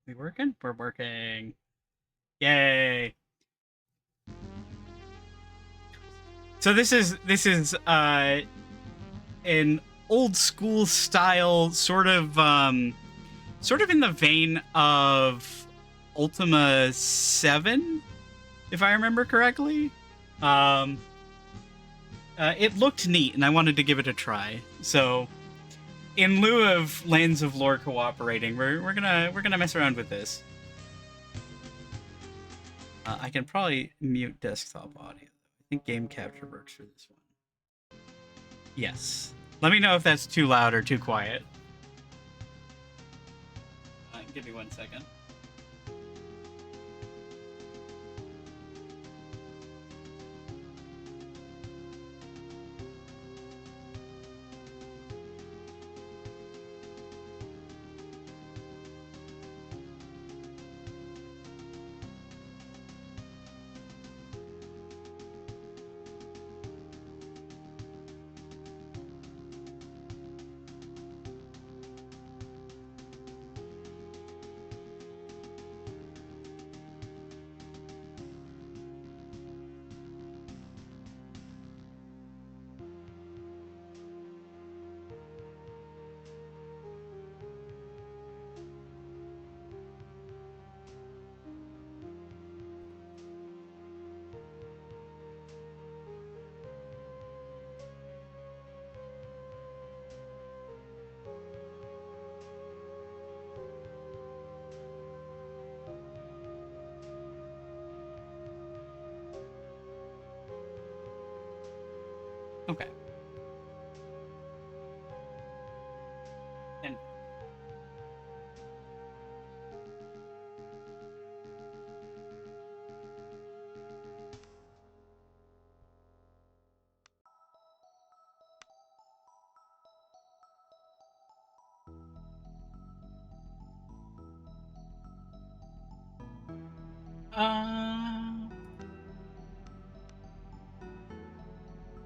We working? We're working. Yay! So this is an old school style sort of in the vein of Ultima 7, if I remember correctly. Um it looked neat and I wanted to give it a try. So in lieu of Lands of Lore cooperating, we're gonna mess around with this. I can probably mute desktop audio. I think game capture works for this one. Yes. Let me know if that's too loud or too quiet. Give me 1 second. Okay. And uh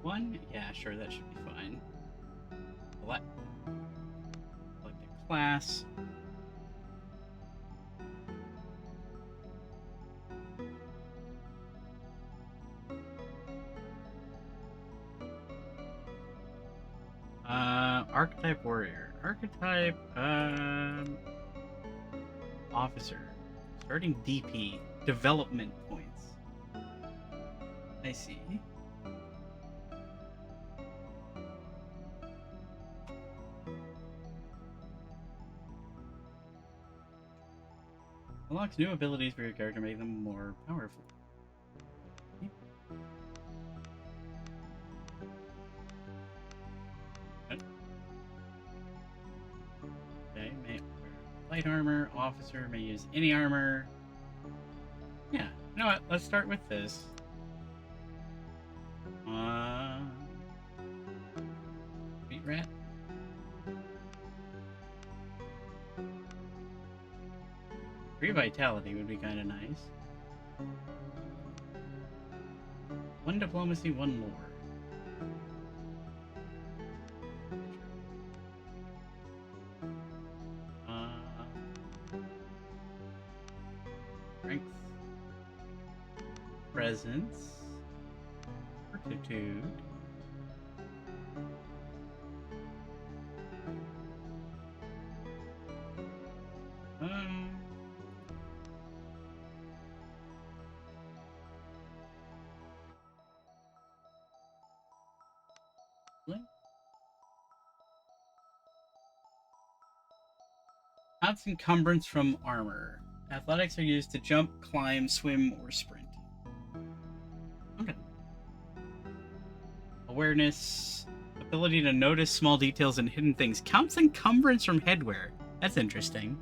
one? Yeah, sure, that should be fine. Select a class. Archetype warrior. Archetype officer. Starting DP. Development points. I see. Unlocks new abilities for your character, make them more powerful. Okay, may wear light armor. Officer may use any armor. Yeah, you know what? Let's start with this. Beat rat. Free vitality would be kind of nice. One diplomacy, one lore. Strength. Presence. Fortitude. Adds encumbrance from armor. Athletics are used to jump, climb, swim, or sprint. Okay. Awareness. Ability to notice small details and hidden things. Counts encumbrance from headwear. That's interesting.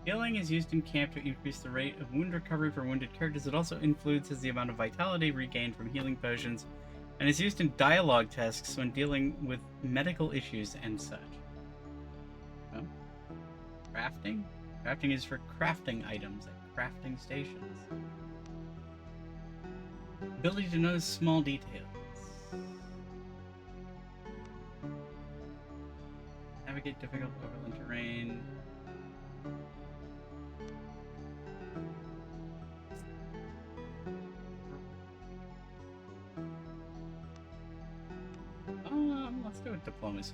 Healing is used in camp to increase the rate of wound recovery for wounded characters. It also influences the amount of vitality regained from healing potions, and is used in dialogue tasks when dealing with medical issues and such. Oh. Crafting? Crafting is for crafting items at crafting stations. Ability to notice small details. Navigate difficult overland terrain. Let's go with diplomacy.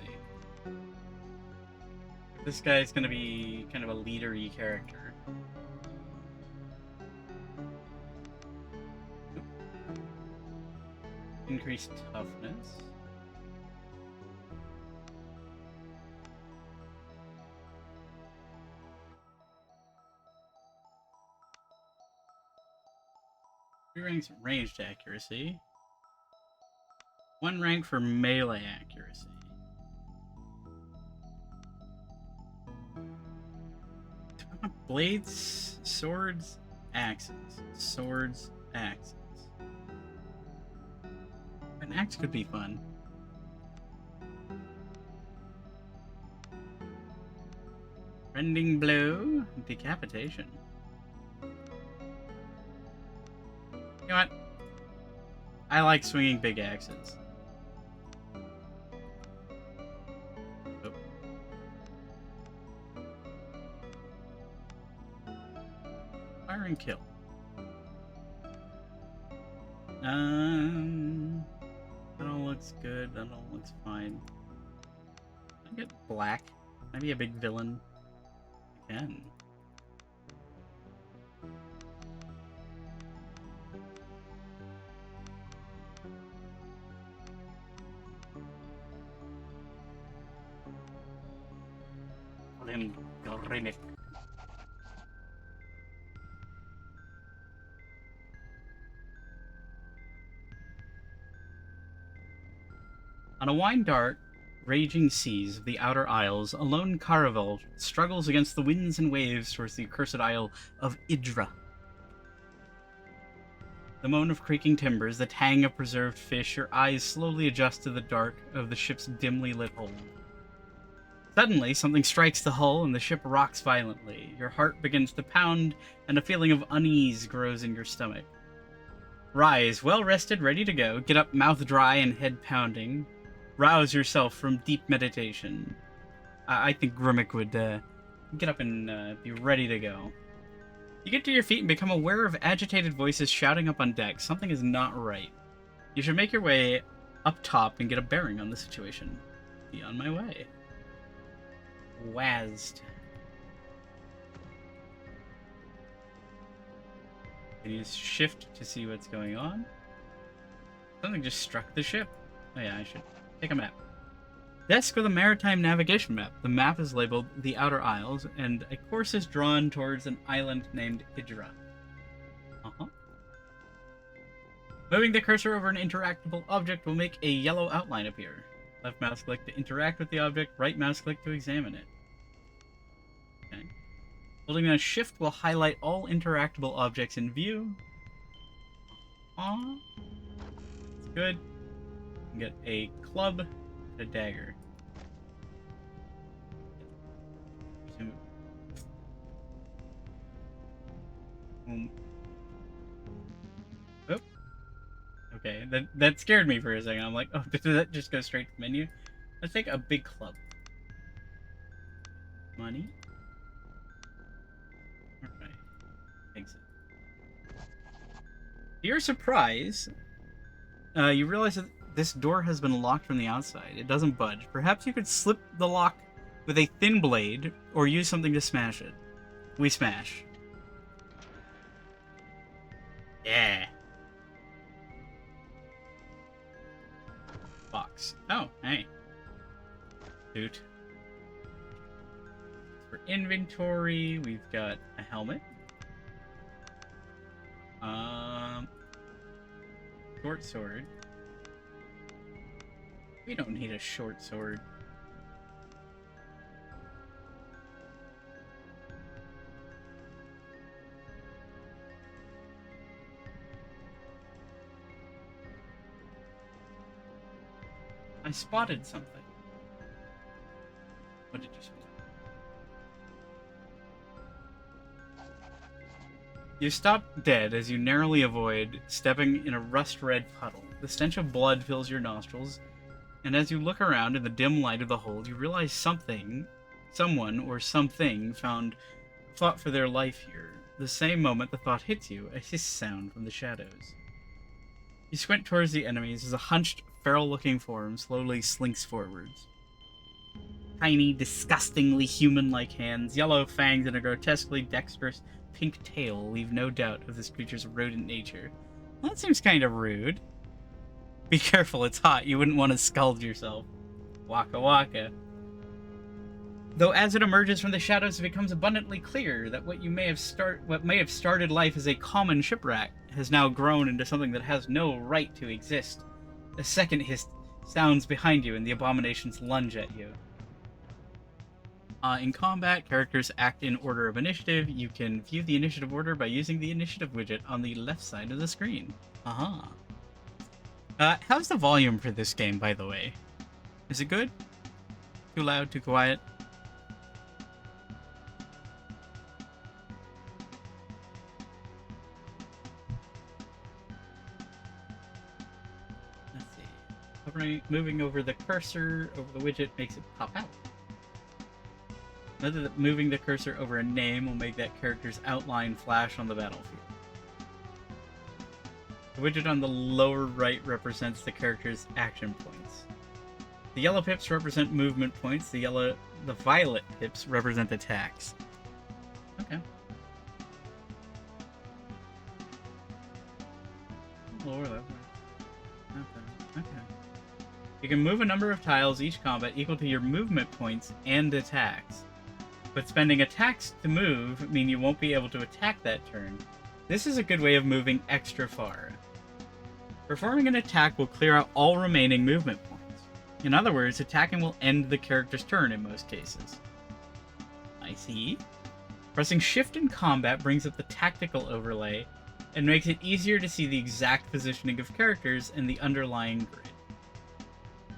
This guy's gonna be kind of a leader-y character. Increased toughness. Three ranks ranged accuracy. 1 rank for melee accuracy. Blades, swords, axes. Swords, axes. An axe could be fun. Rending blow, decapitation. You know what? I like swinging big axes. Oh. Fire and kill. That all looks good. That all looks fine. I get black. Maybe a big villain. Again. Remake. On a wine dark, raging seas of the Outer Isles, a lone caravel struggles against the winds and waves towards the accursed isle of Idra. The moan of creaking timbers, the tang of preserved fish, your eyes slowly adjust to the dark of the ship's dimly lit hold. Suddenly, something strikes the hull and the ship rocks violently. Your heart begins to pound, and a feeling of unease grows in your stomach. Rise, well rested, ready to go. Get up, mouth dry and head pounding. Rouse yourself from deep meditation. I think Grimmick would get up and be ready to go. You get to your feet and become aware of agitated voices shouting up on deck. Something is not right. You should make your way up top and get a bearing on the situation. Be on my way. Wazzed. Can you use shift to see what's going on? Something just struck the ship. Oh yeah, I should take a map. Desk with a maritime navigation map. The map is labeled the Outer Isles, and a course is drawn towards an island named Idra. Moving the cursor over an interactable object will make a yellow outline appear. Left mouse click to interact with the object, right mouse click to examine it. Okay. Holding down shift will highlight all interactable objects in view. That's good. You can get a club and a dagger. Oh. Okay, that scared me for a second. I'm like, oh, did that just go straight to the menu? Let's take a big club. Money. Alright. Exit. To your surprise, you realize that this door has been locked from the outside. It doesn't budge. Perhaps you could slip the lock with a thin blade, or use something to smash it. We smash. Yeah. Box. Oh, hey. Dude. For inventory, we've got a helmet. Short sword. We don't need a short sword. I spotted something. What did you spot? You stop dead as you narrowly avoid stepping in a rust-red puddle. The stench of blood fills your nostrils, and as you look around in the dim light of the hold, you realize someone, or something fought for their life here. The same moment the thought hits you, a hiss sound from the shadows. You squint towards the enemies as a hunched, feral-looking form slowly slinks forwards. Tiny, disgustingly human-like hands, yellow fangs, and a grotesquely dexterous pink tail leave no doubt of this creature's rodent nature. Well, that seems kind of rude. Be careful, it's hot. You wouldn't want to scald yourself. Waka waka. Though as it emerges from the shadows, it becomes abundantly clear that what may have started life as a common shipwreck has now grown into something that has no right to exist. A second hiss sounds behind you, and the abominations lunge at you. In combat, characters act in order of initiative. You can view the initiative order by using the initiative widget on the left side of the screen. Aha. How's the volume for this game, by the way? Is it good? Too loud? Too quiet? Let's see. Moving over the cursor over the widget makes it pop out. Note that moving the cursor over a name will make that character's outline flash on the battlefield. The widget on the lower right represents the character's action points. The yellow pips represent movement points. The violet pips represent attacks. Okay. Lower that way. Okay. You can move a number of tiles each combat equal to your movement points and attacks. But spending attacks to move mean you won't be able to attack that turn. This is a good way of moving extra far. Performing an attack will clear out all remaining movement points. In other words, attacking will end the character's turn in most cases. I see. Pressing Shift in combat brings up the tactical overlay and makes it easier to see the exact positioning of characters in the underlying grid.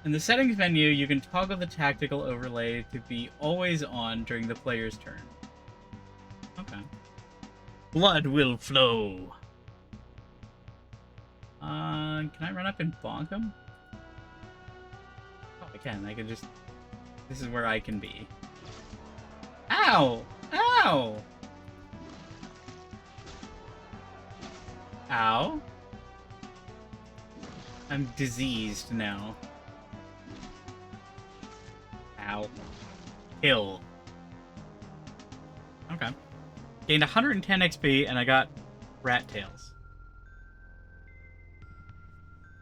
In the settings menu, you can toggle the tactical overlay to be always on during the player's turn. Okay. Blood will flow. Can I run up and bonk him? Oh, I can. I can just... This is where I can be. Ow! Ow! Ow? I'm diseased now. Ow. Kill. Okay. Gained 110 XP, and I got rat tails.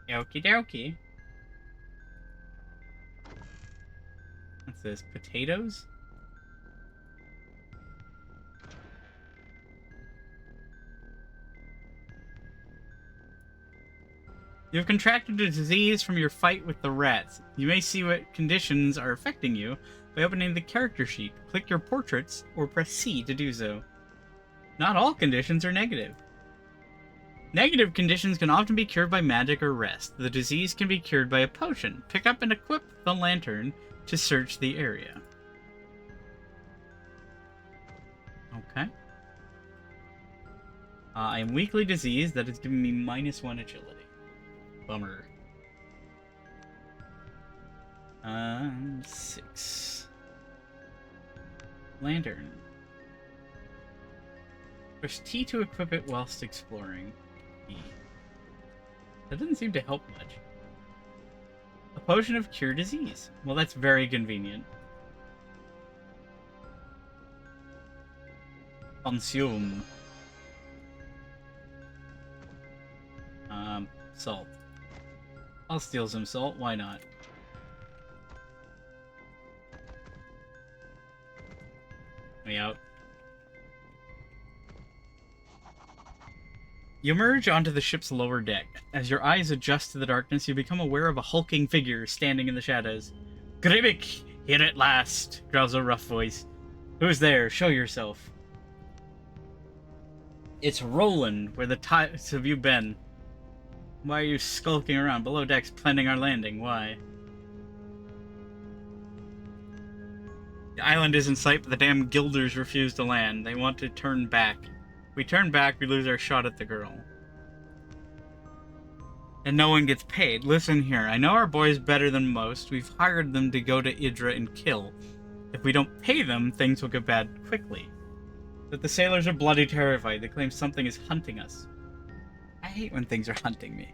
Okie dokie. What's this? Potatoes? You have contracted a disease from your fight with the rats. You may see what conditions are affecting you by opening the character sheet. Click your portraits or press C to do so. Not all conditions are negative. Negative conditions can often be cured by magic or rest. The disease can be cured by a potion. Pick up and equip the lantern to search the area. Okay. I am weakly diseased. That is giving me -1 agility. Bummer. 6. Lantern. Push T to equip it whilst exploring. E. That doesn't seem to help much. A potion of cure disease. Well, that's very convenient. Consume. Salt. I'll steal some salt, why not? Me out. You emerge onto the ship's lower deck. As your eyes adjust to the darkness, you become aware of a hulking figure standing in the shadows. Gribik, here at last, growls a rough voice. Who's there? Show yourself. It's Roland. Where the types have you been? Why are you skulking around below decks planning our landing? Why? island is in sight, but the damn guilders refuse to land. They want to turn back. If we turn back, we lose our shot at the girl. And no one gets paid. Listen here, I know our boys better than most. We've hired them to go to Idra and kill. If we don't pay them, things will get bad quickly. But the sailors are bloody terrified. They claim something is hunting us. I hate when things are hunting me.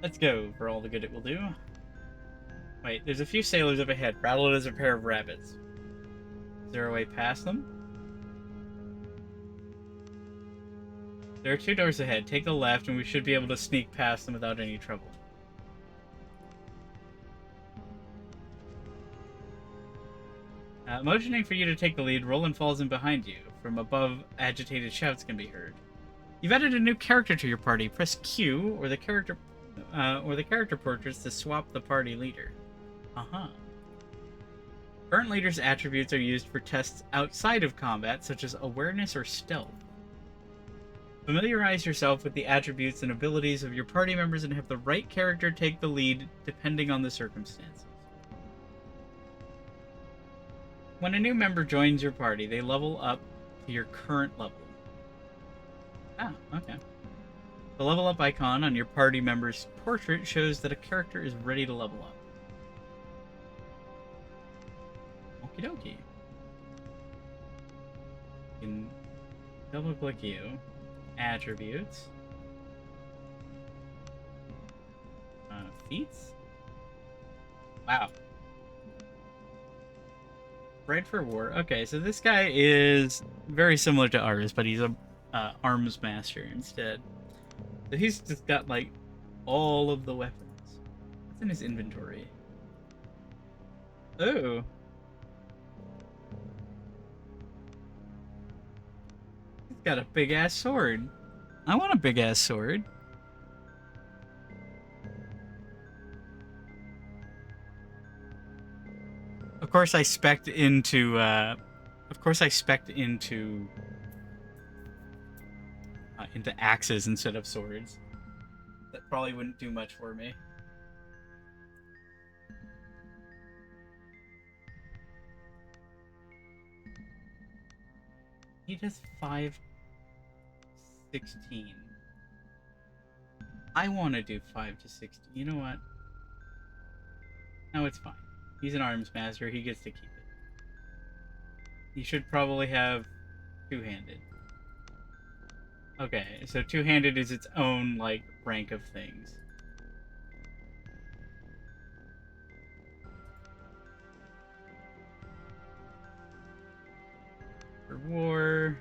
Let's go, for all the good it will do. Wait, there's a few sailors up ahead, rattled as a pair of rabbits. Is there a way past them? There are 2 doors ahead. Take the left, and we should be able to sneak past them without any trouble. Motioning for you to take the lead, Roland falls in behind you. From above, agitated shouts can be heard. You've added a new character to your party. Press Q or the character portraits to swap the party leader. Current leader's attributes are used for tests outside of combat, such as awareness or stealth. Familiarize yourself with the attributes and abilities of your party members and have the right character take the lead depending on the circumstances. When a new member joins your party, they level up to your current level. Ah, okay. The level up icon on your party member's portrait shows that a character is ready to level up. Okie dokie. You can double click you. Attributes. Feats? Wow. Right for war. Okay, so this guy is very similar to ours, but he's a arms master instead. So he's just got, like, all of the weapons. What's in his inventory? Oh. He's got a big-ass sword. I want a big-ass sword. Of course I spec'd into, into axes instead of swords. That probably wouldn't do much for me. He does 5-16. I want to do 5-16. You know what? No, it's fine. He's an arms master. He gets to keep it. He should probably have two-handed. Okay, so two-handed is its own, like, rank of things. For war...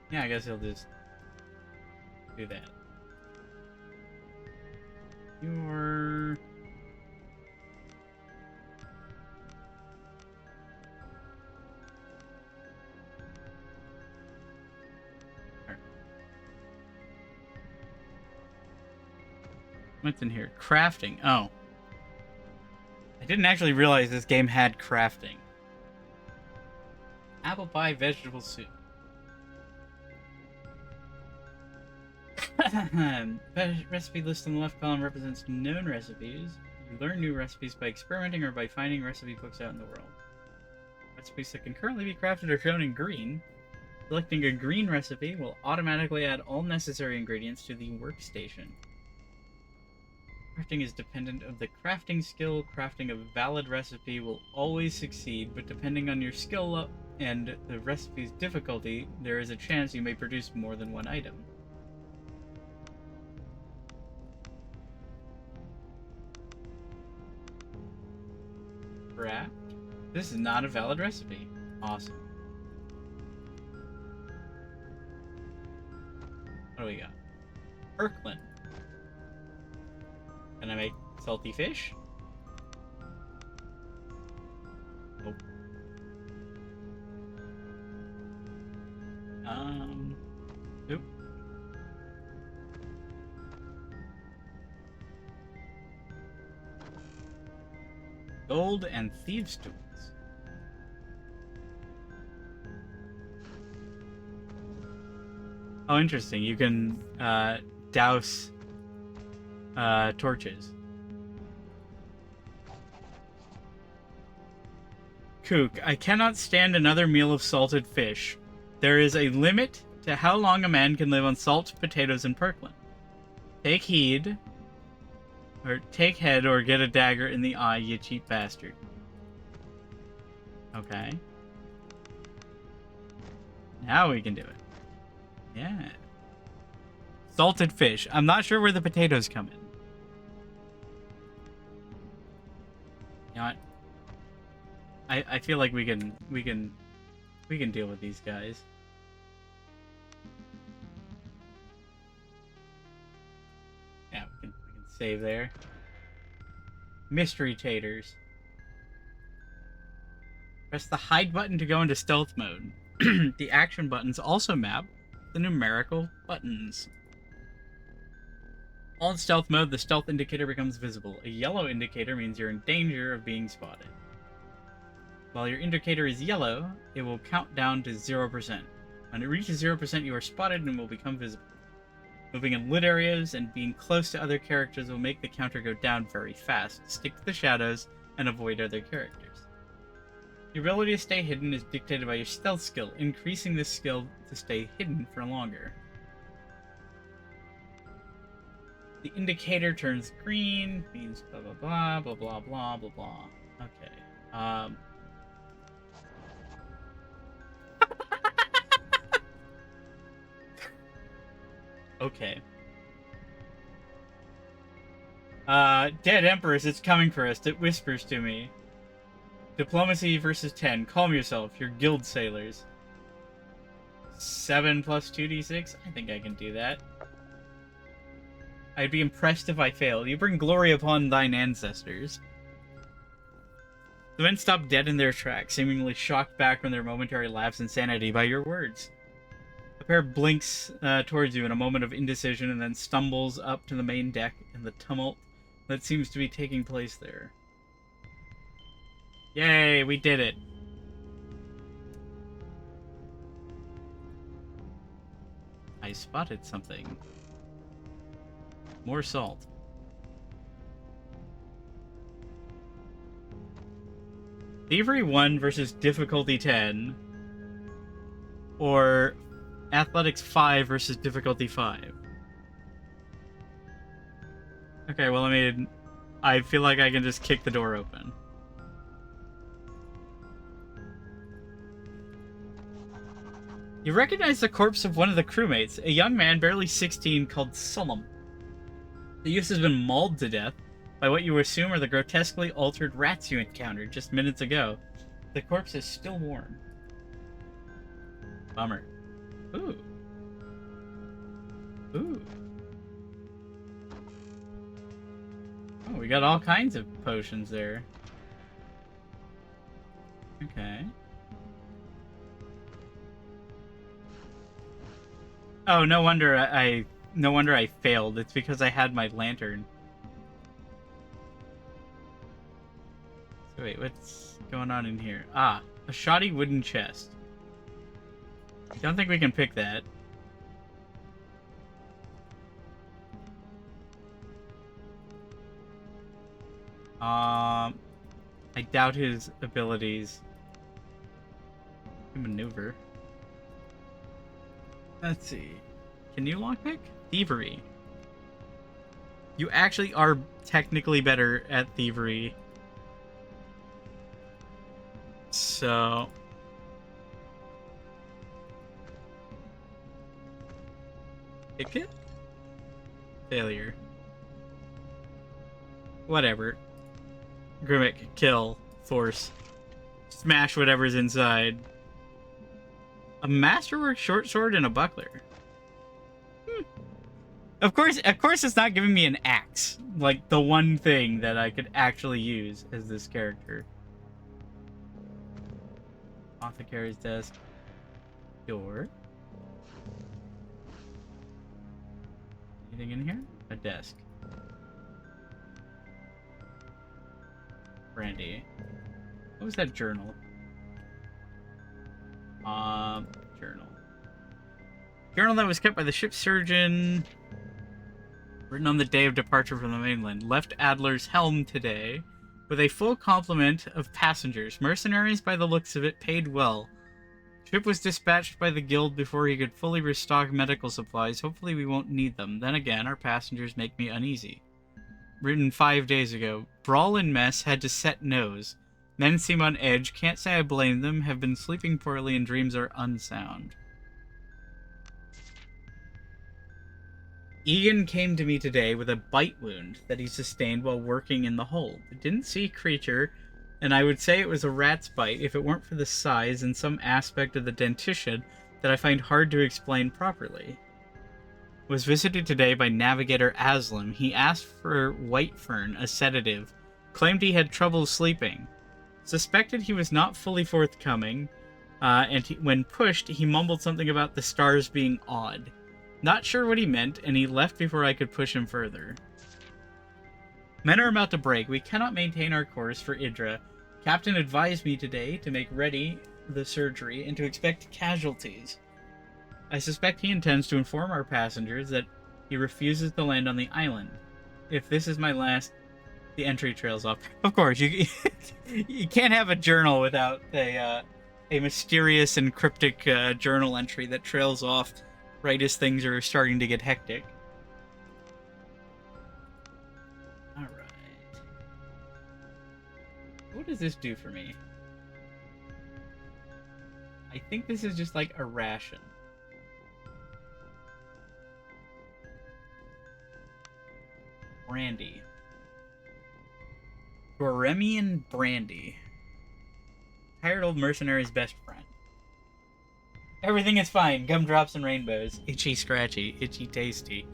Yeah, I guess he'll just do that. You're... What's in here? Crafting. Oh. I didn't actually realize this game had crafting. Apple pie vegetable soup. Recipe list in the left column represents known recipes. You learn new recipes by experimenting or by finding recipe books out in the world. Recipes that can currently be crafted are shown in green. Selecting a green recipe will automatically add all necessary ingredients to the workstation. Crafting is dependent of the crafting skill. Crafting a valid recipe will always succeed, but depending on your skill and the recipe's difficulty, there is a chance you may produce more than one item. Craft? This is not a valid recipe. Awesome. What do we got? Kirkland. Can I make salty fish? Nope. Nope. gold and thieves' tools. Oh, interesting. You can douse torches. Kook, I cannot stand another meal of salted fish. There is a limit to how long a man can live on salt, potatoes, and Perkland. Take heed, or take head, or get a dagger in the eye, you cheap bastard. Okay. Now we can do it. Yeah. Salted fish. I'm not sure where the potatoes come in. You know what? I feel like we can deal with these guys. Yeah, we can save there. Mystery taters. Press the hide button to go into stealth mode. The action buttons also map the numerical buttons. While in stealth mode, the stealth indicator becomes visible. A yellow indicator means you're in danger of being spotted. While your indicator is yellow, it will count down to 0%. When it reaches 0%, you are spotted and will become visible. Moving in lit areas and being close to other characters will make the counter go down very fast. Stick to the shadows and avoid other characters. Your ability to stay hidden is dictated by your stealth skill, increasing this skill to stay hidden for longer. The indicator turns green, means blah blah blah, blah blah blah blah blah. Okay. Okay. Dead Empress, it's coming for us. It whispers to me. Diplomacy versus 10. Calm yourself. You're guild sailors. 7 plus 2d6? I think I can do that. I'd be impressed if I failed. You bring glory upon thine ancestors. The men stop dead in their tracks, seemingly shocked back from their momentary lapse in sanity by your words. A pair blinks towards you in a moment of indecision and then stumbles up to the main deck in the tumult that seems to be taking place there. Yay, we did it. I spotted something. More salt. Thievery 1 versus difficulty 10. Or Athletics 5 versus difficulty 5. Okay, well, I mean, I feel like I can just kick the door open. You recognize the corpse of one of the crewmates, a young man barely 16 called Sullum. The youth has been mauled to death by what you assume are the grotesquely altered rats you encountered just minutes ago. The corpse is still warm. Bummer. Ooh. Ooh. Oh, we got all kinds of potions there. Okay. Oh, no wonder I failed. It's because I had my lantern. So wait, what's going on in here? Ah, a shoddy wooden chest. I don't think we can pick that. I doubt his abilities to maneuver. Let's see. Can you lockpick? Thievery. You actually are technically better at thievery. So... pick it? Failure. Whatever. Grimmick, kill, force. Smash whatever's inside. A masterwork short sword and a buckler. Of course it's not giving me an axe. Like, the one thing that I could actually use as this character. Apothecary's desk. Door. Anything in here? A desk. Brandy. What was that journal? Journal. Journal that was kept by the ship's surgeon. Written on the day of departure from the mainland. Left Adler's helm today with a full complement of passengers. Mercenaries, by the looks of it, paid well. Ship was dispatched by the guild before he could fully restock medical supplies. Hopefully we won't need them. Then again, our passengers make me uneasy. Written 5 days ago. Brawl in mess, had to set nose. Men seem on edge. Can't say I blame them. Have been sleeping poorly and dreams are unsound. Egan came to me today with a bite wound that he sustained while working in the hold. Didn't see creature, and I would say it was a rat's bite if it weren't for the size and some aspect of the dentition that I find hard to explain properly. Was visited today by Navigator Aslam. He asked for white fern, a sedative. Claimed he had trouble sleeping. Suspected he was not fully forthcoming, and when pushed, he mumbled something about the stars being odd. Not sure what he meant, and he left before I could push him further. Men are about to break. We cannot maintain our course for Idra. Captain advised me today to make ready the surgery and to expect casualties. I suspect he intends to inform our passengers that he refuses to land on the island. If this is my last, the entry trails off. Of course, you can't have a journal without a mysterious and cryptic journal entry that trails off right as things are starting to get hectic. Alright. What does this do for me? I think this is just like a ration. Brandy. Goremian brandy. Tired old mercenary's best friend. Everything is fine. Gumdrops and rainbows. Itchy scratchy. Itchy tasty.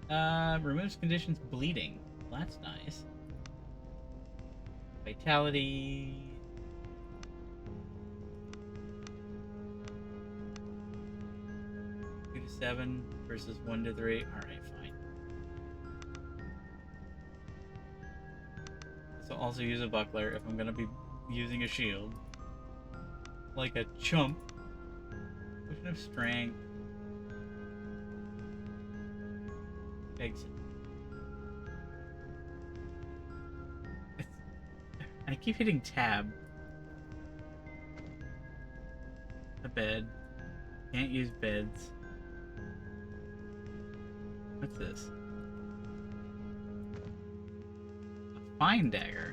Removes conditions bleeding. Well, that's nice. Vitality. Two to 7 versus 1 to 3. Alright, fine. So also use a buckler if I'm gonna be using a shield. Like a chump. Potion of strength. Exit. I keep hitting tab. A bed. Can't use beds. What's this? A fine dagger.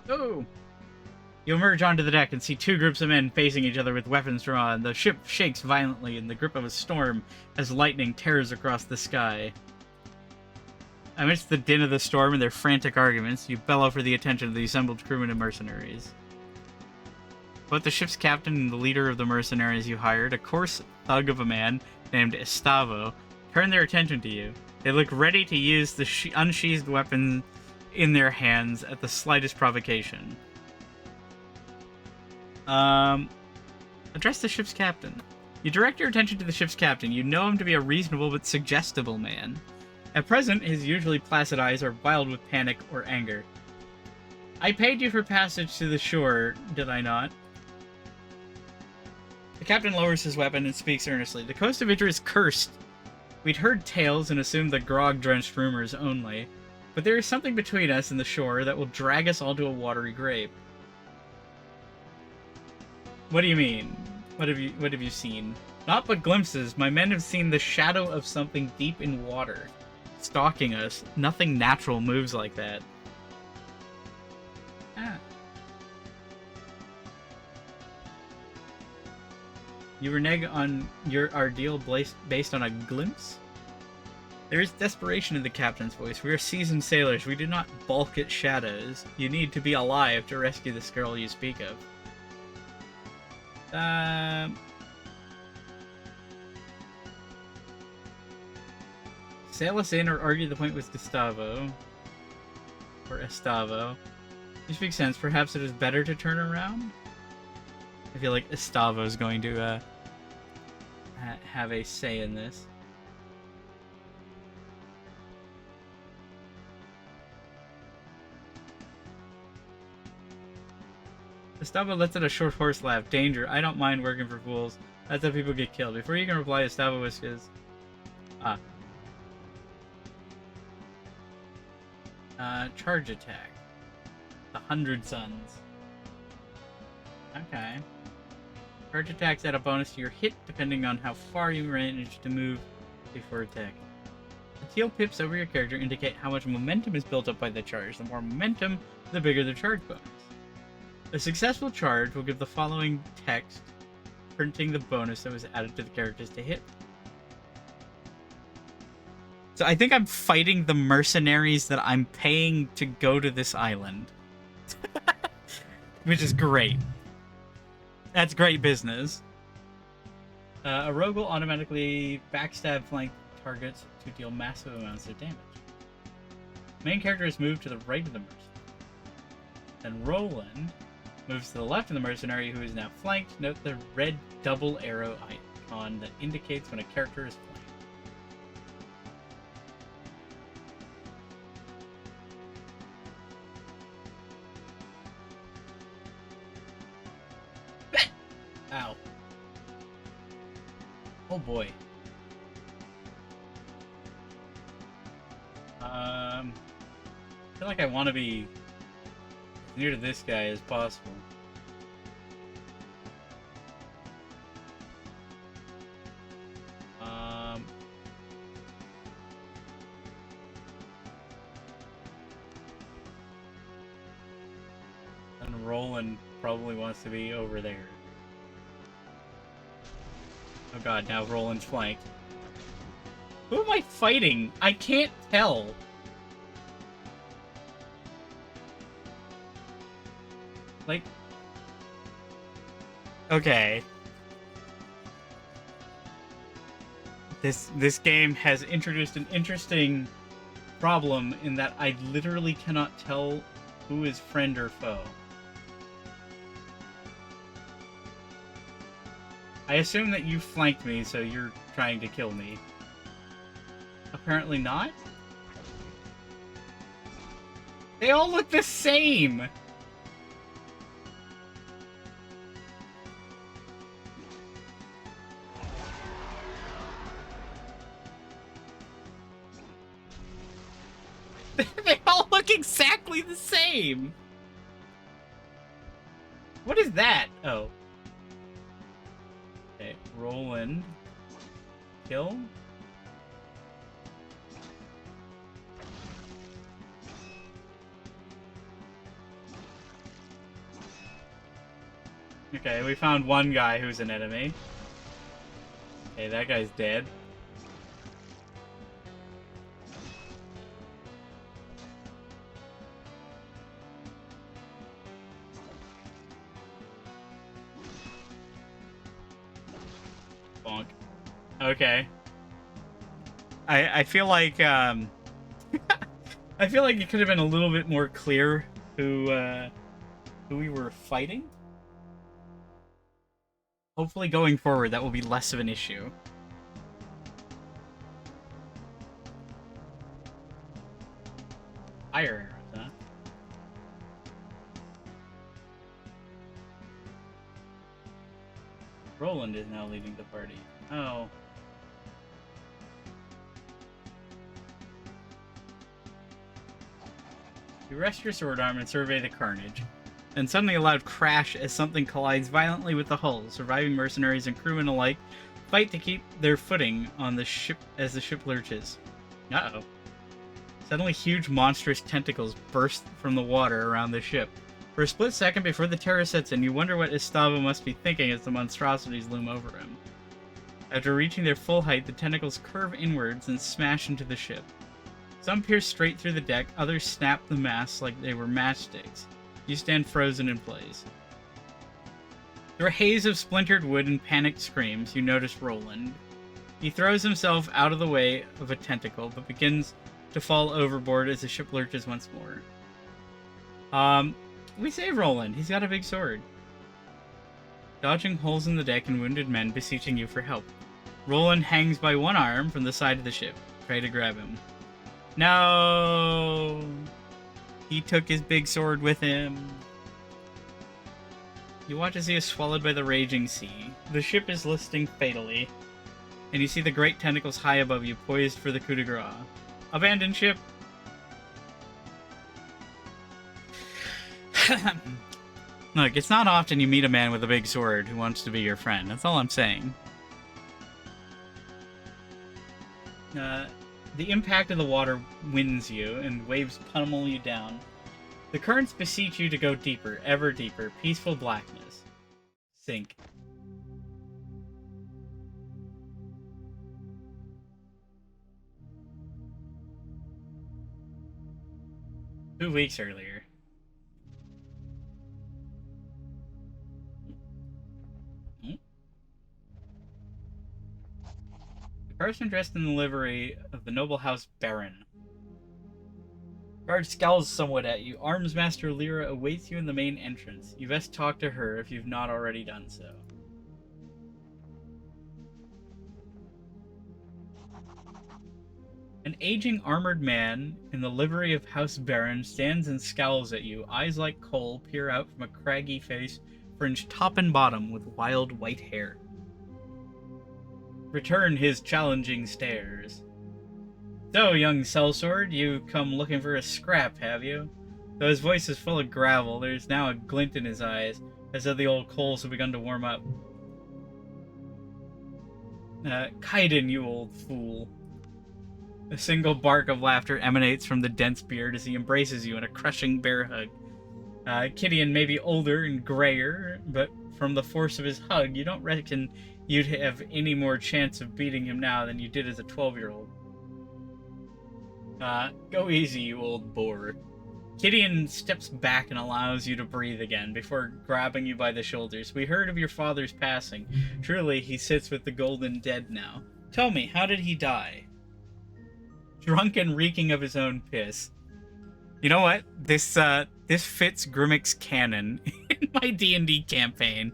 Oh! You emerge onto the deck and see 2 groups of men facing each other with weapons drawn. The ship shakes violently in the grip of a storm as lightning tears across the sky. Amidst the din of the storm and their frantic arguments, you bellow for the attention of the assembled crewmen and mercenaries. Both the ship's captain and the leader of the mercenaries you hired, a coarse thug of a man named Estavo, turn their attention to you. They look ready to use the unsheathed weapon in their hands at the slightest provocation. Address the ship's captain. You direct your attention to the ship's captain. You know him to be a reasonable but suggestible man. At present, his usually placid eyes are wild with panic or anger. I paid you for passage to the shore, did I not? The captain lowers his weapon and speaks earnestly. The coast of Idra is cursed. We'd heard tales and assumed the grog-drenched rumors only. But there is something between us and the shore that will drag us all to a watery grave. What do you mean? What have you seen? Not but glimpses. My men have seen the shadow of something deep in water, stalking us. Nothing natural moves like that. Ah. You renege on our deal based on a glimpse? There is desperation in the captain's voice. We are seasoned sailors. We do not balk at shadows. You need to be alive to rescue this girl you speak of. Sail us in or argue the point with Gustavo. Or Estavo. Which makes sense. Perhaps it is better to turn around? I feel like Estavo is going to have a say in this. Estava lets out a short horse laugh. Danger. I don't mind working for fools. That's how people get killed. Before you can reply, Estava whispers. Charge attack. The 100 Suns. Okay. Charge attacks add a bonus to your hit, depending on how far you manage to move before attack. The teal pips over your character indicate how much momentum is built up by the charge. The more momentum, the bigger the charge bonus. A successful charge will give the following text, printing the bonus that was added to the characters to hit. So I think I'm fighting the mercenaries that I'm paying to go to this island. Which is great. That's great business. A rogue will automatically backstab flank targets to deal massive amounts of damage. Main character is moved to the right of the mercenary. Then Roland moves to the left of the mercenary, who is now flanked. Note the red double arrow icon that indicates when a character is flanked. Ow. Oh boy. I feel like I want to be as near to this guy as possible. And Roland probably wants to be over there. Oh god, now Roland's flanked. Who am I fighting? I can't tell. Like... Okay. This game has introduced an interesting problem in that I literally cannot tell who is friend or foe. I assume that you flanked me, so you're trying to kill me. Apparently not? They all look the same! They all look exactly the same! What is that? Oh. Okay, Roland. Kill? Okay, we found one guy who's an enemy. Okay, that guy's dead. Bonk. Okay. I feel like I feel like it could have been a little bit more clear who we were fighting. Hopefully going forward that will be less of an issue. Fire arrows, huh? Roland is now leading the party. Oh. You rest your sword arm and survey the carnage. Then suddenly a loud crash as something collides violently with the hull. Surviving mercenaries and crewmen alike fight to keep their footing on the ship as the ship lurches. Uh-oh. Suddenly huge monstrous tentacles burst from the water around the ship. For a split second before the terror sets in, you wonder what Estava must be thinking as the monstrosities loom over him. After reaching their full height, the tentacles curve inwards and smash into the ship. Some pierce straight through the deck, others snap the masts like they were matchsticks. You stand frozen in place. Through a haze of splintered wood and panicked screams, you notice Roland. He throws himself out of the way of a tentacle, but begins to fall overboard as the ship lurches once more. We save Roland. He's got a big sword. Dodging holes in the deck and wounded men beseeching you for help. Roland hangs by one arm from the side of the ship. Try to grab him. No! He took his big sword with him. You watch as he is swallowed by the raging sea. The ship is listing fatally, and you see the great tentacles high above you, poised for the coup de grace. Abandon ship! Look, it's not often you meet a man with a big sword who wants to be your friend. That's all I'm saying. The impact of the water winds you, and waves pummel you down. The currents beseech you to go deeper, ever deeper. Peaceful blackness. Sink. Two weeks earlier. The person dressed in the livery of the noble house Baron. Guard scowls somewhat at you. Armsmaster Lyra awaits you in the main entrance. You best talk to her if you've not already done so. An aging armored man in the livery of House Baron stands and scowls at you. Eyes like coal peer out from a craggy face, fringed top and bottom with wild white hair. Return his challenging stares. So, young sellsword, you come looking for a scrap, have you? Though his voice is full of gravel, there's now a glint in his eyes, as though the old coals have begun to warm up. Kaiden, you old fool. A single bark of laughter emanates from the dense beard as he embraces you in a crushing bear hug. Gideon may be older and grayer, but from the force of his hug, you don't reckon you'd have any more chance of beating him now than you did as a 12-year-old. Go easy, you old boar. Gideon steps back and allows you to breathe again before grabbing you by the shoulders. We heard of your father's passing. Truly, he sits with the golden dead now. Tell me, how did he die? Drunk and reeking of his own piss. You know what? This fits Grimmick's canon in my D&D campaign.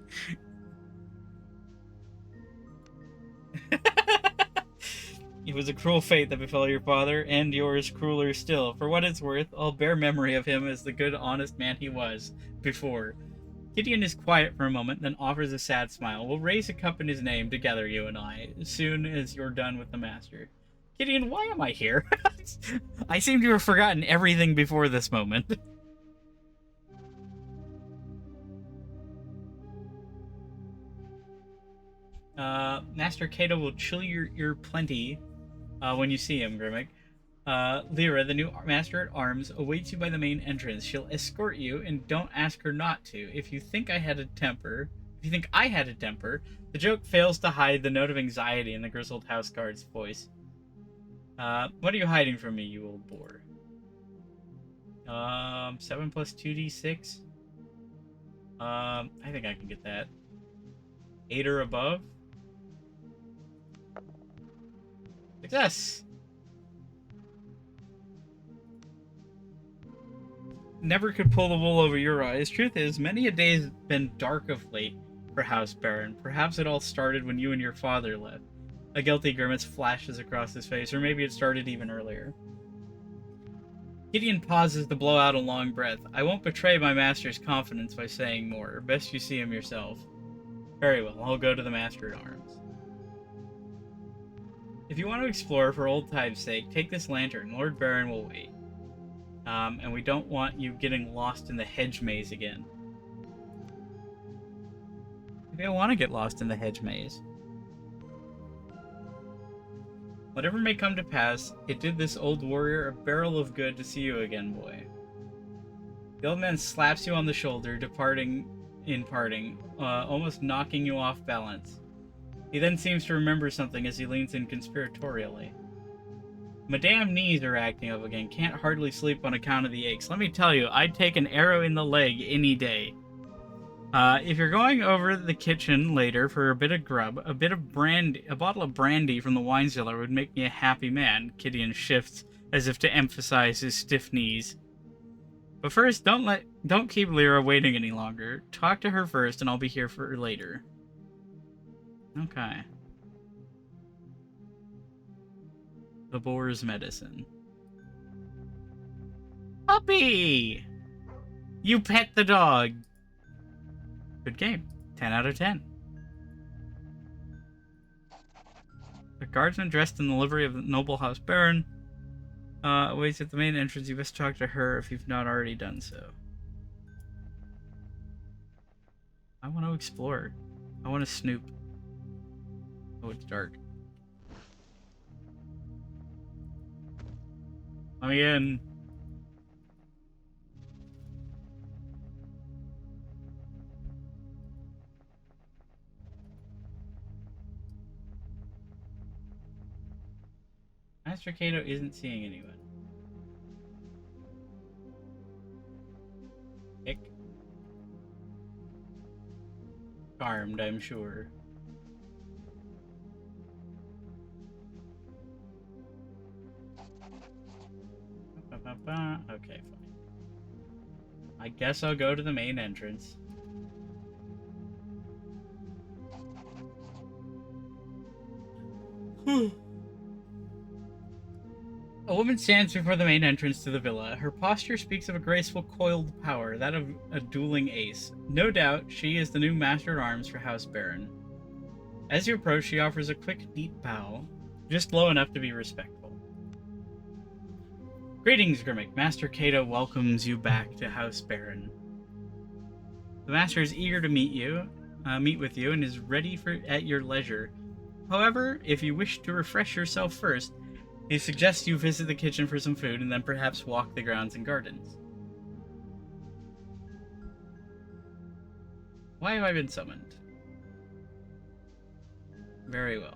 It was a cruel fate that befell your father, and yours crueler still. For what it's worth, I'll bear memory of him as the good, honest man he was before. Gideon is quiet for a moment, then offers a sad smile. We'll raise a cup in his name together, you and I, as soon as you're done with the master. Gideon, why am I here? I seem to have forgotten everything before this moment. Master Cato will chill your ear plenty when you see him, Grimmick. Lyra, the new master at arms, awaits you by the main entrance. She'll escort you, and don't ask her not to. If you think I had a temper, the joke fails to hide the note of anxiety in the grizzled house guard's voice. What are you hiding from me, you old boar? 7 plus 2d6? I think I can get that. 8 or above? Success! Never could pull the wool over your eyes. Truth is, many a day has been dark of late for House Baron. Perhaps it all started when you and your father left. A guilty grimace flashes across his face, or maybe it started even earlier. Gideon pauses to blow out a long breath. I won't betray my master's confidence by saying more. Best you see him yourself. Very well, I'll go to the master at arms. If you want to explore for old time's sake, take this lantern. Lord Baron will wait. And we don't want you getting lost in the hedge maze again. Maybe I want to get lost in the hedge maze. Whatever may come to pass, it did this old warrior a barrel of good to see you again, boy. The old man slaps you on the shoulder, almost knocking you off balance. He then seems to remember something as he leans in conspiratorially. My damn knees are acting up again. Can't hardly sleep on account of the aches. Let me tell you, I'd take an arrow in the leg any day. If you're going over the kitchen later for a bit of grub, a bottle of brandy from the wine cellar would make me a happy man. Gideon shifts as if to emphasize his stiff knees. But first, don't keep Lyra waiting any longer. Talk to her first, and I'll be here for her later. Okay. The boar's medicine. Puppy! You pet the dog. Good game. 10 out of 10. A guardsman dressed in the livery of the noble house baron waits at the main entrance. You best talk to her if you've not already done so. I want to explore. I want to snoop. Oh, it's dark. Let me in. Master Kato isn't seeing anyone. Ick. Charmed, I'm sure. Okay, fine. I guess I'll go to the main entrance. A woman stands before the main entrance to the villa. Her posture speaks of a graceful, coiled power, that of a dueling ace. No doubt, she is the new master at arms for House Baron. As you approach, she offers a quick, neat bow, just low enough to be respectful. Greetings, Grimmick. Master Kato welcomes you back to House Baron. The master is eager to meet with you, and is ready at your leisure. However, if you wish to refresh yourself first, he suggests you visit the kitchen for some food and then perhaps walk the grounds and gardens. Why have I been summoned? Very well.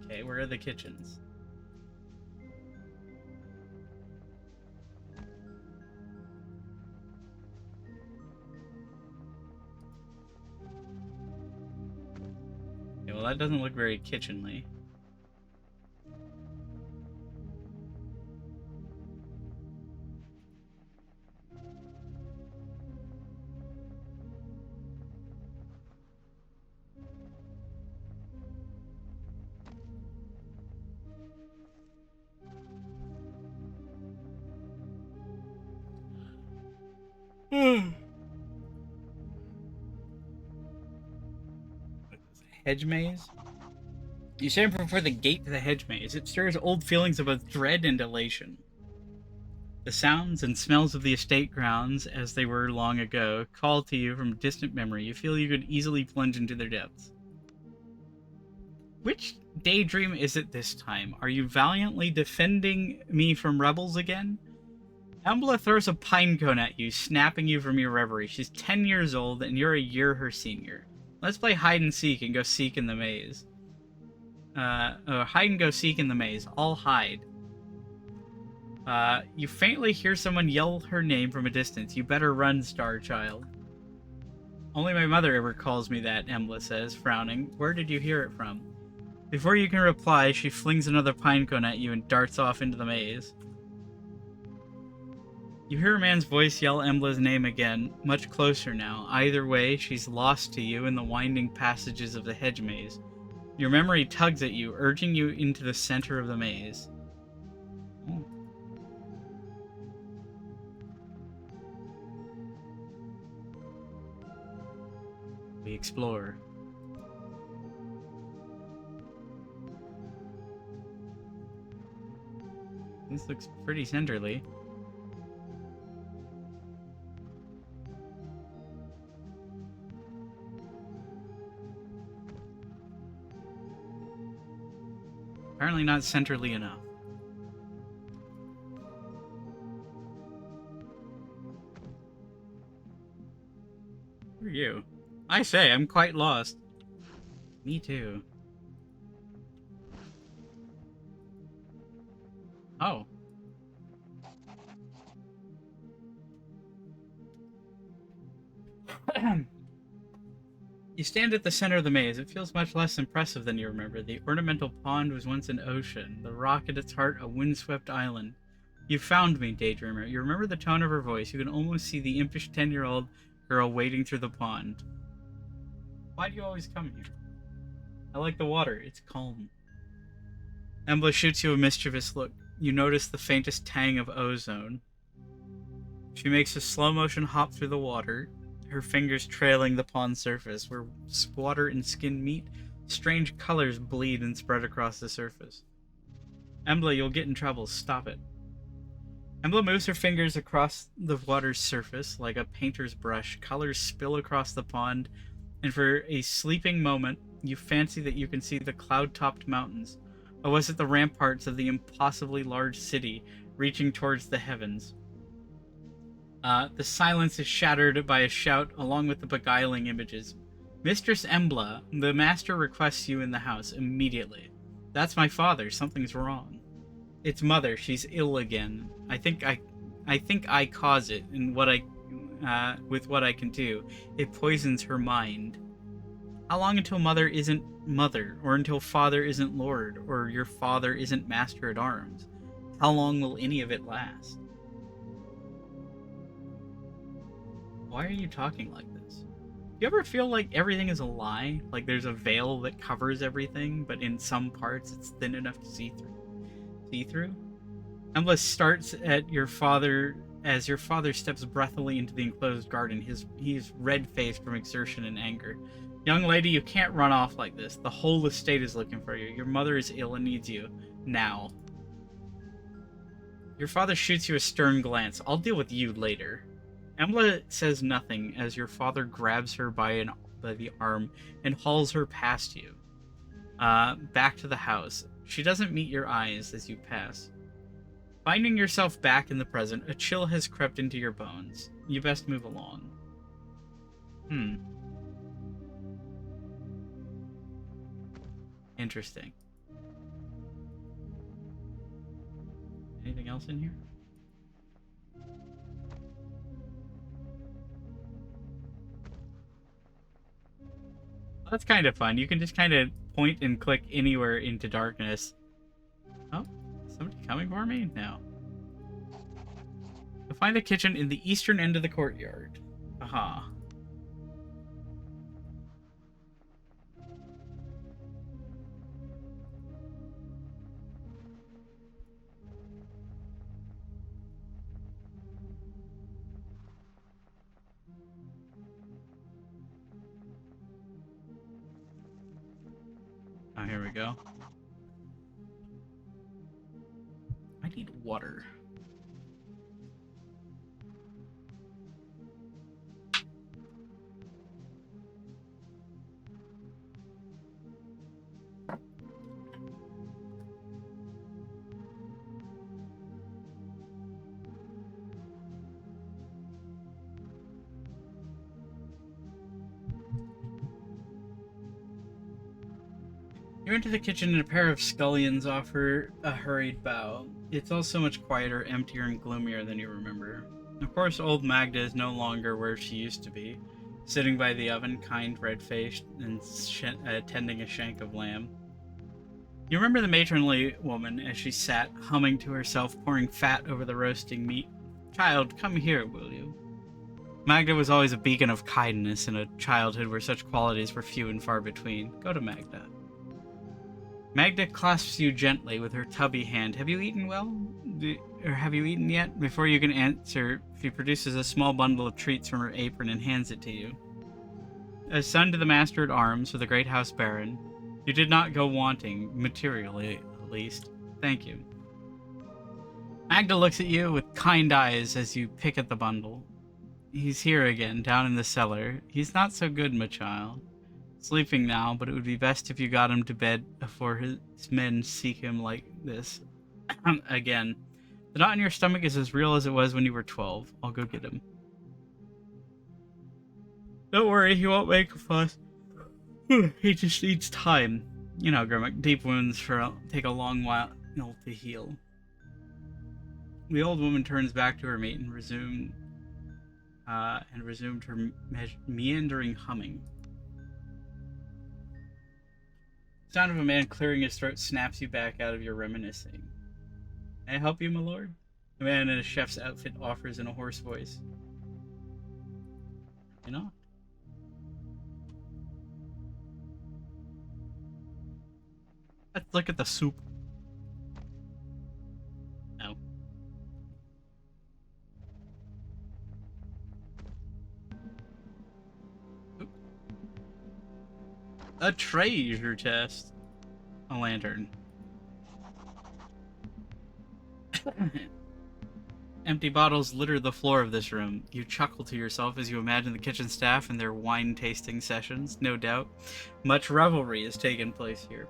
Okay, where are the kitchens? Okay, well, that doesn't look very kitchenly. Hedge maze? You stand before the gate to the hedge maze. It stirs old feelings of both dread and elation. The sounds and smells of the estate grounds, as they were long ago, call to you from distant memory. You feel you could easily plunge into their depths. Which daydream is it this time? Are you valiantly defending me from rebels again? Embla throws a pine cone at you, snapping you from your reverie. She's 10 years old, and you're a year her senior. Let's play hide and seek and go seek in the maze. Hide and go seek in the maze. I'll hide. You faintly hear someone yell her name from a distance. You better run, Star Child. Only my mother ever calls me that, Embla says, frowning. Where did you hear it from? Before you can reply, she flings another pine cone at you and darts off into the maze. You hear a man's voice yell Embla's name again, much closer now. Either way, she's lost to you in the winding passages of the hedge maze. Your memory tugs at you, urging you into the center of the maze. Oh. We explore. This looks pretty centerly. Apparently not centrally enough. Who are you? I say, I'm quite lost. Me too. Oh. You stand at the center of the maze. It feels much less impressive than you remember. The ornamental pond was once an ocean, the rock at its heart a windswept island. You found me, daydreamer. You remember the tone of her voice. You can almost see the impish 10-year-old girl wading through the pond. Why do you always come here? I like the water. It's calm. Embla shoots you a mischievous look. You notice the faintest tang of ozone. She makes a slow motion hop through the water, her fingers trailing the pond surface. Where water and skin meet, strange colors bleed and spread across the surface. Embla, you'll get in trouble. Stop it. Embla moves her fingers across the water's surface like a painter's brush. Colors spill across the pond, and for a sleeping moment, you fancy that you can see the cloud-topped mountains. Or was it the ramparts of the impossibly large city reaching towards the heavens? The silence is shattered by a shout along with the beguiling images. Mistress Embla, the master requests you in the house immediately. That's my father. Something's wrong. It's mother. She's ill again. I think I cause it, and with what I can do, it poisons her mind. How long until mother isn't mother, or until father isn't lord, or your father isn't master at arms? How long will any of it last? Why are you talking like this? Do you ever feel like everything is a lie? Like there's a veil that covers everything, but in some parts it's thin enough to see through? Embla starts at your father as your father steps breathily into the enclosed garden. He's red-faced from exertion and anger. Young lady, you can't run off like this. The whole estate is looking for you. Your mother is ill and needs you. Now. Your father shoots you a stern glance. I'll deal with you later. Embla says nothing as your father grabs her by the arm and hauls her past you. Back to the house. She doesn't meet your eyes as you pass. Finding yourself back in the present, a chill has crept into your bones. You best move along. Interesting. Anything else in here? That's kind of fun. You can just kind of point and click anywhere into darkness. Oh, somebody coming for me? No. You'll find the kitchen in the eastern end of the courtyard. Aha. Oh, here we go. I need water. You enter the kitchen and a pair of scullions offer a hurried bow. It's all so much quieter, emptier, and gloomier than you remember. Of course, old Magda is no longer where she used to be, sitting by the oven, kind, red-faced, and tending a shank of lamb. You remember the matronly woman as she sat, humming to herself, pouring fat over the roasting meat. Child, come here, will you? Magda was always a beacon of kindness in a childhood where such qualities were few and far between. Go to Magda. Magda clasps you gently with her tubby hand. Have you eaten well? Or have you eaten yet? Before you can answer, she produces a small bundle of treats from her apron and hands it to you. As son to the master at arms for the great house baron, you did not go wanting, materially at least. Thank you. Magda looks at you with kind eyes as you pick at the bundle. He's here again, down in the cellar. He's not so good, my child. Sleeping now, but it would be best if you got him to bed before his men seek him like this. Again. The knot in your stomach is as real as it was when you were 12. I'll go get him. Don't worry, he won't make a fuss. He just needs time. You know, Grimmick, deep wounds take a long while to heal. The old woman turns back to her mate and resumed her meandering humming. The sound of a man clearing his throat snaps you back out of your reminiscing. May I help you, my lord? A man in a chef's outfit offers in a hoarse voice. You know? Let's look at the soup. No. Oop. A treasure chest. A lantern. Empty bottles litter the floor of this room. You chuckle to yourself as you imagine the kitchen staff and their wine-tasting sessions. No doubt, much revelry has taken place here.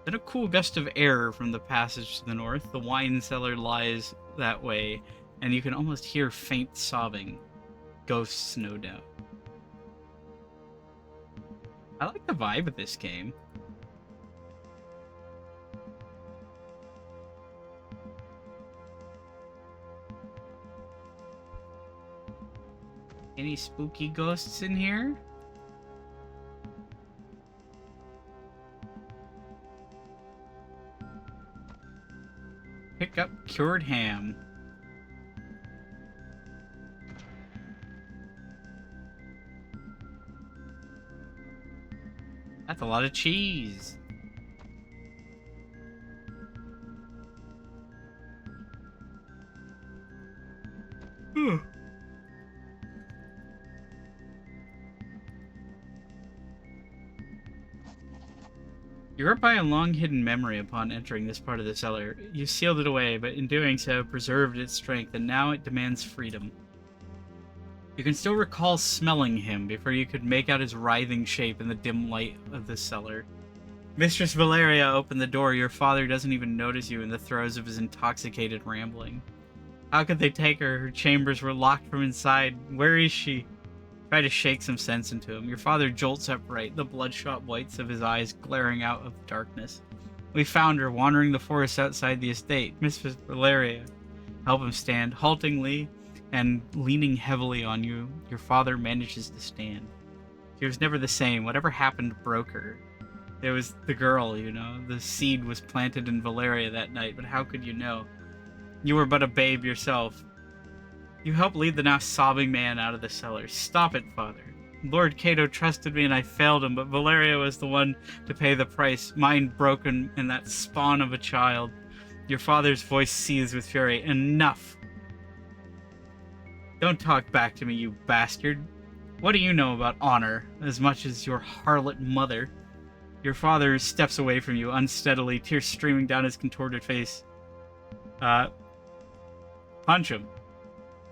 Then a cool gust of air from the passage to the north. The wine cellar lies that way, and you can almost hear faint sobbing. Ghosts, no doubt. I like the vibe of this game. Any spooky ghosts in here? Pick up cured ham. That's a lot of cheese. You're up by a long-hidden memory upon entering this part of the cellar. You sealed it away, but in doing so, preserved its strength, and now it demands freedom. You can still recall smelling him before you could make out his writhing shape in the dim light of the cellar. Mistress Valeria opened the door. Your father doesn't even notice you in the throes of his intoxicated rambling. How could they take her? Her chambers were locked from inside. Where is she? Try to shake some sense into him. Your father jolts upright, the bloodshot whites of his eyes glaring out of the darkness. We found her wandering the forest outside the estate. Mistress Valeria. Help him stand. Haltingly and leaning heavily on you, your father manages to stand. She was never the same. Whatever happened broke her. There was the girl, you know. The seed was planted in Valeria that night, but how could you know? You were but a babe yourself. You helped lead the now sobbing man out of the cellar. Stop it, father. Lord Cato trusted me and I failed him, but Valeria was the one to pay the price. Mind broken in that spawn of a child. Your father's voice seethes with fury. Enough! Don't talk back to me, you bastard. What do you know about honor, as much as your harlot mother? Your father steps away from you unsteadily, tears streaming down his contorted face. Punch him.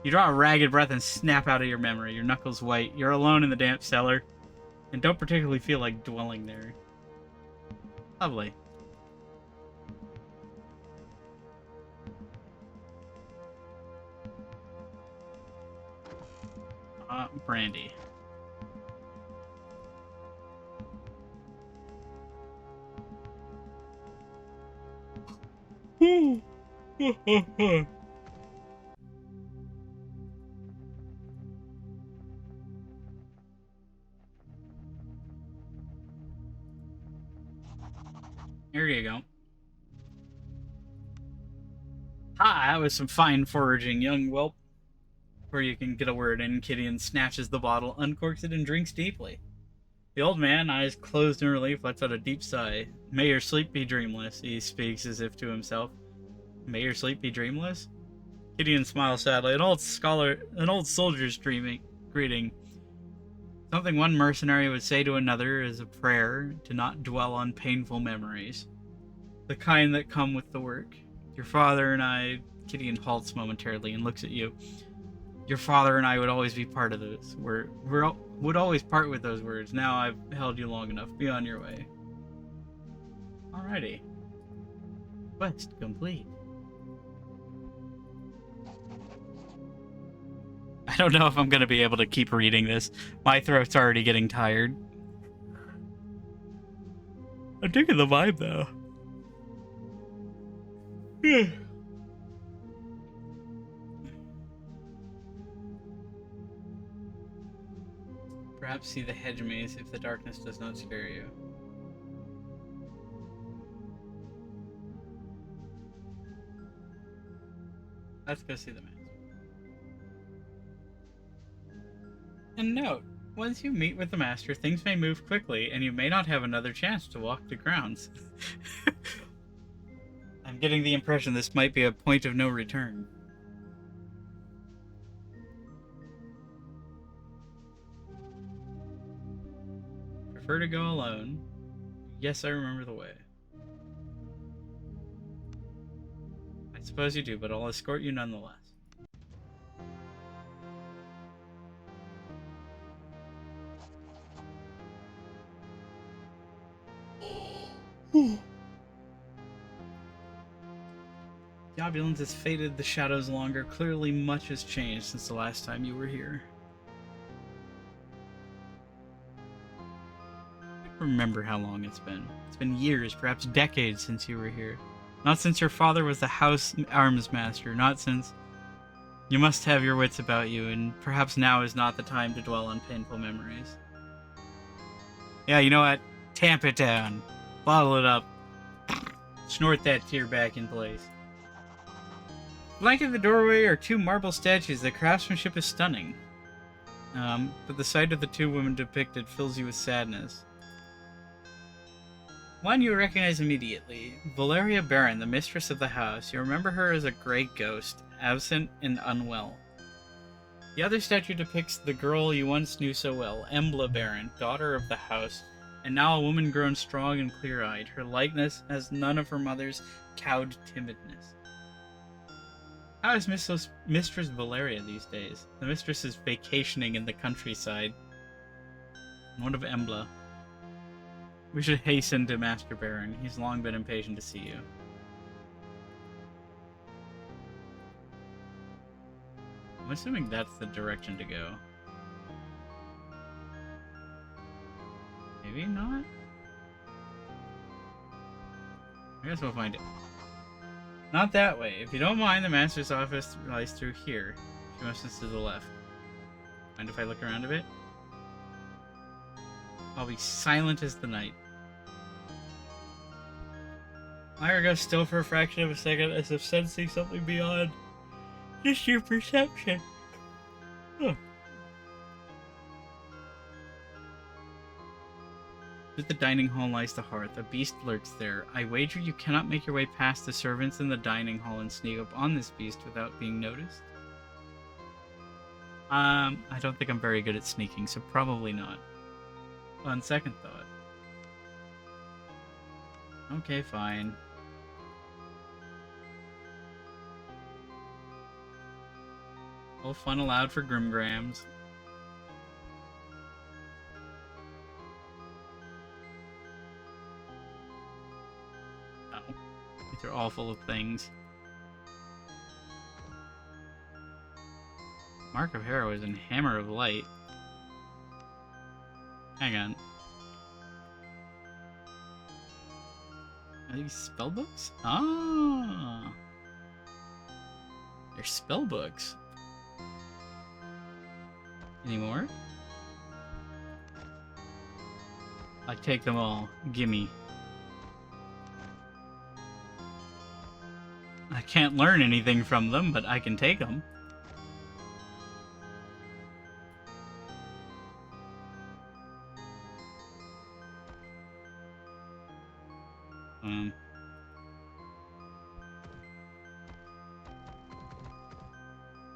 You draw a ragged breath and snap out of your memory, your knuckles white. You're alone in the damp cellar, and don't particularly feel like dwelling there. Lovely. Brandy. Here you go. Ha! That was some fine foraging, young whelp. Before you can get a word in, Gideon snatches the bottle, uncorks it, and drinks deeply. The old man, eyes closed in relief, lets out a deep sigh. May your sleep be dreamless, he speaks as if to himself. May your sleep be dreamless? Gideon smiles sadly. An old soldier's greeting. Something one mercenary would say to another is a prayer to not dwell on painful memories. The kind that come with the work. Your father and I... Gideon halts momentarily and looks at you. Your father and I would always be part of this. Would always part with those words. Now I've held you long enough. Be on your way. Alrighty. Quest complete. I don't know if I'm going to be able to keep reading this. My throat's already getting tired. I'm digging the vibe, though. Perhaps see the hedge maze if the darkness does not scare you. Let's go see the maze. And note, Once you meet with the Master, things may move quickly, and you may not have another chance to walk the grounds. I'm getting the impression this might be a point of no return. Prefer to go alone. Yes, I remember the way. I suppose you do, but I'll escort you nonetheless. The opulence has faded, the shadows longer. Clearly much has changed since the last time you were here. I don't remember how long it's been. It's been years, perhaps decades since you were here. Not since your father was the house arms master, not since... You must have your wits about you, and perhaps now is not the time to dwell on painful memories. Yeah, you know what? Tamp it down. Bottle it up. Snort that tear back in place. Flanking the doorway are two marble statues. The craftsmanship is stunning. But the sight of the two women depicted fills you with sadness. One you recognize immediately. Valeria Baron, the mistress of the house. You remember her as a grey ghost, absent and unwell. The other statue depicts the girl you once knew so well, Embla Baron, daughter of the house, and now a woman grown strong and clear-eyed. Her likeness has none of her mother's cowed timidness. How is Mistress Valeria these days? The mistress is vacationing in the countryside. What of Embla? We should hasten to Master Baron. He's long been impatient to see you. I'm assuming that's the direction to go. Maybe not? I guess we'll find it. Not that way. If you don't mind, the Master's office lies through here. She motions to the left. Mind if I look around a bit? I'll be silent as the night. Myra goes still for a fraction of a second, as if sensing something beyond just your perception. Huh. Through the dining hall lies the hearth. A beast lurks there. I wager you cannot make your way past the servants in the dining hall and sneak up on this beast without being noticed. I don't think I'm very good at sneaking, so probably not. On second thought. Okay, fine. All fun allowed for Grimgrams. Oh. These are all full of things. Mark of Heroism, Hammer of Light. Hang on. Are these spellbooks? Ah! They're spellbooks. Any more? I take them all. Gimme. I can't learn anything from them, but I can take them.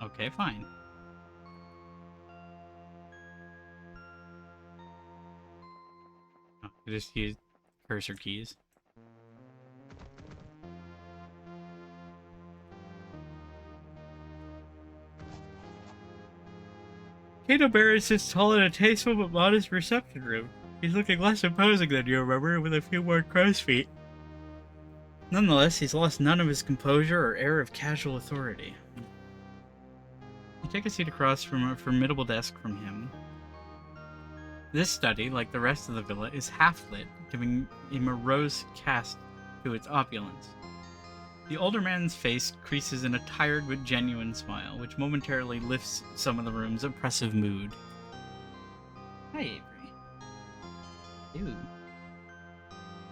Okay, fine. Oh, I just use cursor keys. Kato Barrett sits tall in a tasteful but modest reception room. He's looking less imposing than you remember, with a few more crow's feet. Nonetheless, he's lost none of his composure or air of casual authority. You take a seat across from a formidable desk from him. This study, like the rest of the villa, is half-lit, giving a morose cast to its opulence. The older man's face creases in a tired but genuine smile, which momentarily lifts some of the room's oppressive mood. Hi, Avery. Ew.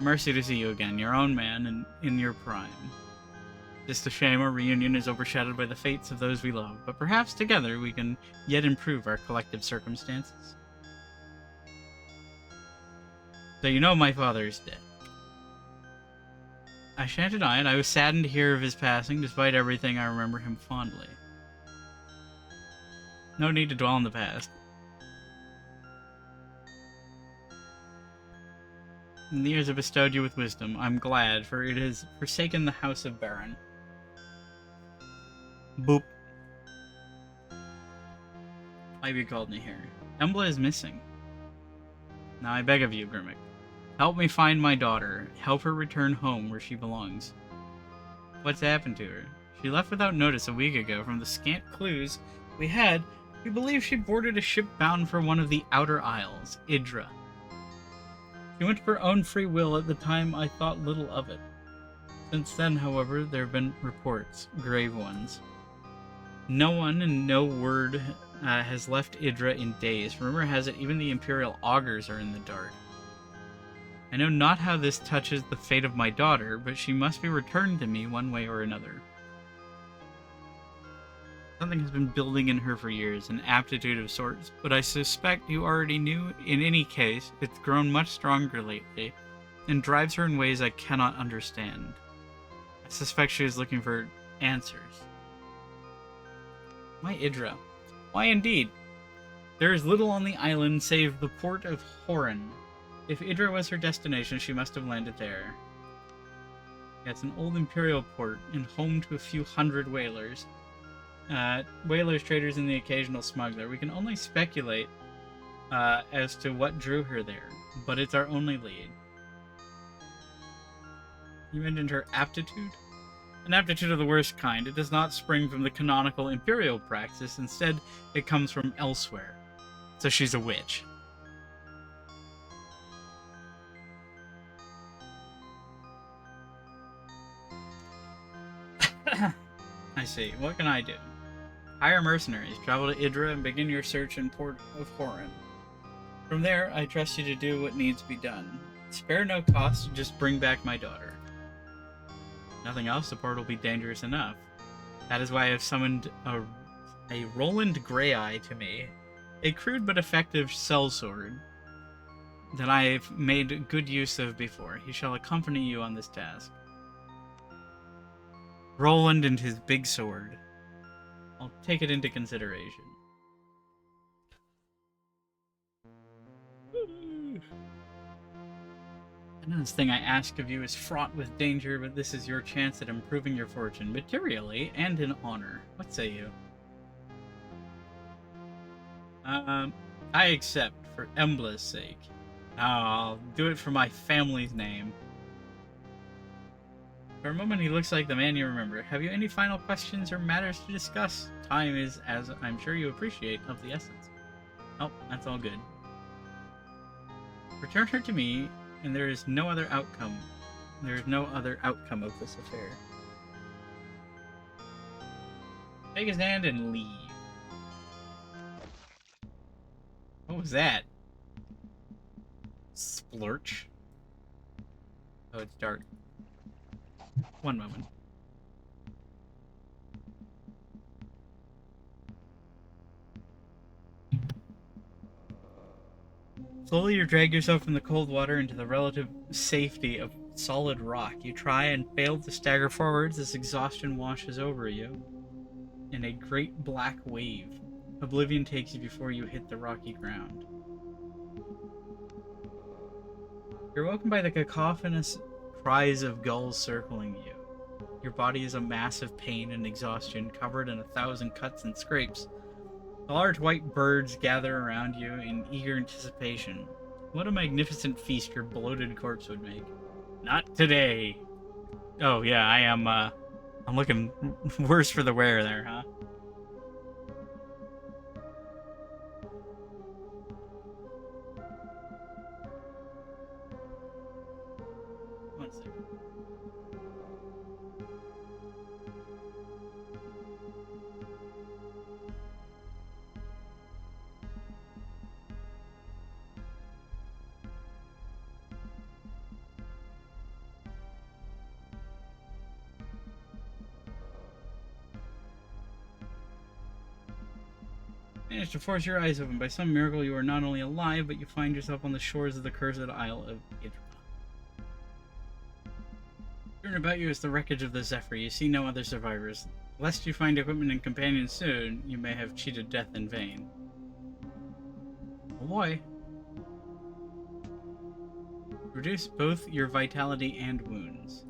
Mercy to see you again, your own man, and in your prime. Just a shame our reunion is overshadowed by the fates of those we love, but perhaps together we can yet improve our collective circumstances. So you know my father is dead. I shan't deny it. I was saddened to hear of his passing. Despite everything, I remember him fondly. No need to dwell on the past. And the years have bestowed you with wisdom. I'm glad, for it has forsaken the house of Baron. Boop. Why have you called me here? Embla is missing. Now I beg of you, Grimmick. Help me find my daughter. Help her return home where she belongs. What's happened to her? She left without notice a week ago. From the scant clues we had, we believe she boarded a ship bound for one of the Outer Isles, Idra. She went of her own free will. At the time, I thought little of it. Since then, however, there have been reports, grave ones. No one and no word has left Idra in days. Rumor has it even the Imperial Augurs are in the dark. I know not how this touches the fate of my daughter, but she must be returned to me one way or another. Something has been building in her for years, an aptitude of sorts, but I suspect you already knew. In any case, it's grown much stronger lately, and drives her in ways I cannot understand. I suspect she is looking for answers. Why Idra? Why indeed? There is little on the island save the port of Horan. If Idra was her destination, she must have landed there. Yeah, it's an old imperial port, and home to a few hundred whalers. Whalers, traders, and the occasional smuggler. We can only speculate as to what drew her there, but it's our only lead. You mentioned her aptitude? An aptitude of the worst kind. It does not spring from the canonical imperial praxis. Instead, it comes from elsewhere. So she's a witch. I see. What can I do? Hire mercenaries, travel to Idra, and begin your search in Port of Horan. From there, I trust you to do what needs to be done. Spare no cost, just bring back my daughter. Nothing else, the port will be dangerous enough. That is why I have summoned a Roland Greyeye to me, a crude but effective sellsword that I've made good use of before. He shall accompany you on this task. Roland and his big sword. I'll take it into consideration. And this thing I ask of you is fraught with danger, but this is your chance at improving your fortune, materially and in honor. What say you? I accept, for Embla's sake. I'll do it for my family's name. For a moment, he looks like the man you remember. Have you any final questions or matters to discuss? Time is, as I'm sure you appreciate, of the essence. Oh, that's all good. Return her to me, and there is no other outcome. There is no other outcome of this affair. Take his hand and leave. What was that? Splurch. Oh, it's dark. One moment. Slowly you drag yourself from the cold water into the relative safety of solid rock. You try and fail to stagger forwards as exhaustion washes over you in a great black wave. Oblivion takes you before you hit the rocky ground. You're woken by the cacophonous cries of gulls circling you. Your body is a mass of pain and exhaustion, covered in 1,000 cuts and scrapes. The large white birds gather around you in eager anticipation. What a magnificent feast your bloated corpse would make. Not today. Oh yeah, I am, I'm looking worse for the wear there, huh? One second. managed to force your eyes open. By some miracle, you are not only alive, but you find yourself on the shores of the cursed Isle of Idra. Turn about you is the wreckage of the Zephyr. You see no other survivors. Lest you find equipment and companions soon, you may have cheated death in vain. Oh boy. Reduce both your vitality and wounds.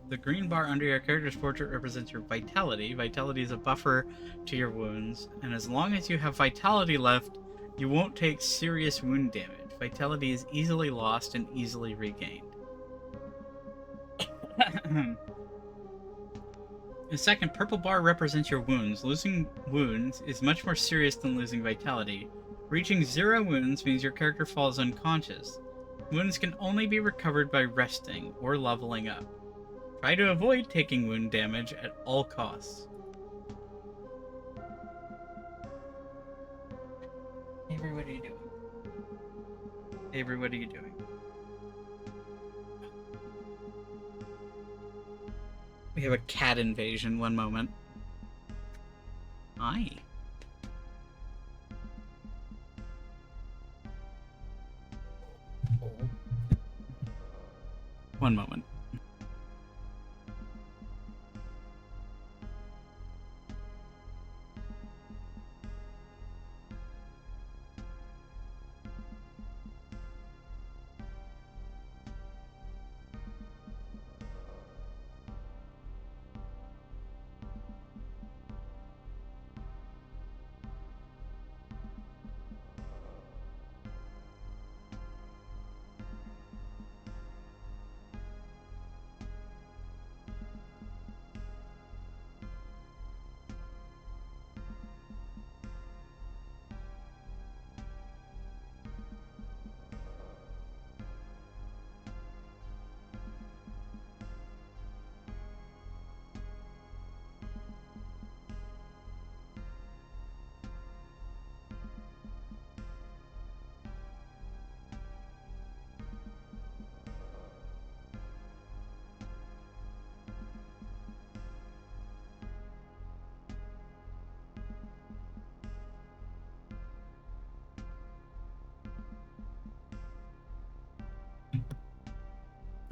The green bar under your character's portrait represents your vitality. Vitality is a buffer to your wounds, and as long as you have vitality left, you won't take serious wound damage. Vitality is easily lost and easily regained. The second purple bar represents your wounds. Losing wounds is much more serious than losing vitality. Reaching 0 wounds means your character falls unconscious. Wounds can only be recovered by resting or leveling up. Try to avoid taking wound damage at all costs. Avery, what are you doing? Avery, what are you doing? We have a cat invasion, one moment. Hi. One moment.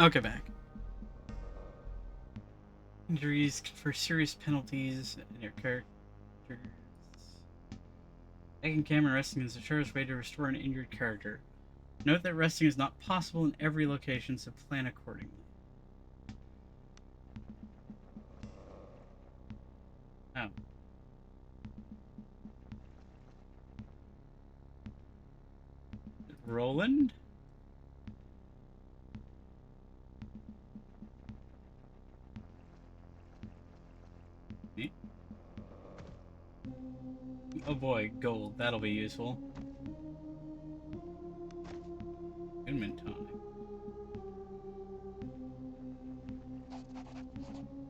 Okay, back. Injuries for serious penalties in your character. Taking camera and resting is the surest way to restore an injured character. Note that resting is not possible in every location, so plan accordingly. Oh. Roland? Oh boy, gold. That'll be useful. Goodman tonic.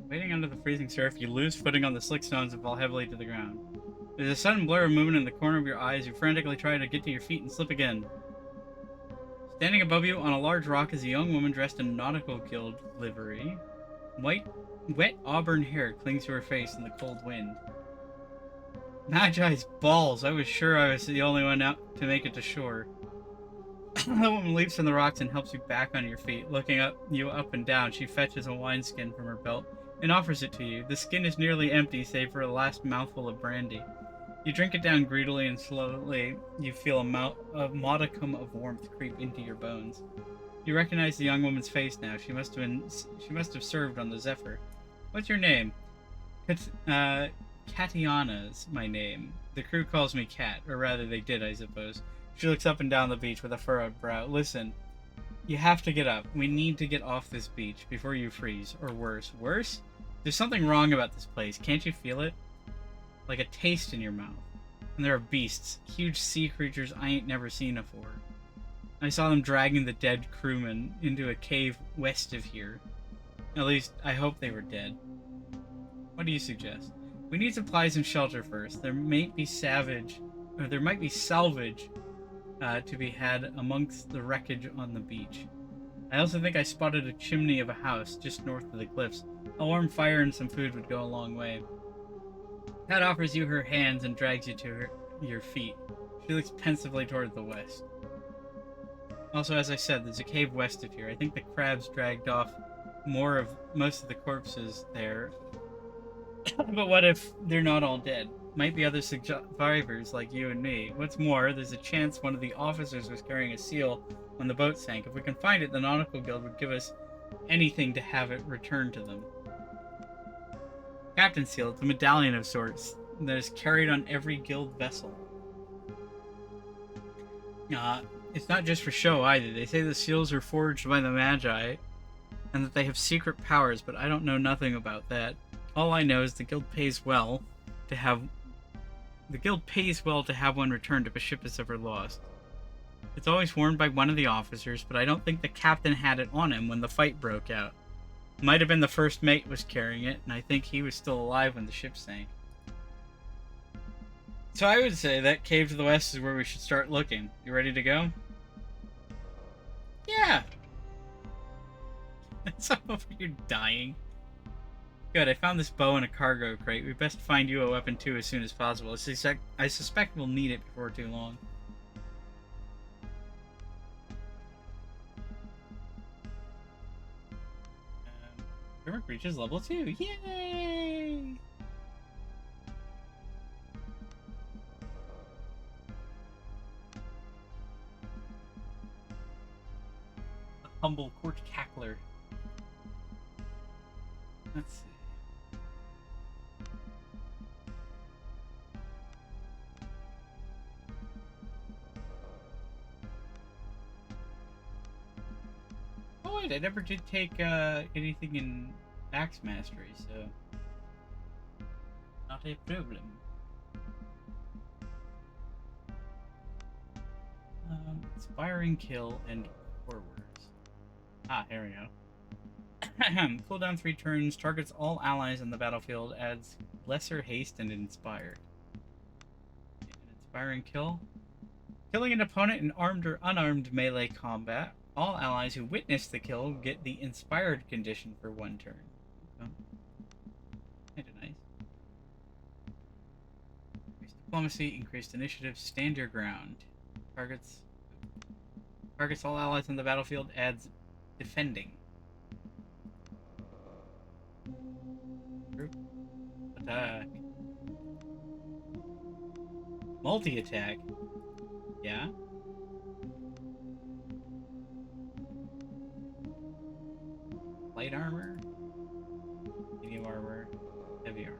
Waiting under the freezing surf, you lose footing on the slick stones and fall heavily to the ground. There's a sudden blur of movement in the corner of your eyes. You frantically try to get to your feet and slip again. Standing above you on a large rock is a young woman dressed in nautical guild livery. Wet auburn hair clings to her face in the cold wind. Magi's balls! I was sure I was the only one out to make it to shore. The woman leaps from the rocks and helps you back on your feet. Looking you up and down, she fetches a wineskin from her belt and offers it to you. The skin is nearly empty, save for a last mouthful of brandy. You drink it down greedily, and slowly you feel a modicum of warmth creep into your bones. You recognize the young woman's face now. She must have served on the Zephyr. What's your name? Katiana's my name. The crew calls me Kat, or rather they did, I suppose. She looks up and down the beach with a furrowed brow. Listen, you have to get up. We need to get off this beach before you freeze, or worse. Worse? There's something wrong about this place. Can't you feel it? Like a taste in your mouth. And there are beasts, huge sea creatures I ain't never seen before. I saw them dragging the dead crewmen into a cave west of here. At least, I hope they were dead. What do you suggest? We need supplies and shelter first. There might be salvage to be had amongst the wreckage on the beach. I also think I spotted a chimney of a house just north of the cliffs. A warm fire and some food would go a long way. Kat offers you her hands and drags you to your feet. She looks pensively toward the west. Also, as I said, there's a cave west of here. I think the crabs dragged off most of the corpses there. But what if they're not all dead? Might be other survivors like you and me. What's more, there's a chance one of the officers was carrying a seal when the boat sank. If we can find it, the Nautical Guild would give us anything to have it returned to them. Captain's seal, it's a medallion of sorts that is carried on every guild vessel. It's not just for show either. They say the seals are forged by the Magi, and that they have secret powers, but I don't know nothing about that. All I know is the guild pays well to have one returned if a ship is ever lost. It's always worn by one of the officers, but I don't think the captain had it on him when the fight broke out. Might have been the first mate was carrying it, and I think he was still alive when the ship sank. So I would say that cave to the west is where we should start looking. You ready to go? Yeah! Some of you dying. Good, I found this bow in a cargo crate. We best find you a weapon too as soon as possible. I suspect we'll need it before too long. Grimmick reaches level 2. Yay! A humble court cackler. Let's see. Oh wait, I never did take anything in Axe Mastery, so not a problem. Inspiring kill and forwards. Ah, here we go. Cooldown 3 turns, targets all allies on the battlefield, adds lesser haste and inspired. An inspiring kill. Killing an opponent in armed or unarmed melee combat. All allies who witness the kill get the inspired condition for 1 turn. Oh. Kinda nice. Increased diplomacy, increased initiative, stand your ground. Targets all allies on the battlefield, adds defending. Group attack. Multi-attack. Yeah. Light armor. Medium armor. Heavy armor.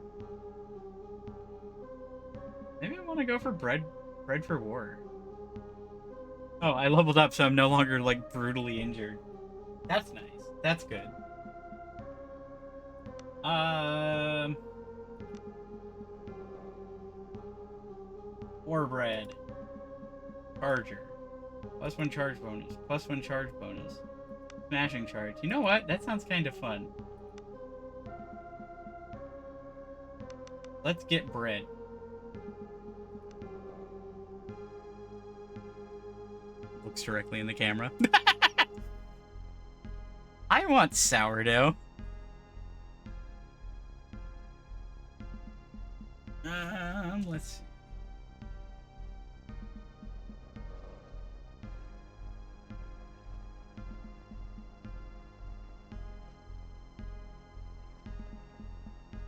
Maybe I want to go for bread for war. Oh, I leveled up, so I'm no longer, like, brutally injured. That's nice. That's good. War bread. Charger. +1 charge bonus. +1 charge bonus. Smashing charge. You know what? That sounds kind of fun. Let's get bread. Looks directly in the camera. I want sourdough. Let's see.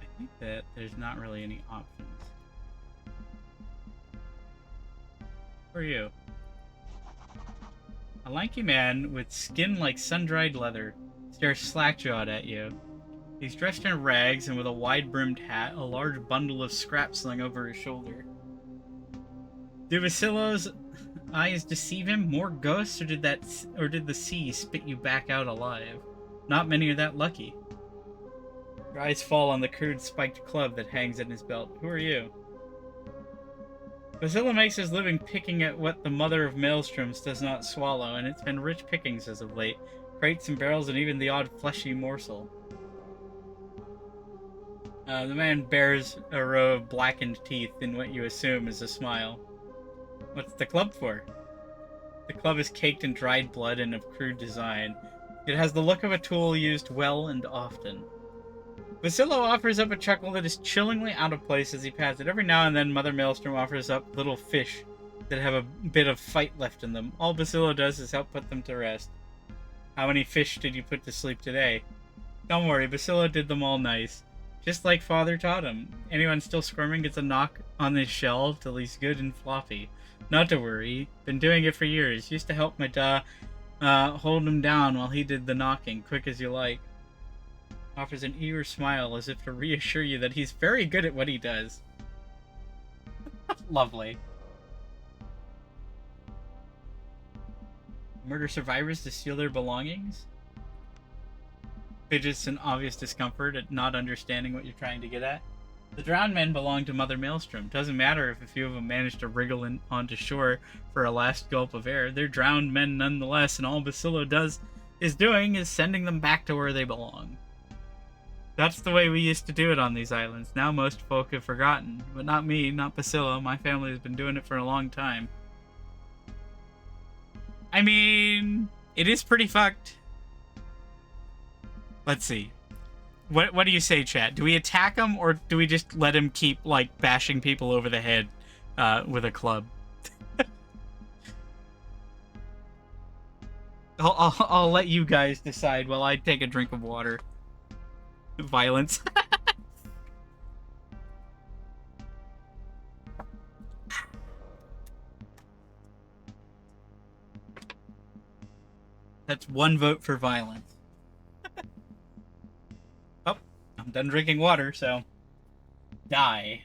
I think that there's not really any options. Who are you? A lanky man with skin like sun-dried leather stares slack-jawed at you. He's dressed in rags and with a wide-brimmed hat, a large bundle of scraps slung over his shoulder. Do Vasilo's eyes deceive him? More ghosts, or did the sea spit you back out alive? Not many are that lucky. Your eyes fall on the crude spiked club that hangs at his belt. Who are you? Vasila makes his living picking at what the mother of maelstroms does not swallow, and it's been rich pickings as of late. Crates and barrels and even the odd fleshy morsel. The man bears a row of blackened teeth in what you assume is a smile. What's the club for? The club is caked in dried blood and of crude design. It has the look of a tool used well and often. Basillo offers up a chuckle that is chillingly out of place as he pats it. Every now and then, Mother Maelstrom offers up little fish that have a bit of fight left in them. All Basillo does is help put them to rest. How many fish did you put to sleep today? Don't worry, Basillo did them all nice. Just like Father taught him. Anyone still squirming gets a knock on his shell till he's good and floppy. Not to worry. Been doing it for years. Used to help my hold him down while he did the knocking, quick as you like. Offers an eager smile as if to reassure you that he's very good at what he does. Lovely. Murder survivors to steal their belongings? Fidgets in obvious discomfort at not understanding what you're trying to get at. The drowned men belong to Mother Maelstrom. Doesn't matter if a few of them manage to wriggle onto shore for a last gulp of air. They're drowned men nonetheless, and all Basillo is sending them back to where they belong. That's the way we used to do it on these islands. Now most folk have forgotten. But not me, not Basillo. My family has been doing it for a long time. I mean, it is pretty fucked. Let's see. What do you say, chat? Do we attack him, or do we just let him keep, like, bashing people over the head with a club? I'll let you guys decide while I take a drink of water. Violence. That's one vote for violence. Oh, I'm done drinking water, so... Die.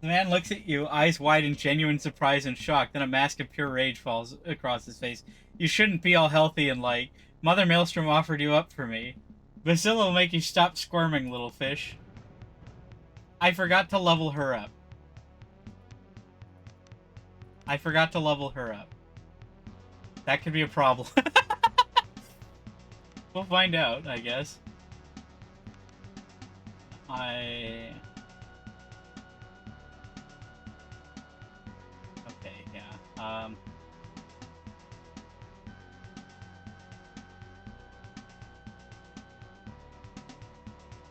The man looks at you, eyes wide in genuine surprise and shock, then a mask of pure rage falls across his face. You shouldn't be all healthy and like... Mother Maelstrom offered you up for me. Basillo will make you stop squirming, little fish. I forgot to level her up. That could be a problem. We'll find out, I guess. Okay, yeah.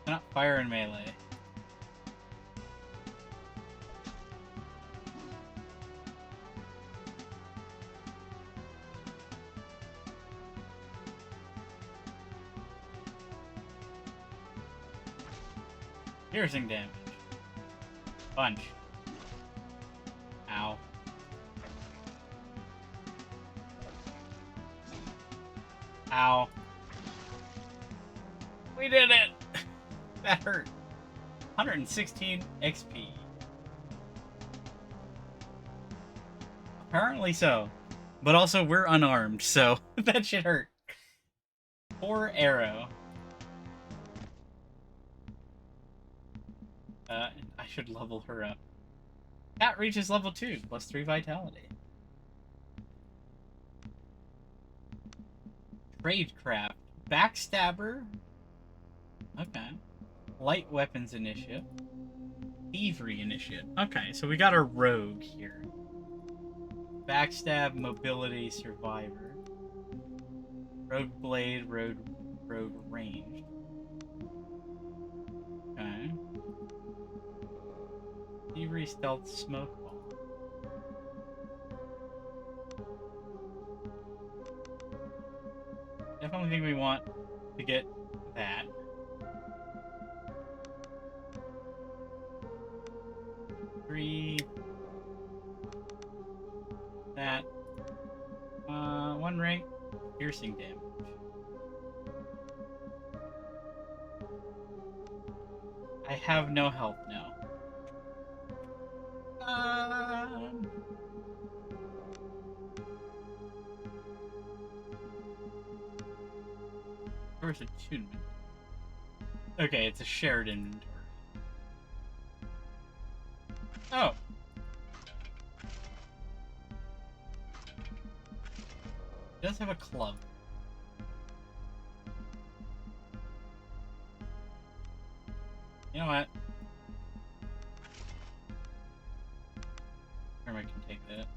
Cannot fire in melee. Piercing damage. Punch. Ow. Ow. We did it! That hurt. 116 XP. Apparently so. But also, we're unarmed, so that should hurt. Poor arrow. I should level her up. Cat reaches level 2, plus 3 vitality. Tradecraft. Backstabber. Okay. Light weapons initiative. Thievery initiative. Okay, so we got our rogue here. Backstab, mobility, survivor. Rogue blade, rogue ranged. Okay. Thievery, stealth, smoke ball. Definitely think we want to get that. That. One rank. Piercing damage. I have no health now. Where's attunement? Okay, it's a shared inventory. Oh. It does have a club. You know what? I can take that.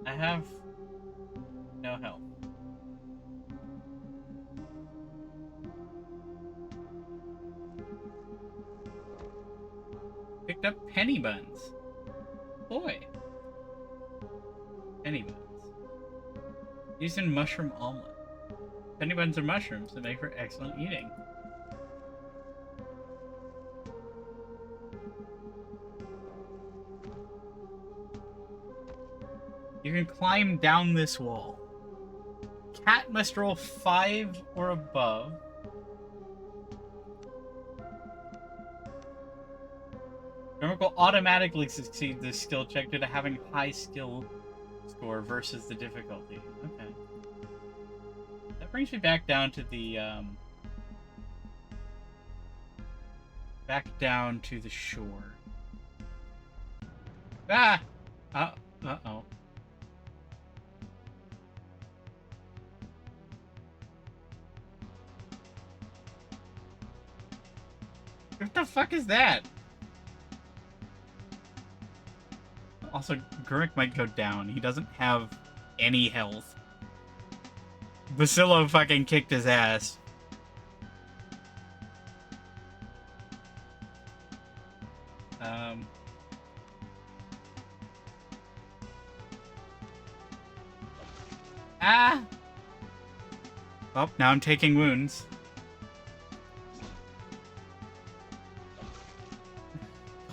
I have no health. Picked up penny buns. Boy. Penny buns. Used in mushroom omelet. Penny buns are mushrooms that make for excellent eating. You can climb down this wall. Cat must roll 5 or above. Remember, will automatically succeed this skill check due to having high skill score versus the difficulty. Okay. That brings me back down to the, back down to the shore. Ah! Uh-oh. What the fuck is that? Also, Gurk might go down. He doesn't have any health. Bacillo fucking kicked his ass. Ah! Oh, now I'm taking wounds.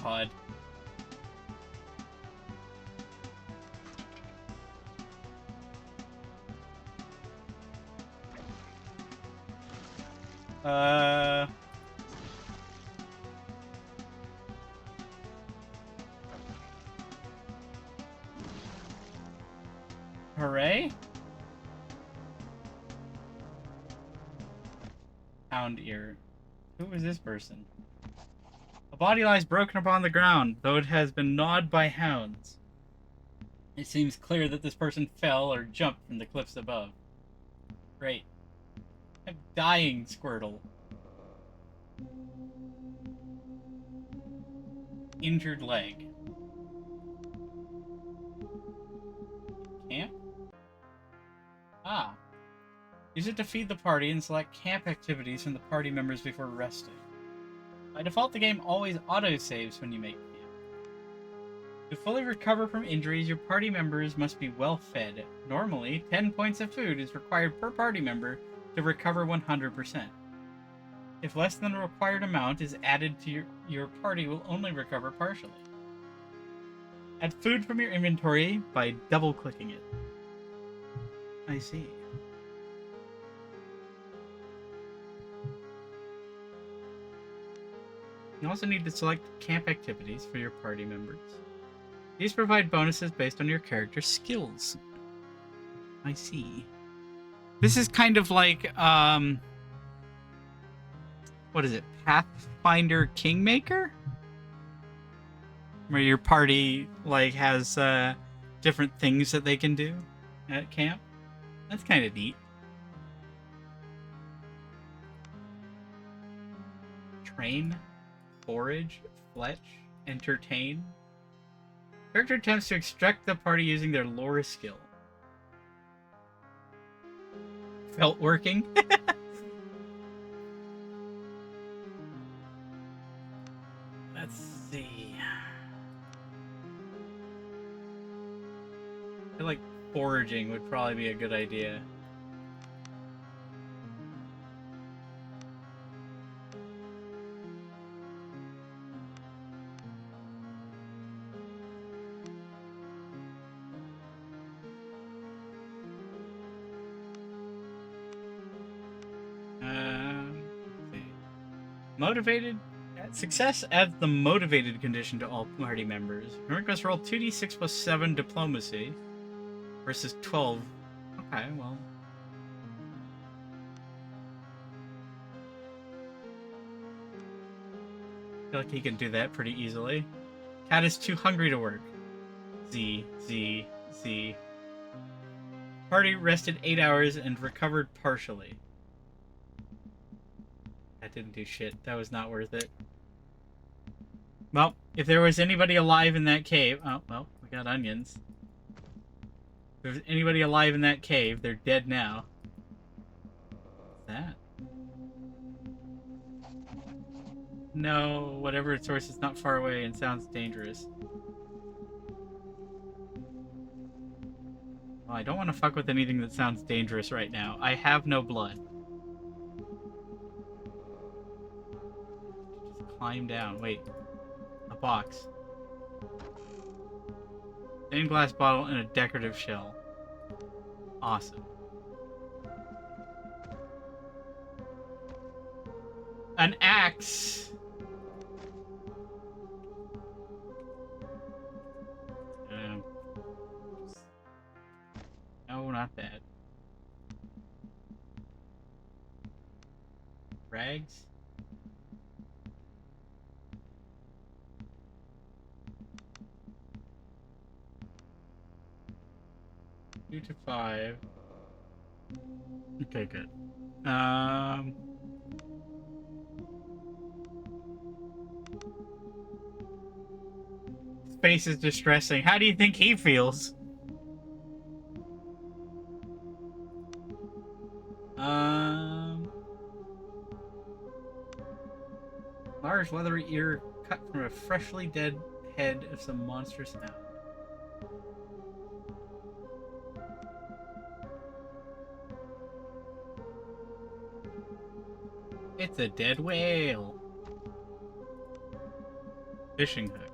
God. Hooray? Hound ear. Who is this person? A body lies broken upon the ground, though it has been gnawed by hounds. It seems clear that this person fell or jumped from the cliffs above. Great. I'm dying, Squirtle. Injured leg. Camp? Ah. Use it to feed the party and select camp activities from the party members before resting. By default, the game always auto-saves when you make camp. To fully recover from injuries, your party members must be well fed. Normally, 10 points of food is required per party member to recover 100%. If less than the required amount is added to your party will only recover partially. Add food from your inventory by double-clicking it. I see. You also need to select camp activities for your party members. These provide bonuses based on your character's skills. I see. This is kind of like, what is it? Pathfinder Kingmaker? Where your party, like, has, different things that they can do at camp. That's kind of neat. Train, forage, fletch, entertain. Character attempts to extract the party using their lore skill. Felt working. Let's see. I feel like foraging would probably be a good idea. Motivated? Success adds the motivated condition to all party members. Remember, must roll 2d6 plus 7 diplomacy versus 12. Okay, well. I feel like he can do that pretty easily. Cat is too hungry to work. Z. Party rested 8 hours and recovered partially. That didn't do shit. That was not worth it. Well, if there was anybody alive in that cave... Oh, well, we got onions. If there's anybody alive in that cave, they're dead now. What's that? No, whatever its source is not far away and sounds dangerous. Well, I don't want to fuck with anything that sounds dangerous right now. I have no blood. Just climb down. Wait. A box. Stained glass bottle and a decorative shell. Awesome. An axe! No, not that. Rags? Two to 5. Okay, good. His face is distressing. How do you think he feels? Large leathery ear cut from a freshly dead head of some monstrous hound. It's a dead whale. Fishing hook.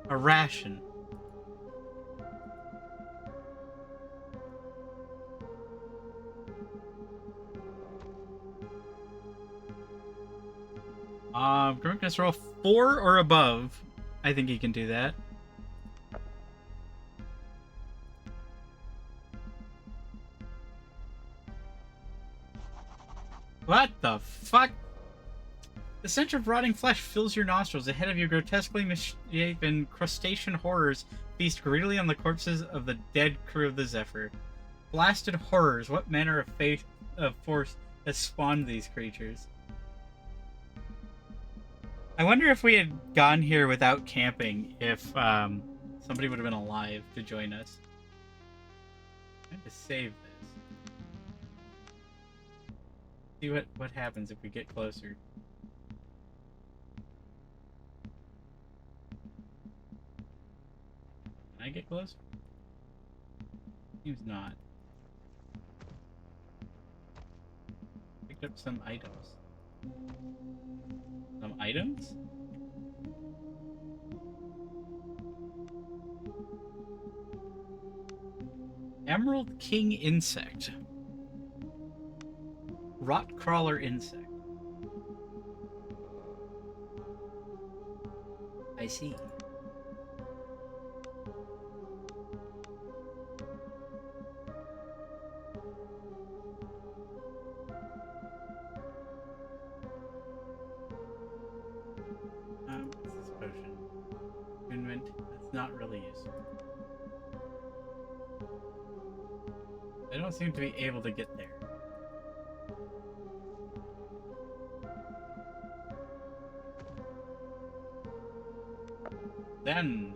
A ration. Correctness roll 4 or above. I think he can do that. What the fuck? The stench of rotting flesh fills your nostrils. Ahead of you, grotesquely misshapen crustacean horrors feast greedily on the corpses of the dead crew of the Zephyr. Blasted horrors! What manner of force has spawned these creatures? I wonder if we had gone here without camping, if somebody would have been alive to join us. I have to save this. See what happens if we get closer. Can I get closer? Seems not. Picked up some items. Some items? Emerald King insect. Rot crawler insect. I see. What's this potion? Invent. That's not really useful. I don't seem to be able to get there. Then.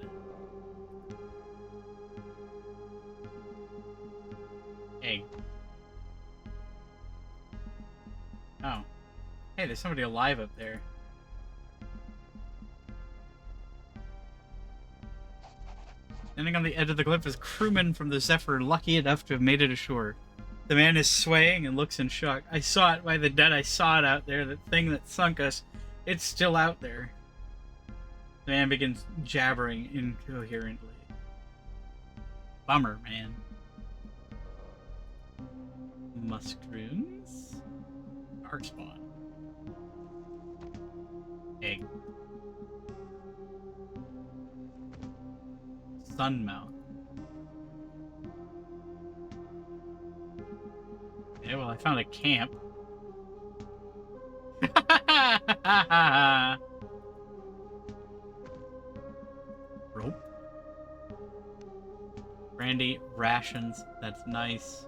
Egg. Oh. Hey, there's somebody alive up there. Standing on the edge of the cliff is crewman from the Zephyr, lucky enough to have made it ashore. The man is swaying and looks in shock. I saw it by the dead. I saw it out there. That thing that sunk us. It's still out there. The man begins jabbering incoherently. Bummer, man. Mushrooms? Darkspawn. Egg. Sunmouth. Yeah, well, I found a camp. Rope. Brandy rations. That's nice.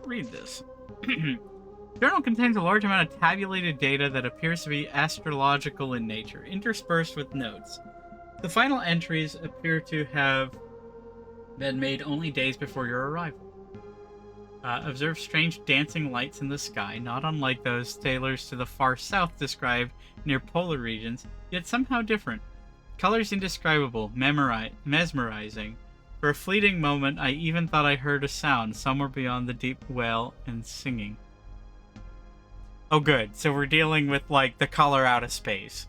Read this. Journal contains a large amount of tabulated data that appears to be astrological in nature, interspersed with notes. The final entries appear to have been made only days before your arrival. Observe strange dancing lights in the sky, not unlike those sailors to the far south described near polar regions, yet somehow different. Colors indescribable, mesmerizing. For a fleeting moment, I even thought I heard a sound somewhere beyond the deep wail and singing. Oh good, so we're dealing with, like, the color out of space.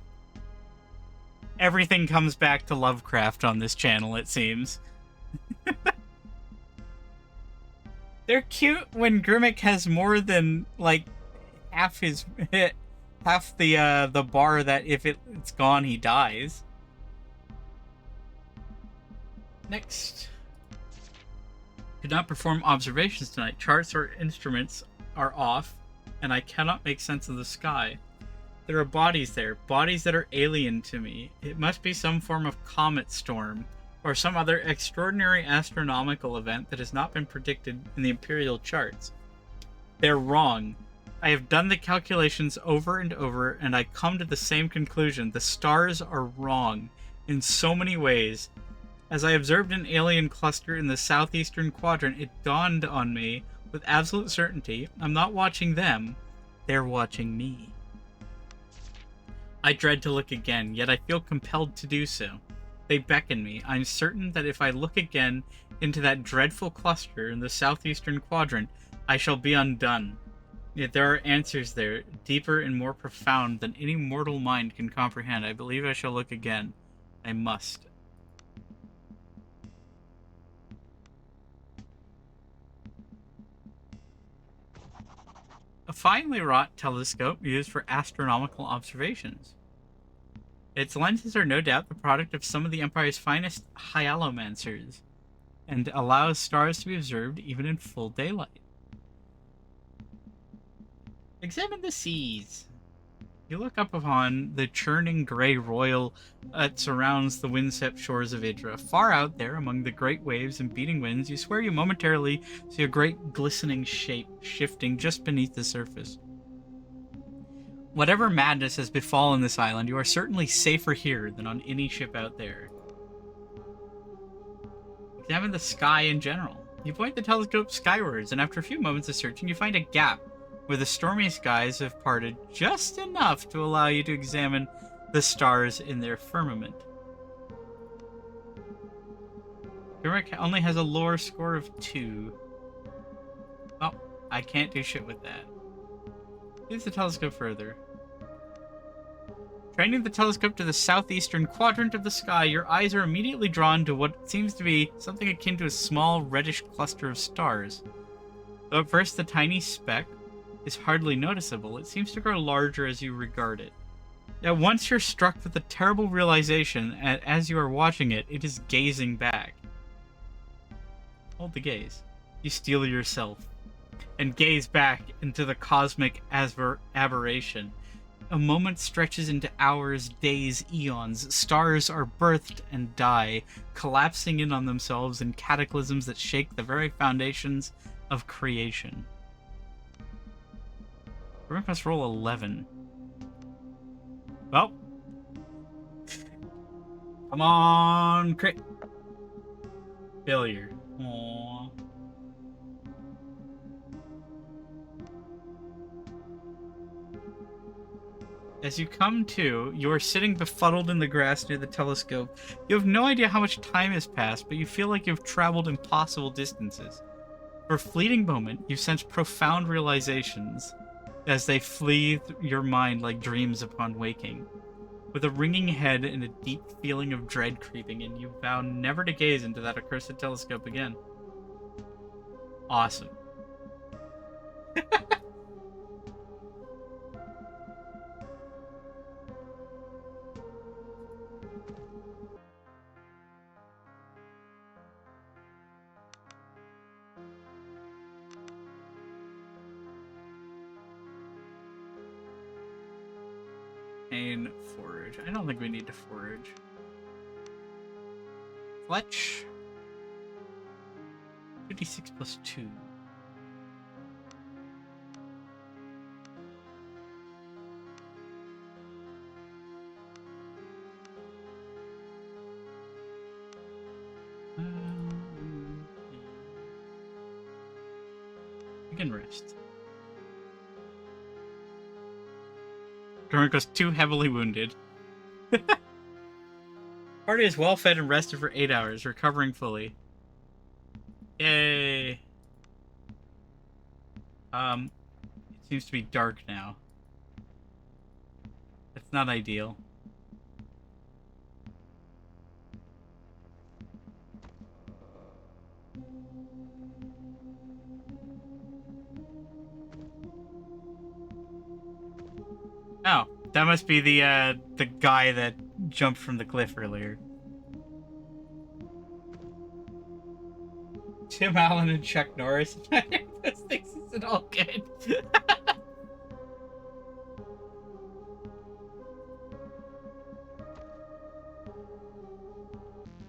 Everything comes back to Lovecraft on this channel, it seems. They're cute when Grimmick has more than, like, half the bar that if it's gone, he dies. Next. Could not perform observations tonight. Charts or instruments are off, and I cannot make sense of the sky. There are bodies there, bodies that are alien to me. It must be some form of comet storm, or some other extraordinary astronomical event that has not been predicted in the imperial charts. They're wrong. I have done the calculations over and over, and I come to the same conclusion. The stars are wrong in so many ways. As I observed an alien cluster in the southeastern quadrant, it dawned on me with absolute certainty, I'm not watching them, they're watching me. I dread to look again, yet I feel compelled to do so. They beckon me. I'm certain that if I look again into that dreadful cluster in the southeastern quadrant, I shall be undone. Yet there are answers there, deeper and more profound than any mortal mind can comprehend. I believe I shall look again. I must. A finely wrought telescope used for astronomical observations. Its lenses are no doubt the product of some of the Empire's finest hyalomancers, and allows stars to be observed even in full daylight. Examine the seas. You look up upon the churning grey royal that surrounds the windswept shores of Idra. Far out there, among the great waves and beating winds, you swear you momentarily see a great glistening shape shifting just beneath the surface. Whatever madness has befallen this island, you are certainly safer here than on any ship out there. Examine the sky in general. You point the telescope skywards, and after a few moments of searching, you find a gap where the stormy skies have parted just enough to allow you to examine the stars in their firmament. Grimmick only has a lore score of 2. Oh, I can't do shit with that. Use the telescope further. Training the telescope to the southeastern quadrant of the sky, your eyes are immediately drawn to what seems to be something akin to a small reddish cluster of stars. Though at first the tiny speck is hardly noticeable, it seems to grow larger as you regard it. At once you're struck with the terrible realization that as you are watching it, it is gazing back. Hold the gaze. You steel yourself and gaze back into the cosmic aberration. A moment stretches into hours, days, eons. Stars are birthed and die, collapsing in on themselves in cataclysms that shake the very foundations of creation. We're gonna roll 11. Well. Come on, crit. Failure. Aww. As you come to, you are sitting befuddled in the grass near the telescope. You have no idea how much time has passed, but you feel like you've traveled impossible distances. For a fleeting moment, you sense profound realizations as they flee your mind like dreams upon waking. With a ringing head and a deep feeling of dread creeping in, you vow never to gaze into that accursed telescope again. Awesome. And forage. I don't think we need to forage. Fletch. 56 plus 2. We can rest. Grimmick was too heavily wounded. Party is well fed and rested for 8 hours, recovering fully. Yay. It seems to be dark now. That's not ideal. Oh, that must be the guy that jumped from the cliff earlier. Tim Allen and Chuck Norris. Those things isn't all good.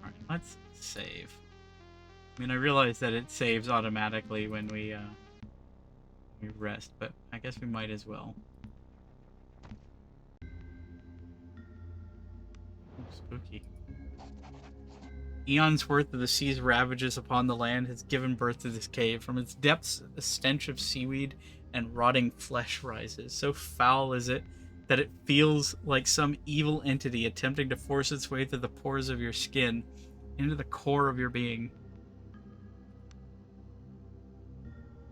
Alright, let's save. I mean, I realize that it saves automatically when we rest, but I guess we might as well. Spooky. Eons worth of the sea's ravages upon the land has given birth to this cave. From its depths, a stench of seaweed and rotting flesh rises. So foul is it that it feels like some evil entity attempting to force its way through the pores of your skin into the core of your being.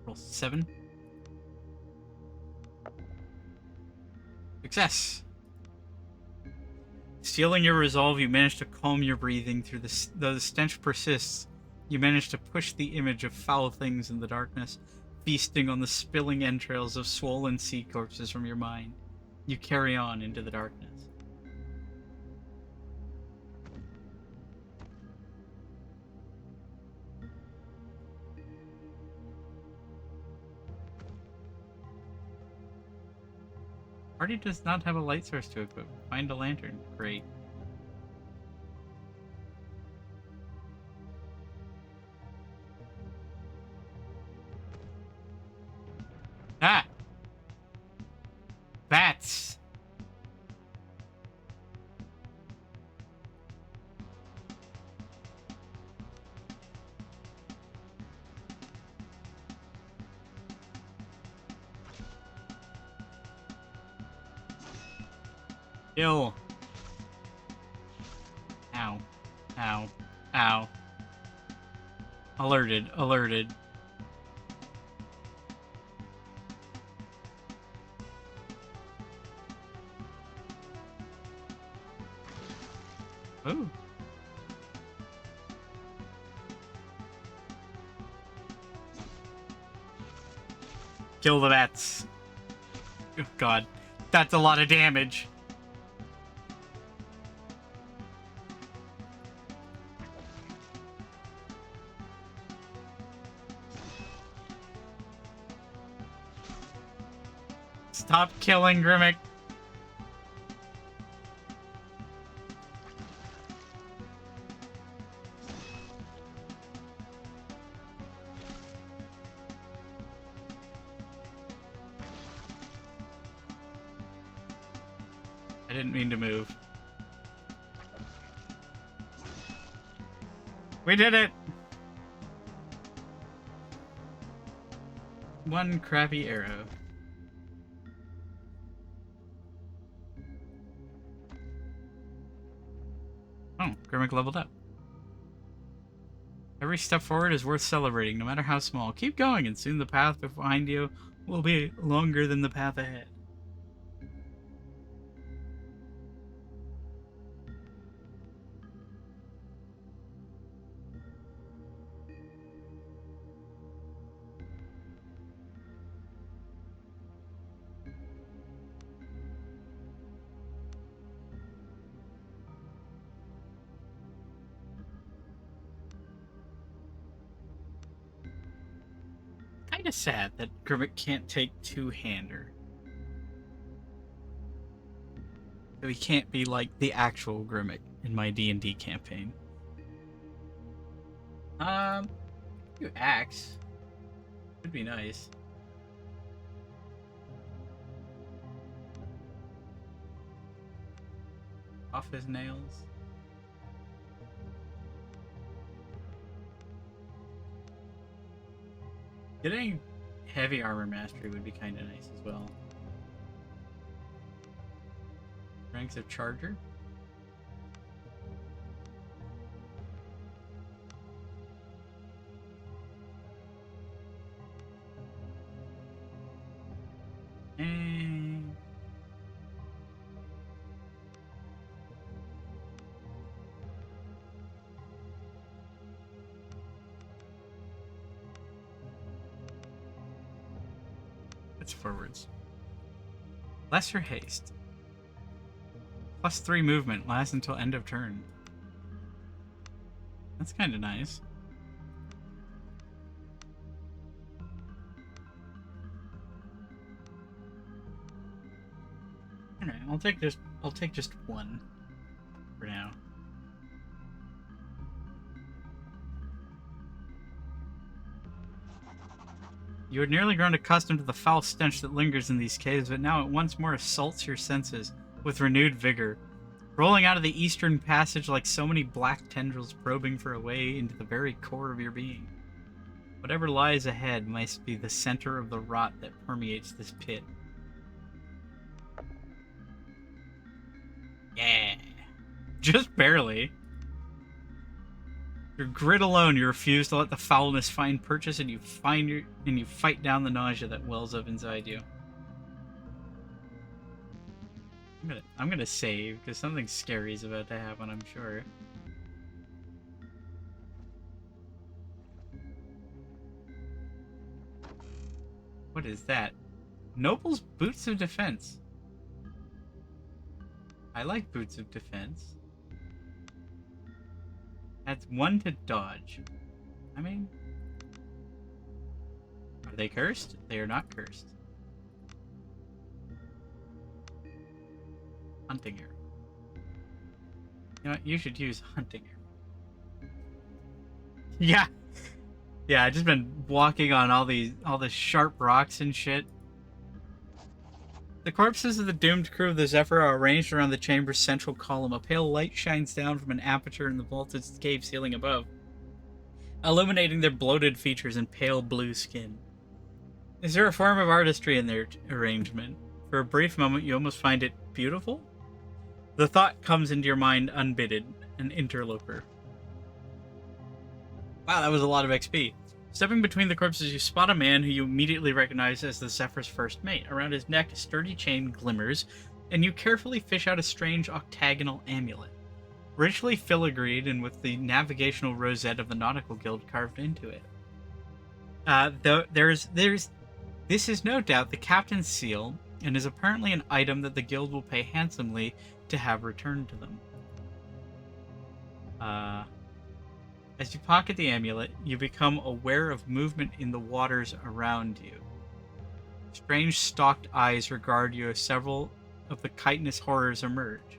Roll 7. Success. Stealing your resolve, you manage to calm your breathing through though the stench persists. You manage to push the image of foul things in the darkness, feasting on the spilling entrails of swollen sea corpses from your mind. You carry on into the darkness. Party does not have a light source to equip. Find a lantern. Great. Ah! Bats! Kill. Ow. Ow. Ow. Alerted. Alerted. Ooh. Kill the bats. Oh god. That's a lot of damage. Stop killing Grimmick. I didn't mean to move. We did it! One crappy arrow. Oh, Grimmick leveled up. Every step forward is worth celebrating, no matter how small. Keep going, and soon the path behind you will be longer than the path ahead. Kinda sad that Grimmick can't take two-hander. So he can't be like the actual Grimmick in my D&D campaign. Do axe. Would be nice. Off his nails. Getting heavy armor mastery would be kind of nice as well. Ranks of Charger. And it's forwards. Lesser haste. +3 movement, lasts until end of turn. That's kind of nice. All right, I'll take just one for now. You had nearly grown accustomed to the foul stench that lingers in these caves, but now it once more assaults your senses with renewed vigor, rolling out of the eastern passage like so many black tendrils probing for a way into the very core of your being. Whatever lies ahead must be the center of the rot that permeates this pit. Yeah. Just barely. Your grit alone, you refuse to let the foulness find purchase, and you fight down the nausea that wells up inside you. I'm gonna save, because something scary is about to happen, I'm sure. What is that? Noble's Boots of Defense. I like Boots of Defense. That's 1 to dodge. I mean... Are they cursed? They are not cursed. Hunting arrow. You know what? You should use hunting arrow. Yeah. Yeah, I've just been walking on all the sharp rocks and shit. The corpses of the doomed crew of the Zephyr are arranged around the chamber's central column. A pale light shines down from an aperture in the vaulted cave ceiling above, illuminating their bloated features and pale blue skin. Is there a form of artistry in their arrangement? For a brief moment, you almost find it beautiful? The thought comes into your mind unbidden, an interloper. Wow, that was a lot of XP. Stepping between the corpses, you spot a man who you immediately recognize as the Zephyr's first mate. Around his neck, a sturdy chain glimmers, and you carefully fish out a strange octagonal amulet, richly filigreed and with the navigational rosette of the Nautical Guild carved into it. This is no doubt the captain's seal, and is apparently an item that the guild will pay handsomely to have returned to them. As you pocket the amulet, you become aware of movement in the waters around you. Strange stalked eyes regard you as several of the chitinous horrors emerge.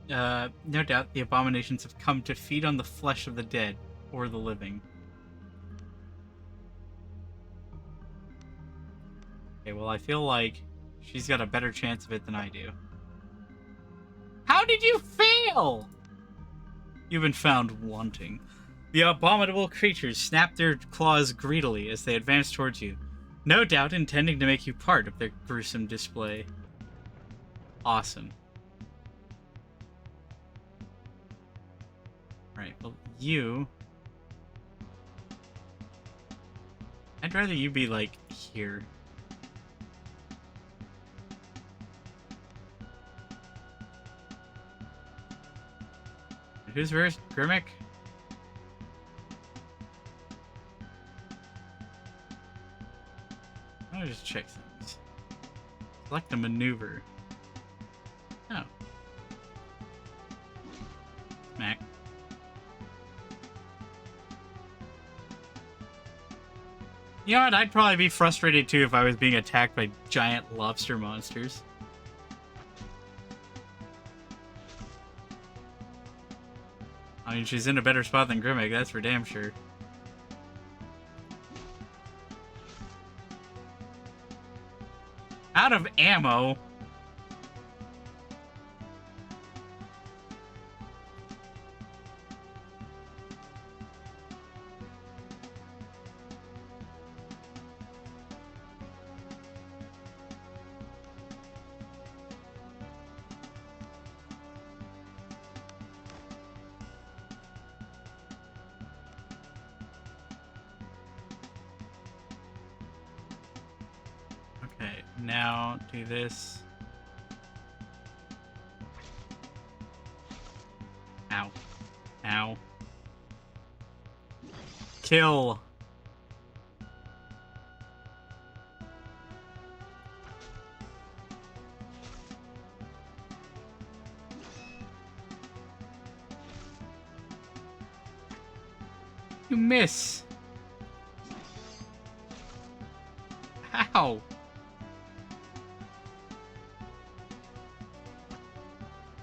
No doubt the abominations have come to feed on the flesh of the dead, or the living. Okay, well, I feel like she's got a better chance of it than I do. How did you fail? You've been found wanting. The abominable creatures snap their claws greedily as they advance towards you, no doubt intending to make you part of their gruesome display. Awesome. Alright, well, you... I'd rather you be, like, here. Who's first? Grimmick? I'll just check things. Select a maneuver. Oh. Smack. You know what? I'd probably be frustrated too if I was being attacked by giant lobster monsters. I mean, she's in a better spot than Grimmick, that's for damn sure. Out of ammo? Now do this. Ow. Ow. Kill. You miss. How?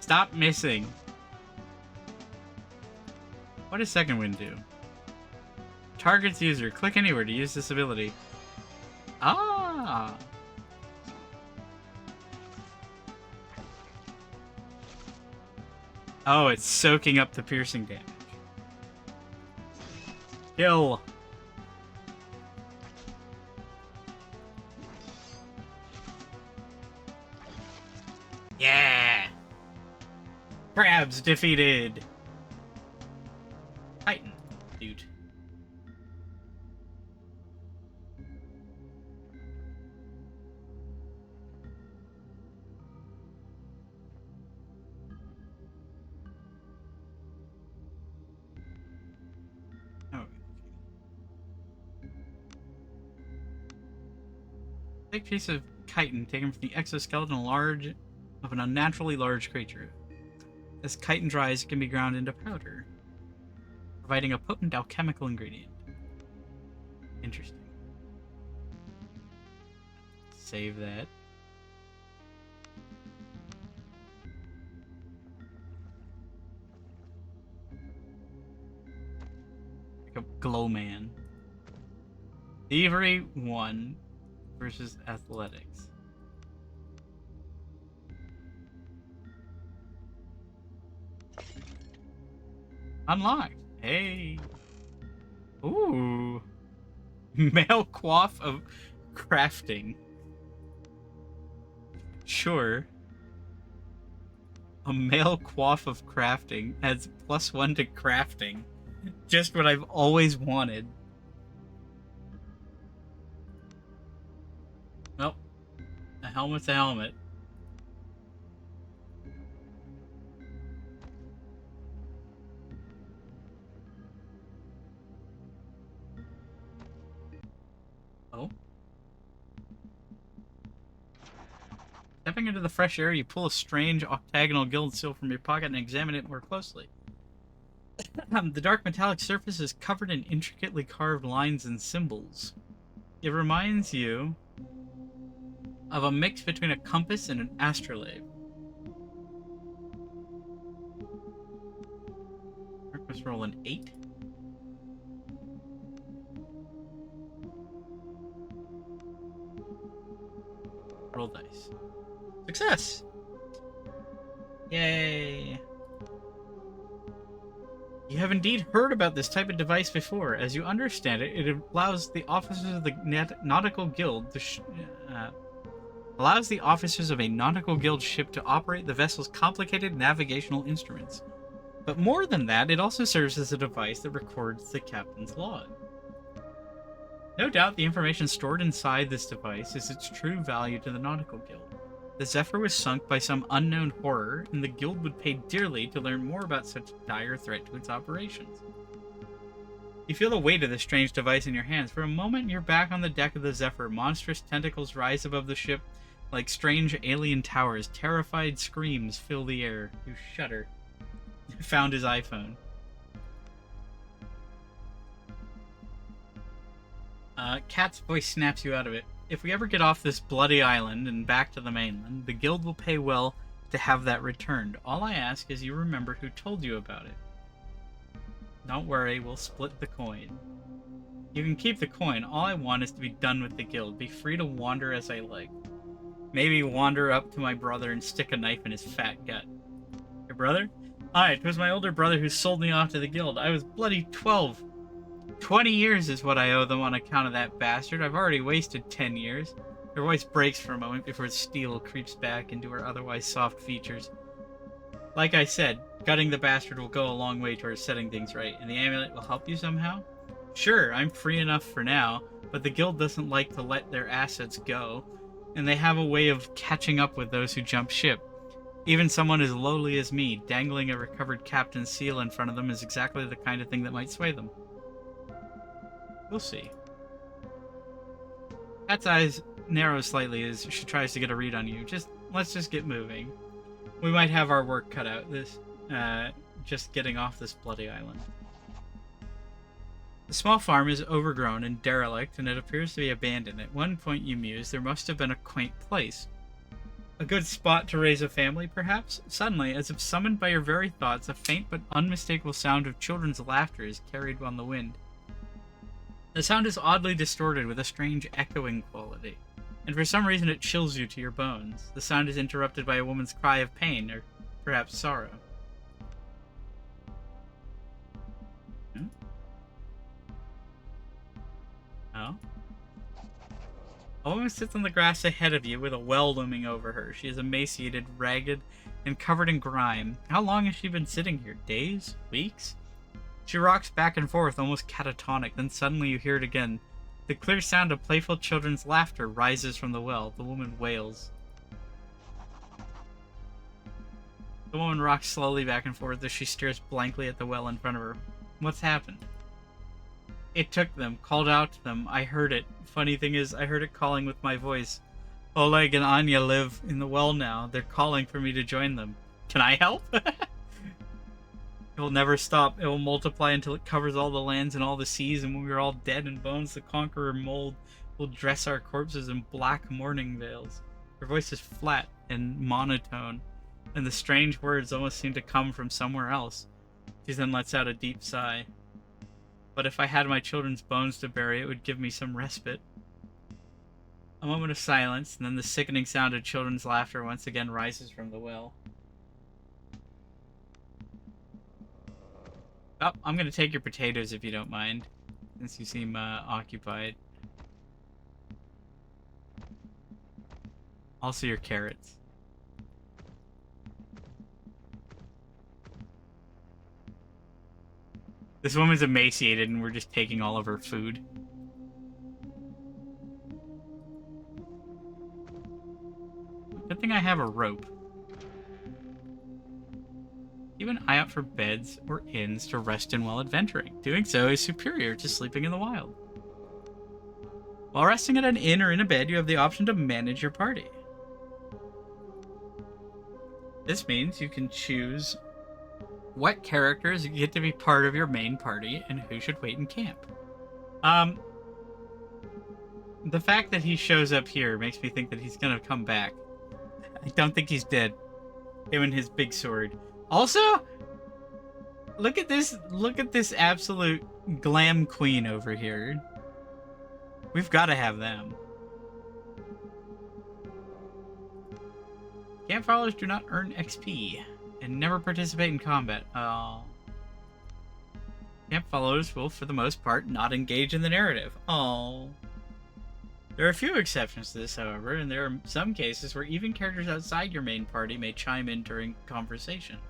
Stop missing. What does second wind do? Targets user. Click anywhere to use this ability. Ah. Oh, it's soaking up the piercing damage. Kill. Yeah. Crabs defeated. Titan, dude. Oh. Big piece of chitin taken from the exoskeleton of an unnaturally large creature. As chitin dries, it can be ground into powder, providing a potent alchemical ingredient. Interesting. Save that. Like a glow man. Thievery 1 versus athletics. Unlocked. Hey. Ooh. Male quaff of crafting. Sure. A male quaff of crafting adds +1 to crafting. Just what I've always wanted. Well, a helmet's a helmet. Oh. Stepping into the fresh air, you pull a strange octagonal guild seal from your pocket and examine it more closely. The dark metallic surface is covered in intricately carved lines and symbols. It reminds you of a mix between a compass and an astrolabe. Let's roll an 8. Roll dice. Success! Yay! You have indeed heard about this type of device before. As you understand it, it allows the officers of the nautical guild allows the officers of a nautical guild ship to operate the vessel's complicated navigational instruments. But more than that, it also serves as a device that records the captain's log. No doubt the information stored inside this device is its true value to the nautical guild. The Zephyr was sunk by some unknown horror, and the guild would pay dearly to learn more about such a dire threat to its operations. You feel the weight of the strange device in your hands. For a moment, you're back on the deck of the Zephyr. Monstrous tentacles rise above the ship like strange alien towers. Terrified screams fill the air. You shudder. You found his iPhone. Cat's voice snaps you out of it. If we ever get off this bloody island and back to the mainland, the guild will pay well to have that returned. All I ask is you remember who told you about it. Don't worry, we'll split the coin. You can keep the coin. All I want is to be done with the guild. Be free to wander as I like. Maybe wander up to my brother and stick a knife in his fat gut. Your brother? Aye, it was my older brother who sold me off to the guild. I was bloody 12. 20 years is what I owe them on account of that bastard. I've already wasted 10 years. Her voice breaks for a moment before steel creeps back into her otherwise soft features. Like I said, gutting the bastard will go a long way towards setting things right, and the amulet will help you somehow? Sure, I'm free enough for now, but the guild doesn't like to let their assets go. and they have a way of catching up with those who jump ship. Even someone as lowly as me, dangling a recovered captain's seal in front of them is exactly the kind of thing that might sway them. We'll see. Cat's eyes narrow slightly as she tries to get a read on you. Let's just get moving. We might have our work cut out. Just getting off this bloody island. The small farm is overgrown and derelict, and it appears to be abandoned. At one point, you muse, there must have been a quaint place. A good spot to raise a family, perhaps? Suddenly, as if summoned by your very thoughts, a faint but unmistakable sound of children's laughter is carried on the wind. The sound is oddly distorted with a strange echoing quality, and for some reason it chills you to your bones. The sound is interrupted by a woman's cry of pain, or perhaps sorrow. Oh? A woman sits on the grass ahead of you with a well looming over her. She is emaciated, ragged, and covered in grime. How long has she been sitting here? Days? Weeks? She rocks back and forth, almost catatonic, then suddenly you hear it again. The clear sound of playful children's laughter rises from the well. The woman wails. The woman rocks slowly back and forth as she stares blankly at the well in front of her. What's happened? It took them, called out to them. I heard it. Funny thing is, I heard it calling with my voice. Oleg and Anya live in the well now. They're calling for me to join them. Can I help? It will never stop. It will multiply until it covers all the lands and all the seas, and when we are all dead and bones, the conqueror mold will dress our corpses in black mourning veils. Her voice is flat and monotone, and the strange words almost seem to come from somewhere else. She then lets out a deep sigh. But if I had my children's bones to bury, it would give me some respite. A moment of silence, and then the sickening sound of children's laughter once again rises from the well. Oh, I'm going to take your potatoes if you don't mind, since you seem occupied. Also your carrots. This woman's emaciated and we're just taking all of her food. Good thing I have a rope. Keep an eye out for beds or inns to rest in while adventuring. Doing so is superior to sleeping in the wild. While resting at an inn or in a bed, you have the option to manage your party. This means you can choose what characters get to be part of your main party and who should wait in camp. The fact that he shows up here makes me think that he's gonna come back. I don't think he's dead. Him and his big sword. Also, look at this absolute glam queen over here. We've got to have them. Camp followers do not earn XP and never participate in combat. Oh. Camp followers will, for the most part, not engage in the narrative. Oh. There are a few exceptions to this, however, and there are some cases where even characters outside your main party may chime in during conversations.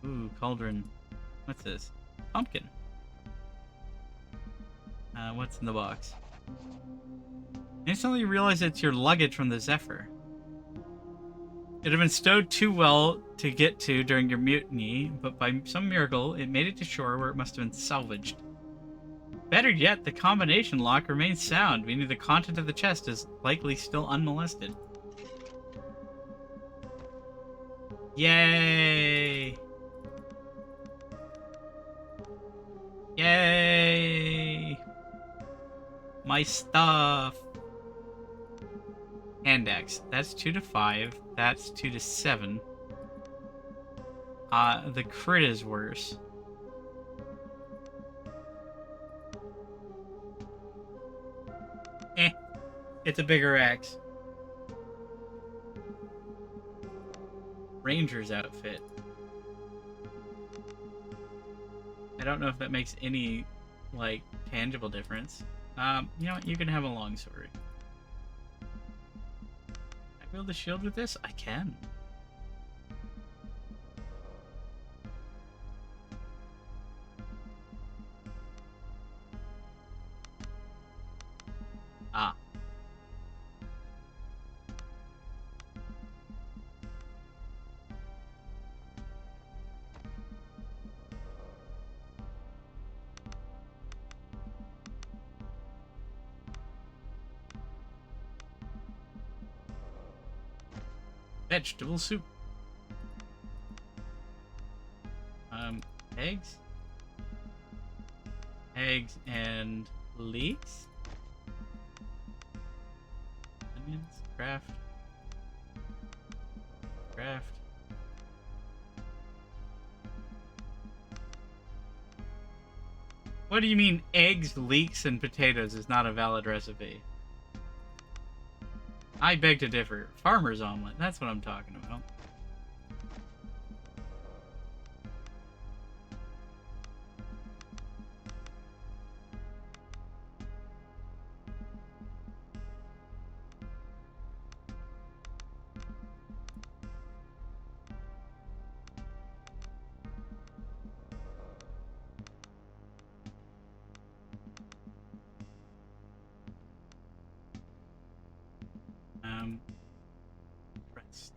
Ooh, cauldron. What's this? Pumpkin. What's in the box? Instantly you realize it's your luggage from the Zephyr. It had been stowed too well to get to during your mutiny, but by some miracle, it made it to shore where it must have been salvaged. Better yet, the combination lock remains sound, meaning the content of the chest is likely still unmolested. Yay! Yay! My stuff! Hand axe. That's 2 to 5. That's 2 to 7. The crit is worse. It's a bigger axe. Ranger's outfit. I don't know if that makes any, like, tangible difference. You know what? You can have a longsword. Can I build a shield with this? I can. Vegetable soup. Eggs? Eggs and leeks? Onions? Craft. Craft. What do you mean eggs, leeks, and potatoes is not a valid recipe? I beg to differ. Farmer's omelet, that's what I'm talking about. Rest.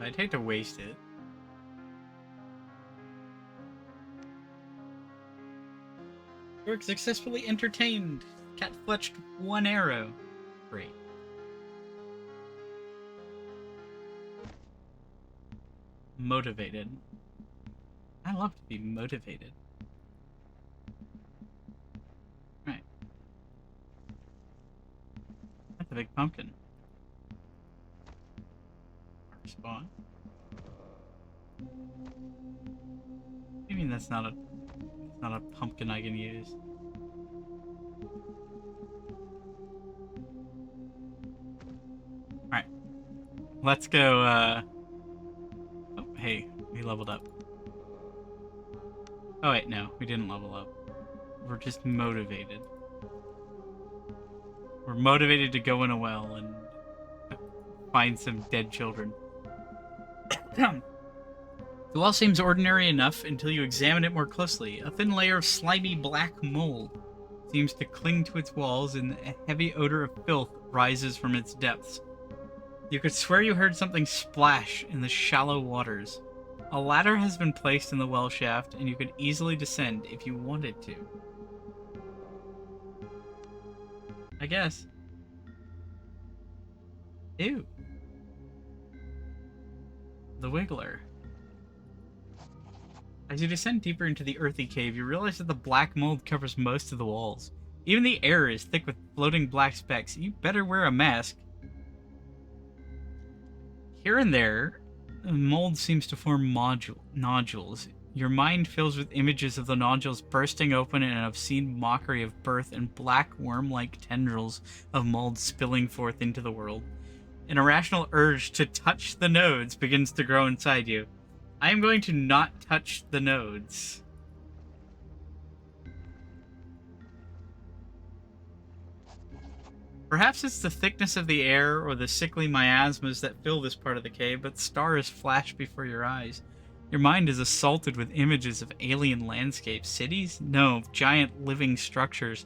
I'd hate to waste it. Work successfully entertained. Cat fletched 1 arrow. Great. Motivated. I love to be motivated. Right. That's a big pumpkin. Spawn. What do you mean that's not a pumpkin I can use? Alright. Let's go, oh, hey, we leveled up. Oh wait, no, we didn't level up. We're just motivated. We're motivated to go in a well and find some dead children. The well seems ordinary enough until you examine it more closely. A thin layer of slimy black mold seems to cling to its walls, and a heavy odor of filth rises from its depths. You could swear you heard something splash in the shallow waters. A ladder has been placed in the well shaft, and you could easily descend if you wanted to. I guess. Ew. The Wiggler. As you descend deeper into the earthy cave, you realize that the black mold covers most of the walls. Even the air is thick with floating black specks. You better wear a mask. Here and there, the mold seems to form nodules. Your mind fills with images of the nodules bursting open in an obscene mockery of birth and black worm-like tendrils of mold spilling forth into the world. An irrational urge to touch the nodes begins to grow inside you. I am going to not touch the nodes. Perhaps it's the thickness of the air or the sickly miasmas that fill this part of the cave, but stars flash before your eyes. Your mind is assaulted with images of alien landscapes. Cities? No, giant living structures.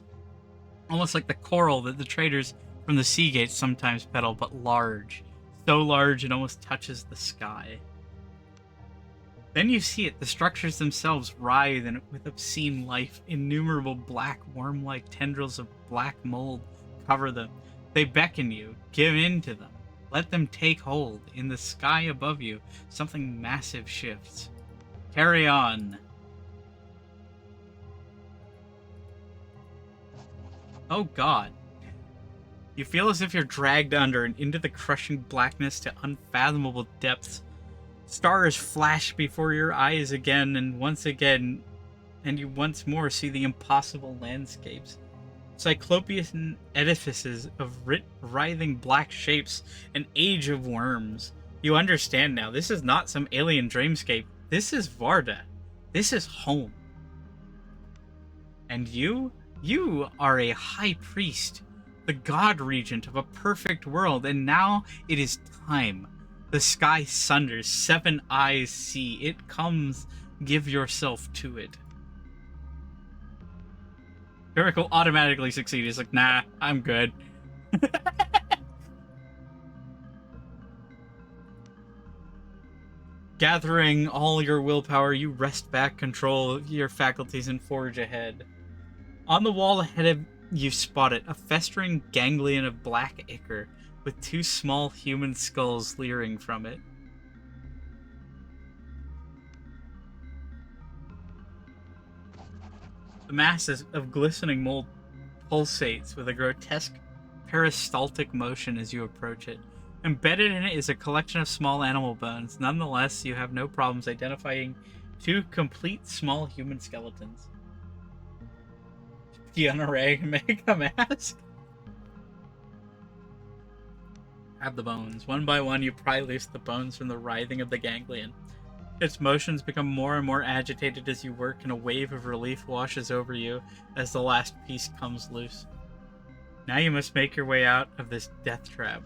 Almost like the coral that the traders from the sea gates sometimes peddle, but large. So large it almost touches the sky. Then you see it. The structures themselves writhe with obscene life. Innumerable black worm-like tendrils of black mold cover them. They beckon you. Give in to them. Let them take hold. In the sky above you, something massive shifts. Carry on. Oh God. You feel as if you're dragged under and into the crushing blackness to unfathomable depths. Stars flash before your eyes again, and you once more see the impossible landscapes. Cyclopean edifices of writhing black shapes, an age of worms. You understand now, this is not some alien dreamscape. This is Varda. This is home. And you are a high priest, the god regent of a perfect world, and now it is time. The sky sunders, 7 eyes see. It comes, give yourself to it. Eric will automatically succeed. He's like, nah, I'm good. Gathering all your willpower, you wrest back control of your faculties and forge ahead. On the wall ahead of you spot it, a festering ganglion of black ichor with two small human skulls leering from it. The mass of glistening mold pulsates with a grotesque peristaltic motion as you approach it. Embedded in it is a collection of small animal bones. Nonetheless, you have no problems identifying two complete small human skeletons. Pee on a rag and make a mask. Grab the bones. One by one, you pry loose the bones from the writhing of the ganglion. Its motions become more and more agitated as you work, and a wave of relief washes over you as the last piece comes loose. Now you must make your way out of this death trap.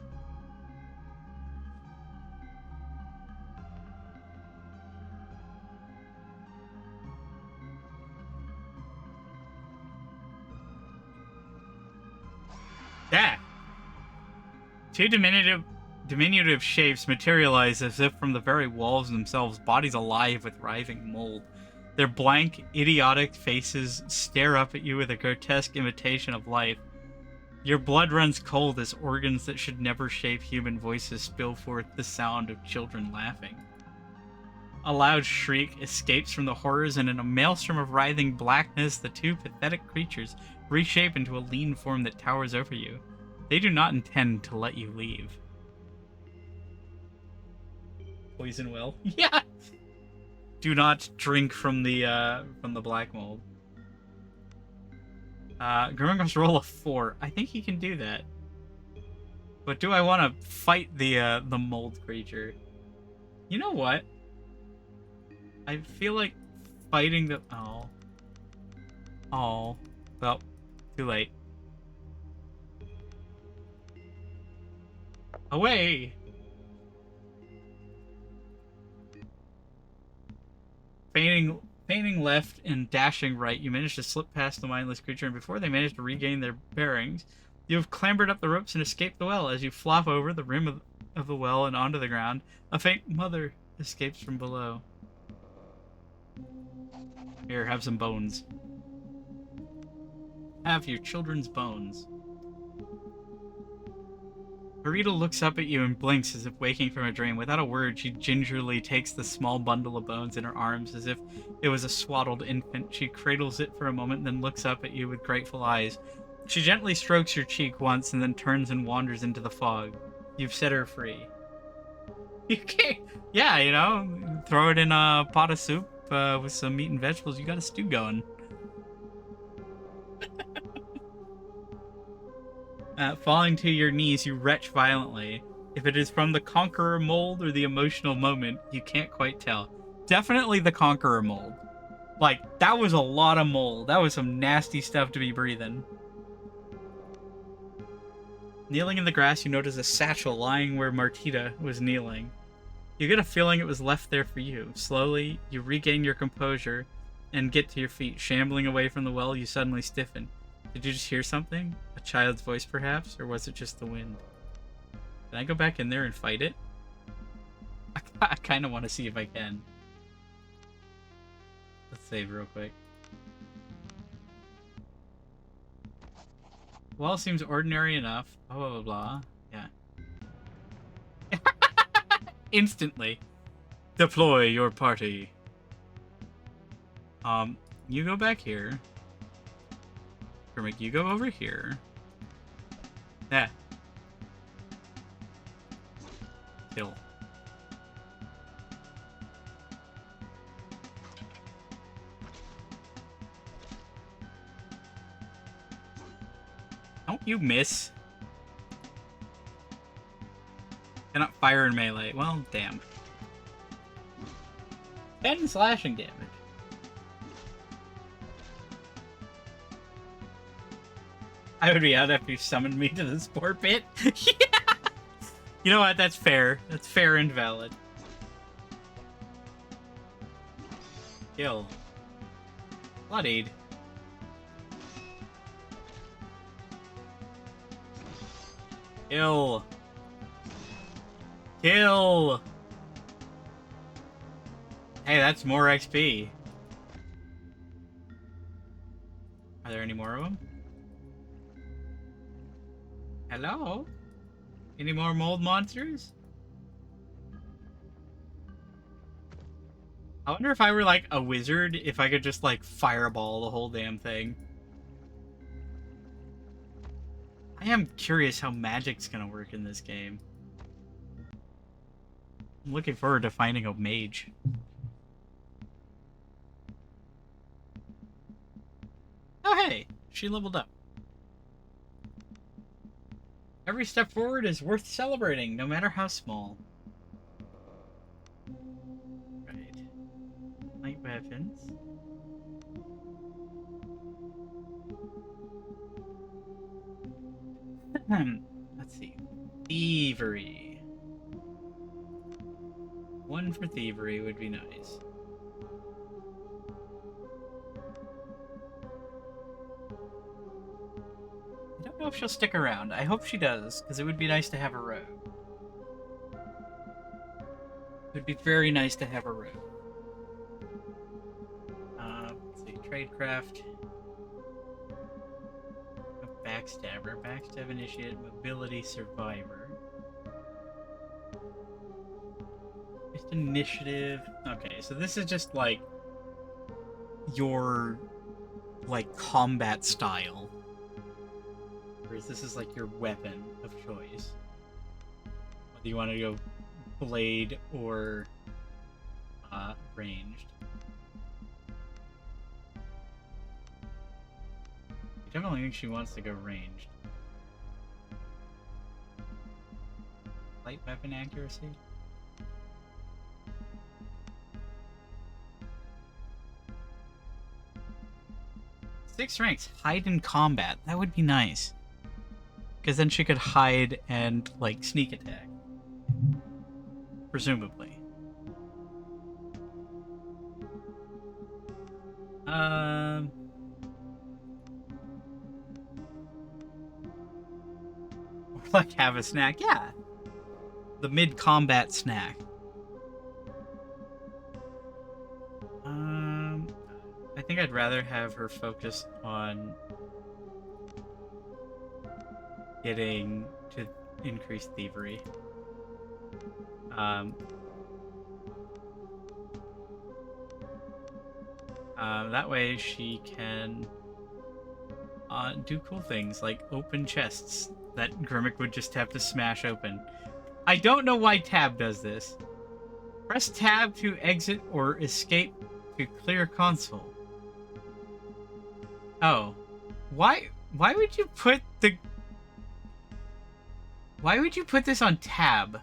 Yeah. Two diminutive shapes materialize as if from the very walls themselves, bodies alive with writhing mold. Their blank, idiotic faces stare up at you with a grotesque imitation of life. Your blood runs cold as organs that should never shape human voices spill forth the sound of children laughing. A loud shriek escapes from the horrors, and in a maelstrom of writhing blackness, the two pathetic creatures reshape into a lean form that towers over you. They do not intend to let you leave. Poison well. Yeah. Do not drink from the black mold. Grimgrim's roll a 4. I think he can do that. But do I want to fight the mold creature? You know what? I feel like fighting the... Oh. Well, too late. Away! Feigning left and dashing right, you manage to slip past the mindless creature, and before they manage to regain their bearings, you have clambered up the ropes and escaped the well. As you flop over the rim of the well and onto the ground, a faint mother escapes from below. Here, have some bones. Have your children's bones. Marita looks up at you and blinks as if waking from a dream. Without a word, she gingerly takes the small bundle of bones in her arms as if it was a swaddled infant. She cradles it for a moment, then looks up at you with grateful eyes. She gently strokes your cheek once and then turns and wanders into the fog. You've set her free. You can't... Yeah, you know, throw it in a pot of soup with some meat and vegetables. You got a stew going. Falling to your knees, you retch violently. If it is from the Conqueror mold or the emotional moment, you can't quite tell. Definitely the Conqueror mold. Like, that was a lot of mold. That was some nasty stuff to be breathing. Kneeling in the grass, you notice a satchel lying where Martita was kneeling. You get a feeling it was left there for you. Slowly, you regain your composure and get to your feet. Shambling away from the well, you suddenly stiffen. Did you just hear something? A child's voice, perhaps? Or was it just the wind? Can I go back in there and fight it? I kind of want to see if I can. Let's save real quick. Well, seems ordinary enough. Blah, blah, blah. Yeah. Instantly. Deploy your party. You go back here. You go over here. Yeah. Kill. Don't you miss? Cannot fire in melee. Well, damn. 10 slashing damage. I would be out if you summoned me to the spore pit. Yeah! You know what? That's fair. That's fair and valid. Kill. Bloodied. Kill. Kill. Hey, that's more XP. Are there any more of them? Hello? Any more mold monsters? I wonder if I were like a wizard, if I could just like fireball the whole damn thing. I am curious how magic's gonna work in this game. I'm looking forward to finding a mage. Oh hey, she leveled up. Every step forward is worth celebrating, no matter how small. Right. Light weapons. Let's see. Thievery. One for thievery would be nice. I don't know if she'll stick around. I hope she does, because it would be nice to have a rogue. It would be very nice to have a rogue. Let's see. Tradecraft. Backstabber. Backstab initiate. Mobility survivor. Just initiative. Okay, so this is just like your like combat style. Whereas this is like your weapon of choice. Whether you want to go blade or ranged. I definitely think she wants to go ranged. Light weapon accuracy? Six ranks. Hide in combat. That would be nice. Because then she could hide and, like, sneak attack. Presumably. Or, like, have a snack. Yeah. The mid-combat snack. I think I'd rather have her focus on getting to increase thievery. That way she can do cool things like open chests that Grimmick would just have to smash open. I don't know why Tab does this. Press Tab to exit or escape to clear console. Oh. Why would you put the... Why would you put this on Tab?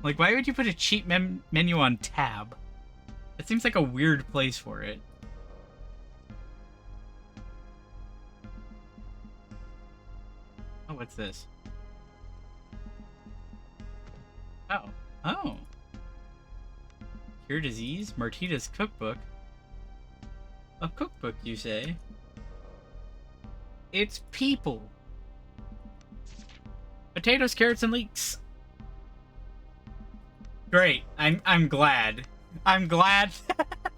Like, why would you put a cheat menu on Tab? It seems like a weird place for it. Oh, what's this? Oh. Oh. Cure disease? Martita's cookbook? A cookbook, you say? It's people. Potatoes, carrots, and leeks. Great. I'm glad. I'm glad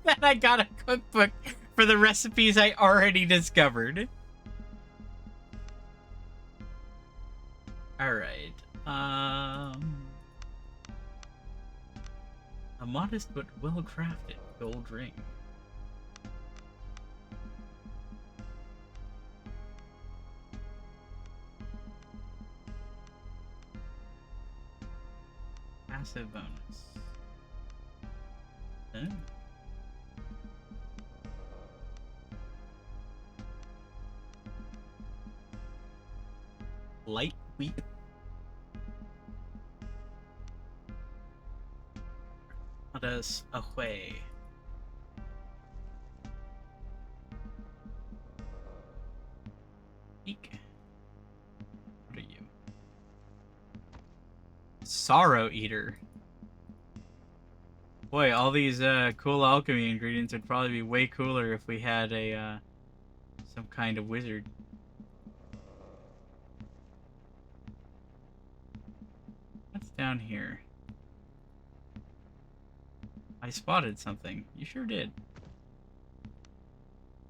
that I got a cookbook for the recipes I already discovered. Alright. A modest but well-crafted gold ring. Passive bonus. Oh. Light wheat. Let us away. Eek. What are you? Sorrow Eater. Boy, all these cool alchemy ingredients would probably be way cooler if we had a some kind of wizard. What's down here? I spotted something. You sure did.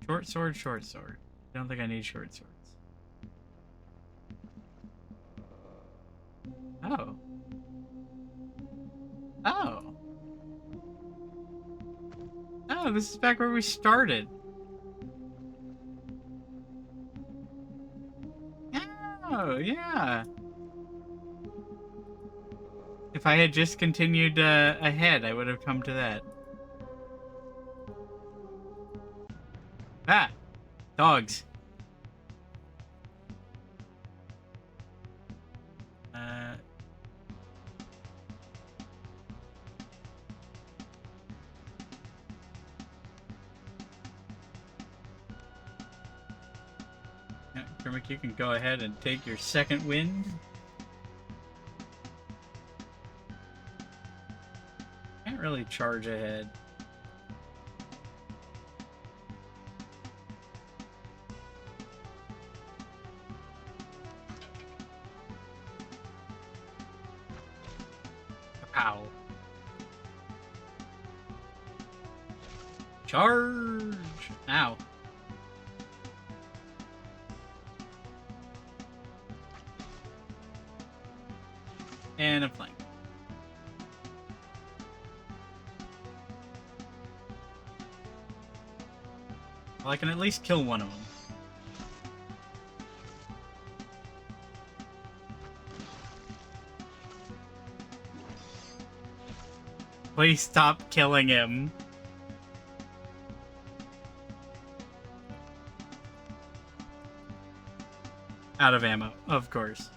Short sword, short sword. I don't think I need short swords. Oh. Oh. Oh, this is back where we started. Oh, yeah. If I had just continued ahead, I would have come to that. Ah! Dogs. Yeah, Grimmick, you can go ahead and take your second wind. Can't really charge ahead. Ow. Charge! Ow. And a flank. Well, I can at least kill one of them. Please stop killing him. Out of ammo, of course.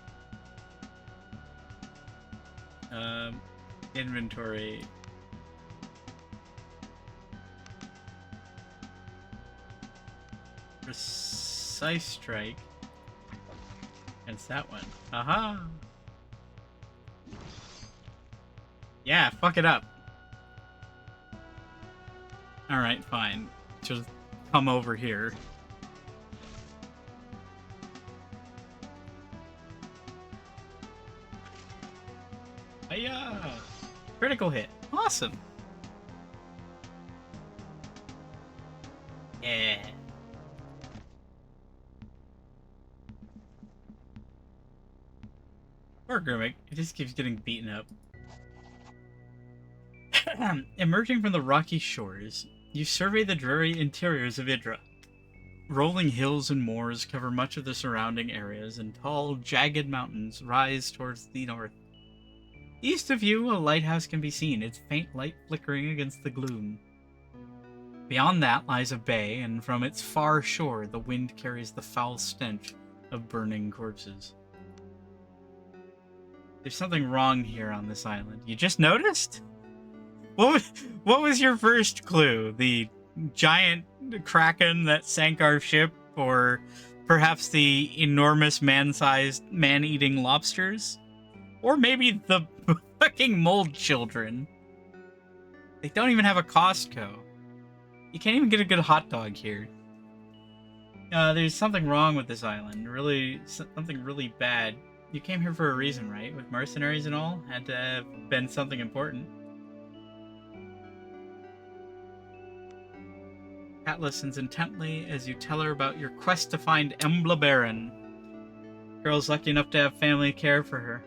Inventory. Precise strike. Against that one. Aha! Yeah, fuck it up. Alright, fine. Just come over here. Hiya! Critical hit. Awesome. Yeah. Poor Grimmick. It just keeps getting beaten up. Emerging from the rocky shores, you survey the dreary interiors of Idra. Rolling hills and moors cover much of the surrounding areas, and tall, jagged mountains rise towards the north. East of you, a lighthouse can be seen, its faint light flickering against the gloom. Beyond that lies a bay, and from its far shore the wind carries the foul stench of burning corpses. There's something wrong here on this island. You just noticed? What was your first clue? The giant kraken that sank our ship, or perhaps the enormous man-sized, man-eating lobsters? Or maybe the fucking mold children. They don't even have a Costco. You can't even get a good hot dog here. There's something wrong with this island. Really, something really bad. You came here for a reason, right? With mercenaries and all? Had to have been something important. Kat listens intently as you tell her about your quest to find Embla Baron. Girl's lucky enough to have family care for her.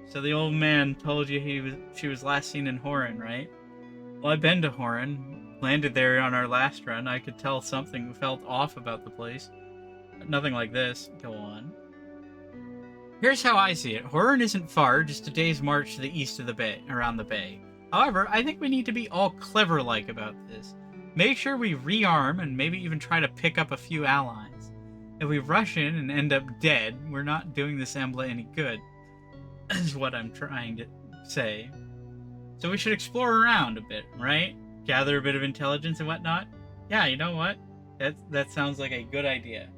So the old man told you she was last seen in Horan, right? Well, I've been to Horan. Landed there on our last run. I could tell something felt off about the place. But nothing like this. Go on. Here's how I see it. Horan isn't far, just a day's march to the east of the bay, around the bay. However, I think we need to be all clever-like about this. Make sure we rearm and maybe even try to pick up a few allies. If we rush in and end up dead, we're not doing this Embla any good. Is what I'm trying to say. So we should explore around a bit, right? Gather a bit of intelligence and whatnot. Yeah, you know what? That sounds like a good idea.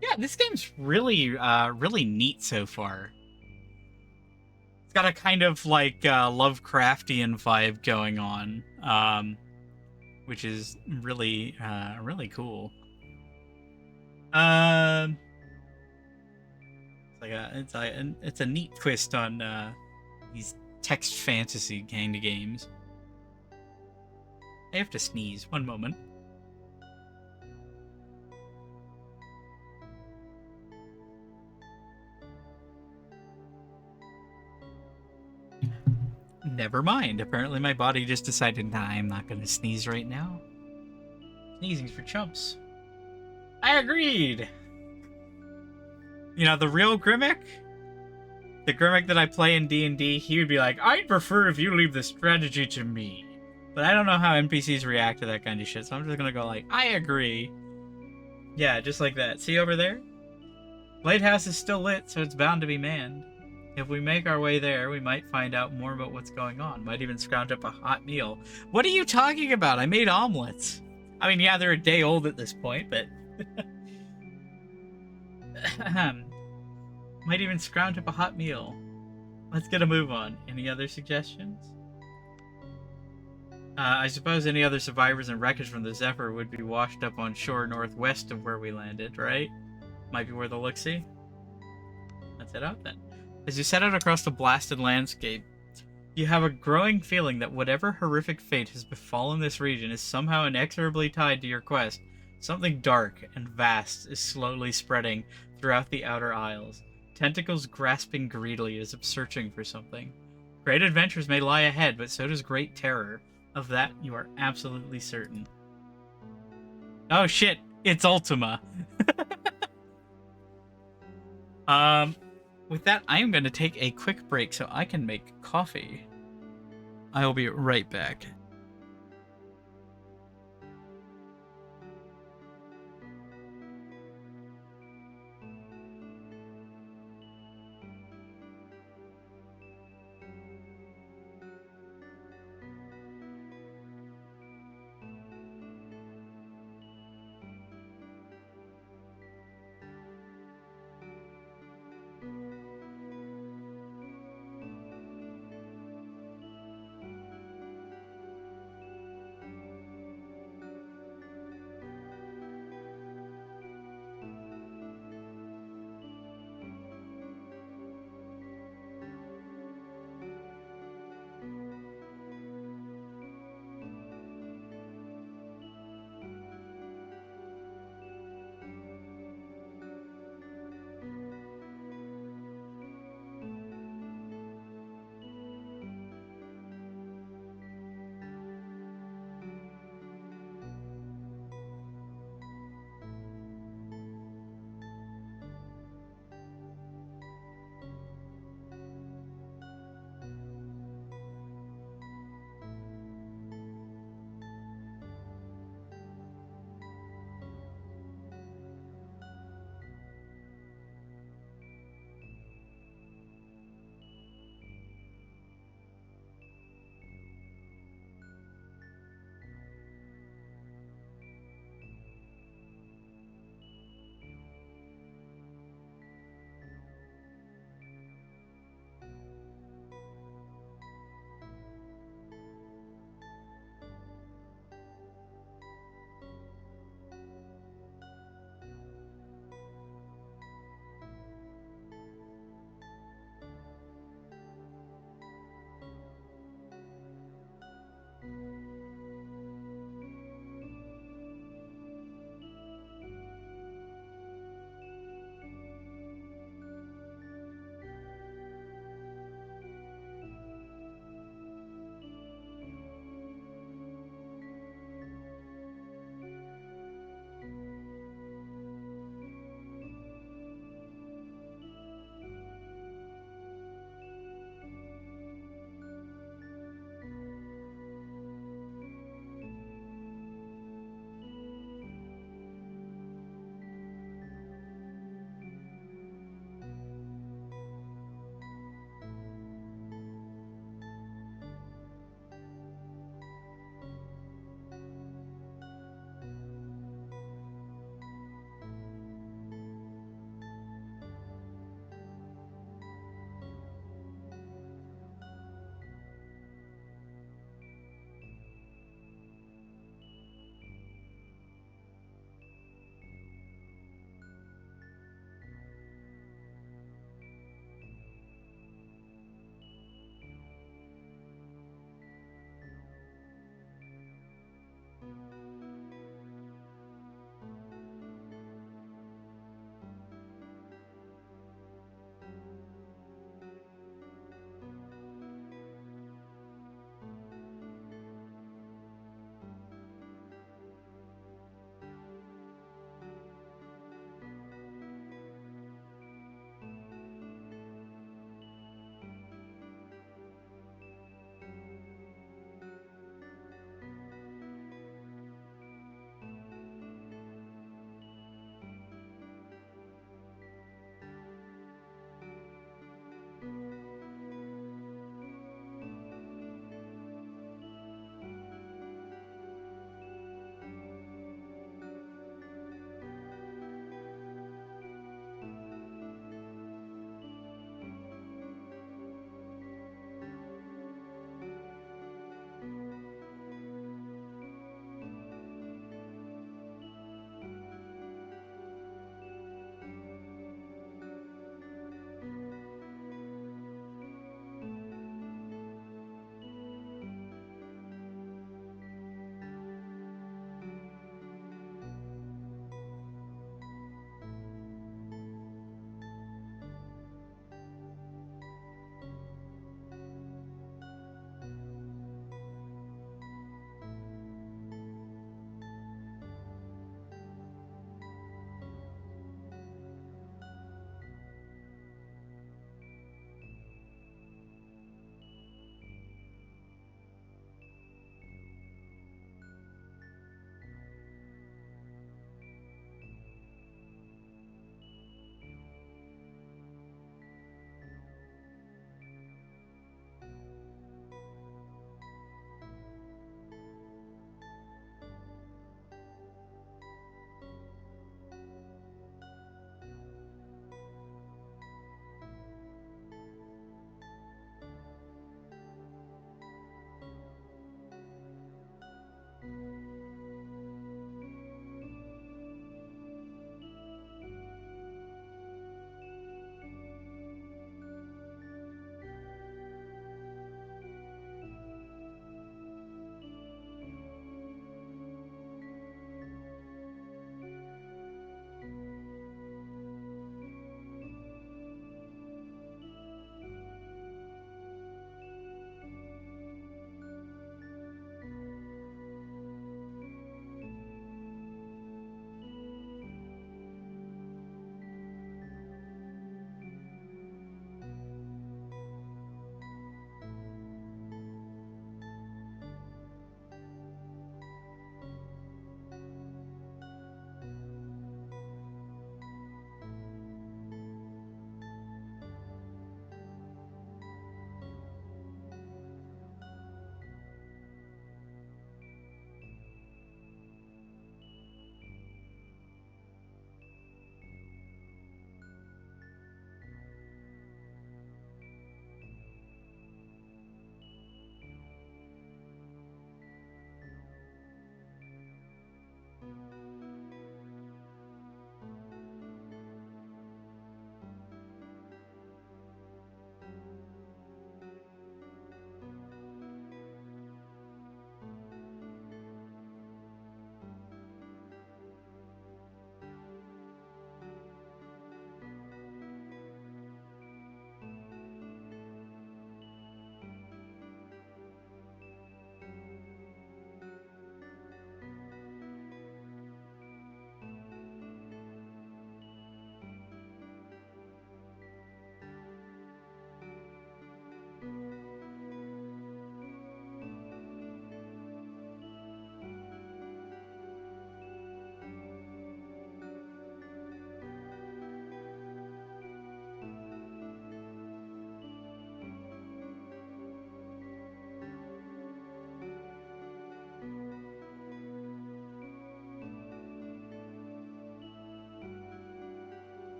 Yeah, this game's really, really neat so far. It's got a kind of like Lovecraftian vibe going on, which is really, really cool. It's a neat twist on these text fantasy kind of games. I have to sneeze. One moment. Never mind. Apparently my body just decided, nah, I'm not going to sneeze right now. Sneezing's for chumps. I agreed! You know, the real Grimmick? The Grimmick that I play in D&D, he would be like, I'd prefer if you leave the strategy to me. But I don't know how NPCs react to that kind of shit, so I'm just gonna go like, I agree. Yeah, just like that. See over there? Lighthouse is still lit, so it's bound to be manned. If we make our way there, we might find out more about what's going on. Might even scrounge up a hot meal. What are you talking about? I made omelets. I mean, yeah, they're a day old at this point, but... Might even scrounge up a hot meal. Let's get a move on. Any other suggestions? I suppose any other survivors and wreckage from the Zephyr would be washed up on shore northwest of where we landed, right? Might be worth a look-see. Let's head out then. As you set out across the blasted landscape, you have a growing feeling that whatever horrific fate has befallen this region is somehow inexorably tied to your quest. Something dark and vast is slowly spreading throughout the Outer Isles, tentacles grasping greedily as if searching for something. Great adventures may lie ahead, but so does great terror. Of that, you are absolutely certain. Oh shit, it's Ultima. With that, I am going to take a quick break so I can make coffee. I will be right back.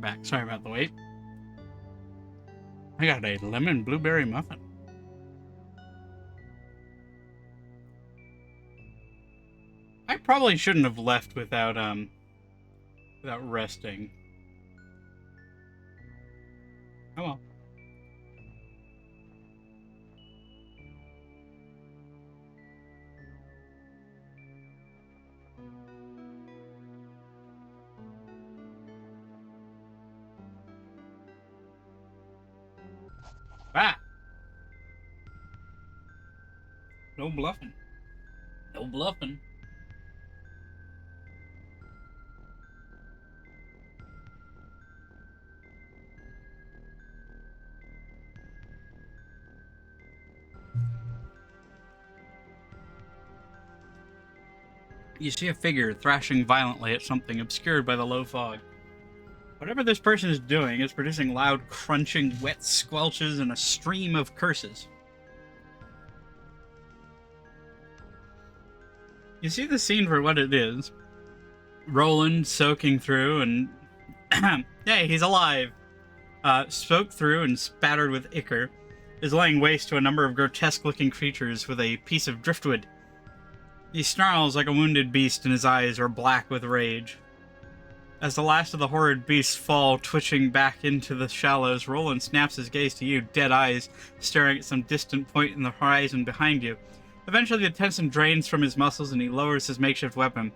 We're back. Sorry about the wait. I got a lemon blueberry muffin. I probably shouldn't have left without resting. Oh well. Ah! No bluffing. No bluffing. You see a figure thrashing violently at something obscured by the low fog. Whatever this person is doing is producing loud, crunching, wet squelches and a stream of curses. You see the scene for what it is. Roland soaking through and... hey, he's alive! Soaked through and spattered with ichor, is laying waste to a number of grotesque-looking creatures with a piece of driftwood. He snarls like a wounded beast and his eyes are black with rage. As the last of the horrid beasts fall, twitching back into the shallows, Roland snaps his gaze to you, dead eyes, staring at some distant point in the horizon behind you. Eventually the tension drains from his muscles and he lowers his makeshift weapon.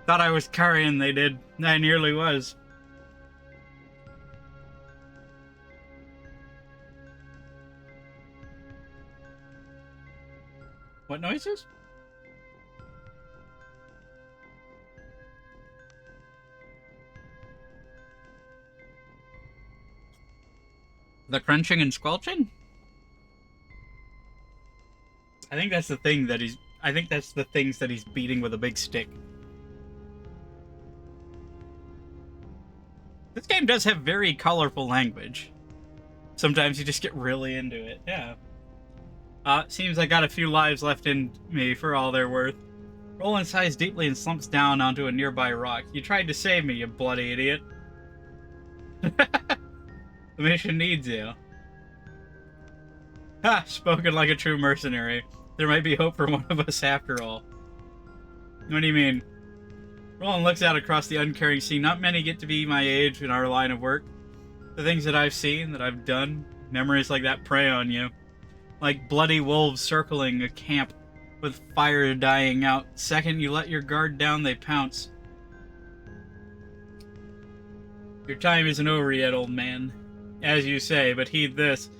Thought I was carrion, they did. I nearly was. What noises? The crunching and squelching? I think that's the thing that he's... I think that's the things that he's beating with a big stick. This game does have very colorful language. Sometimes you just get really into it, yeah. Seems I got a few lives left in me for all they're worth. Roland sighs deeply and slumps down onto a nearby rock. You tried to save me, you bloody idiot. The mission needs you. Ha! Spoken like a true mercenary. There might be hope for one of us after all. What do you mean? Roland looks out across the uncaring sea. Not many get to be my age in our line of work. The things that I've seen, that I've done, memories like that prey on you. Like bloody wolves circling a camp with fire dying out. Second you let your guard down, they pounce. Your time isn't over yet, old man. As you say, but heed this.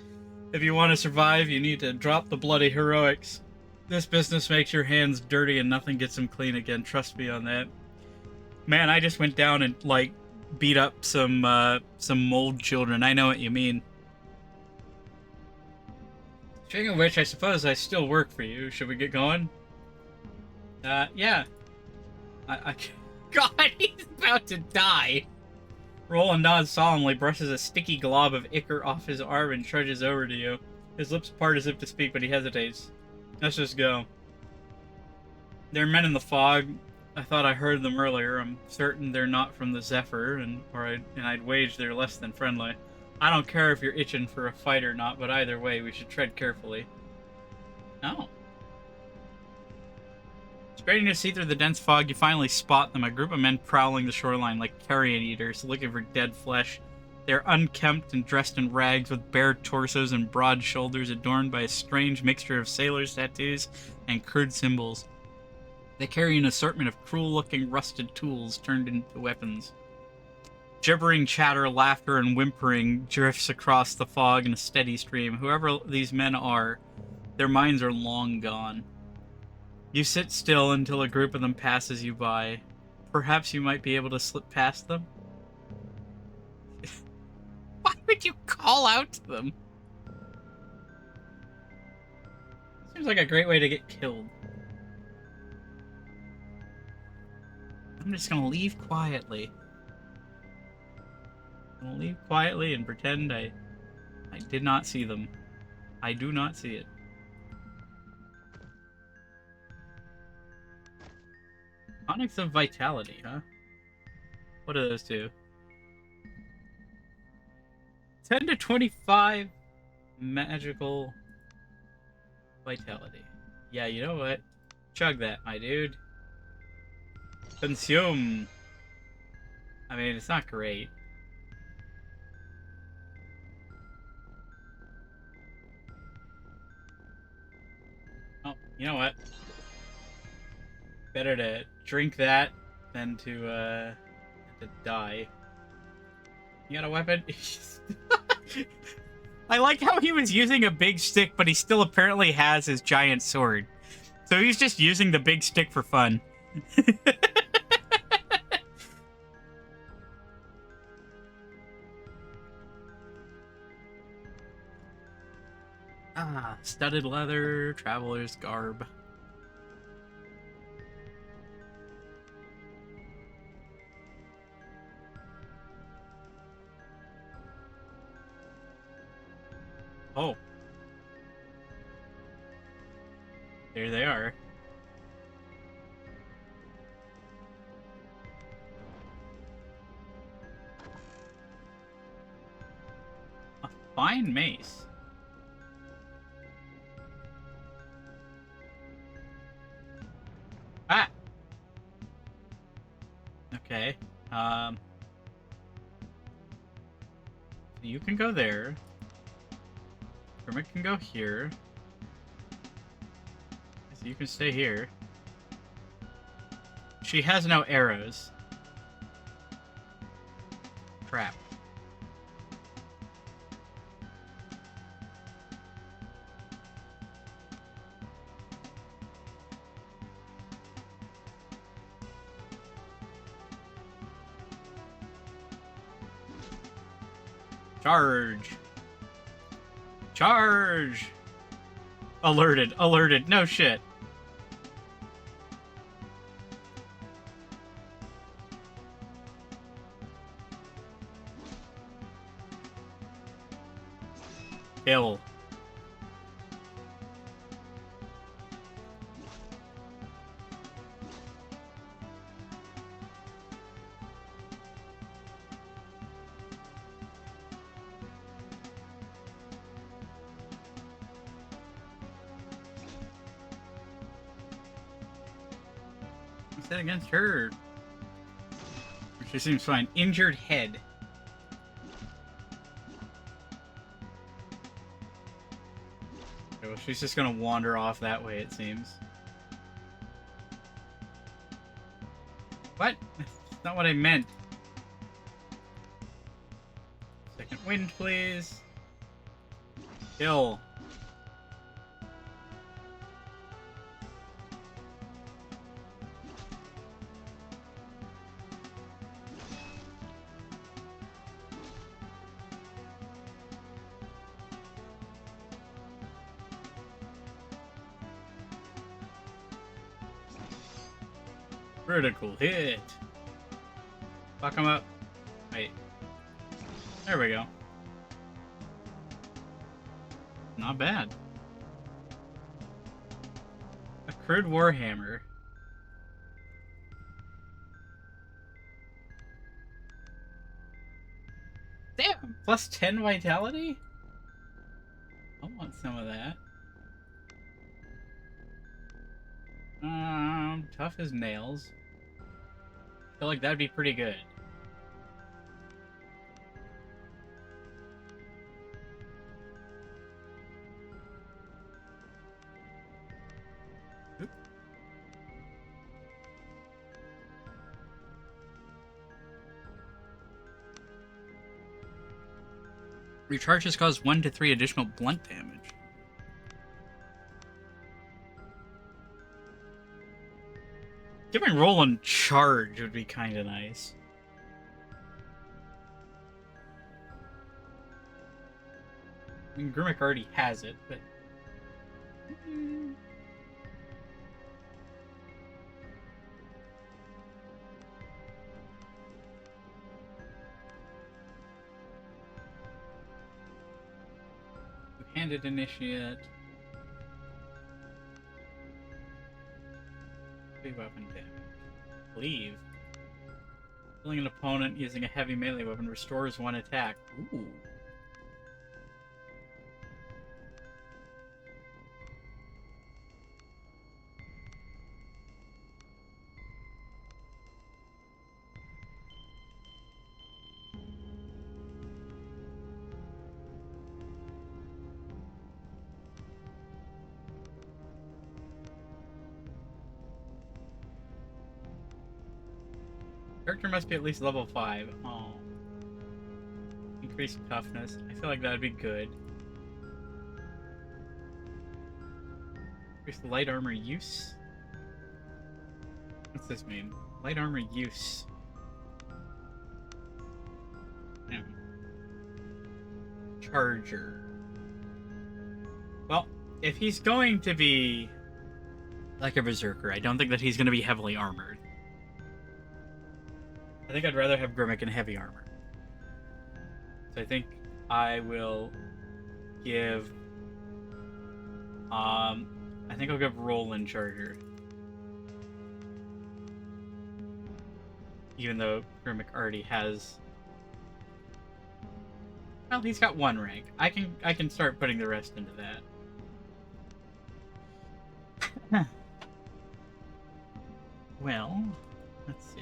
If you want to survive, you need to drop the bloody heroics. This business makes your hands dirty and nothing gets them clean again. Trust me on that. Man, I just went down and, like, beat up some mold children. I know what you mean. Speaking of which, I suppose I still work for you. Should we get going? Yeah. God, he's about to die. Roland nods solemnly, brushes a sticky glob of ichor off his arm, and trudges over to you. His lips part as if to speak, but he hesitates. Let's just go. There are men in the fog. I thought I heard them earlier. I'm certain they're not from the Zephyr, and I'd wage they're less than friendly. I don't care if you're itching for a fight or not, but either way, we should tread carefully. Oh. Straining to see through the dense fog, you finally spot them, a group of men prowling the shoreline like carrion eaters, looking for dead flesh. They are unkempt and dressed in rags with bare torsos and broad shoulders adorned by a strange mixture of sailors' tattoos and crude symbols. They carry an assortment of cruel-looking rusted tools turned into weapons. Gibbering chatter, laughter, and whimpering drifts across the fog in a steady stream. Whoever these men are, their minds are long gone. You sit still until a group of them passes you by. Perhaps you might be able to slip past them? Why would you call out to them? Seems like a great way to get killed. I'm just gonna leave quietly. I'm gonna leave quietly and pretend I did not see them. I do not see it. Tonics of Vitality, huh? What do those do? 10 to 25 magical vitality. Yeah, you know what? Chug that, my dude. Consume. I mean, it's not great. Oh, you know what? Better to drink that than to die. You got a weapon? I like how he was using a big stick, but he still apparently has his giant sword. So he's just using the big stick for fun. Ah, studded leather, traveler's garb. Oh. There they are. A fine mace. Ah! Okay. You can go there. Kermit can go here. So you can stay here. She has no arrows. Crap. Charge! Charge! Alerted, alerted, no shit. Kill. What's that against her? She seems fine. Injured head. Okay, well, she's just gonna wander off that way, it seems. What? That's not what I meant. Second wind, please. Kill. Critical hit. Fuck him up. Wait. There we go. Not bad. A crude warhammer. Damn! Plus 10 vitality? I want some of that. Tough as nails. I feel like that'd be pretty good. Oop. Recharges cause 1 to 3 additional blunt damage. Giving roll on charge would be kind of nice. I mean, Grimmick already has it, but... Two-handed initiate. Weapon damage. Leave. Killing an opponent using a heavy melee weapon restores 1 attack. Ooh. Character must be at least level 5. Oh. Increased toughness. I feel like that'd be good. Increase light armor use? What's this mean? Light armor use. Yeah. Charger. Well, if he's going to be like a berserker, I don't think that he's going to be heavily armored. I think I'd rather have Grimmick in heavy armor. So I think I will give... I think I'll give Roland Charger. Even though Grimmick already has... Well, he's got 1 rank. I can start putting the rest into that. Well, let's see.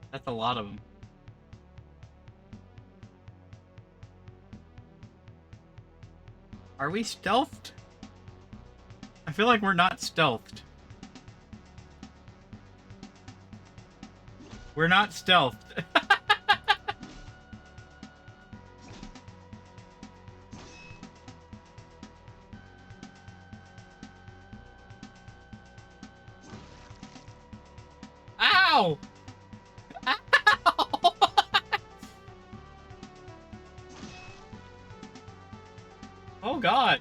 That's a lot of them. Are we stealthed? I feel like we're not stealthed. We're not stealthed. Ow! Ow! Oh god.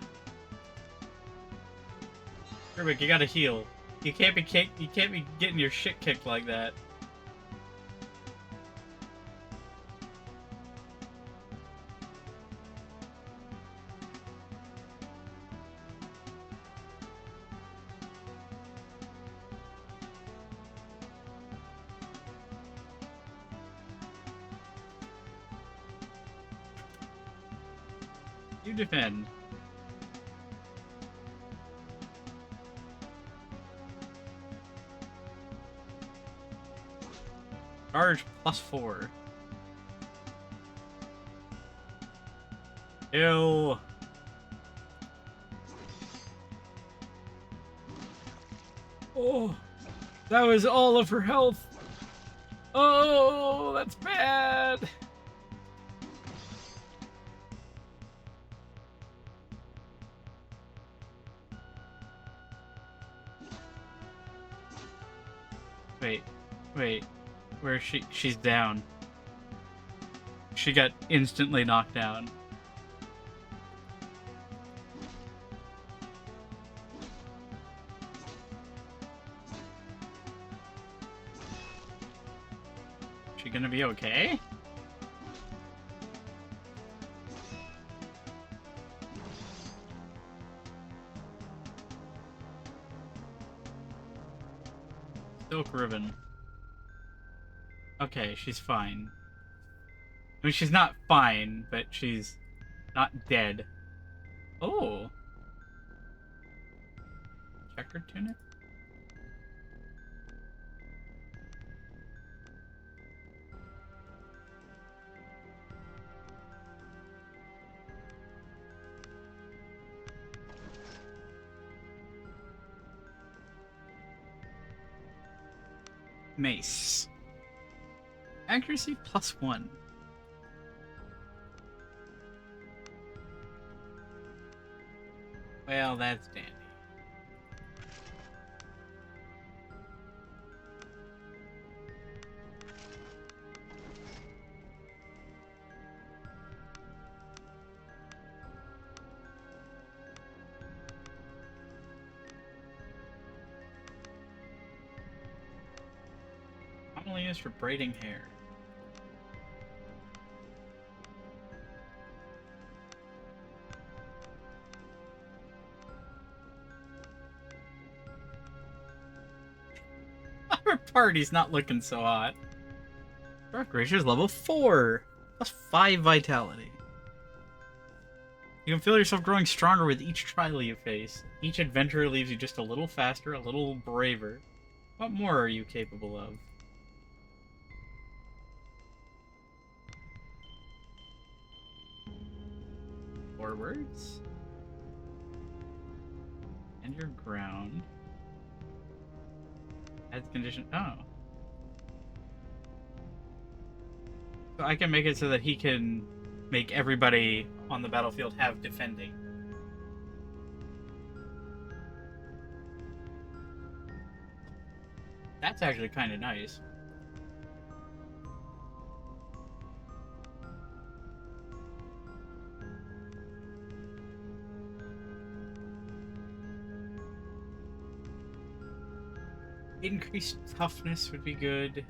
Rubik, you gotta heal. You can't be getting your shit kicked like that. You defend. Charge +4. Ew. Oh, that was all of her health. Oh, that's bad. Wait. Where is she? She's down. She got instantly knocked down. Is she gonna be okay? Silk ribbon. Okay, she's fine. I mean, she's not fine, but she's not dead. Oh. Checkered tunic? Mace. Accuracy +1. Well, that's dandy. Commonly used for braiding hair. Our party's not looking so hot. Dark Ratio's level 4. +5 vitality. You can feel yourself growing stronger with each trial you face. Each adventure leaves you just a little faster, a little braver. What more are you capable of? forwards. And your ground. Adds condition. Oh. So I can make it so that he can make everybody on the battlefield have defending. That's actually kind of nice. Increased toughness would be good.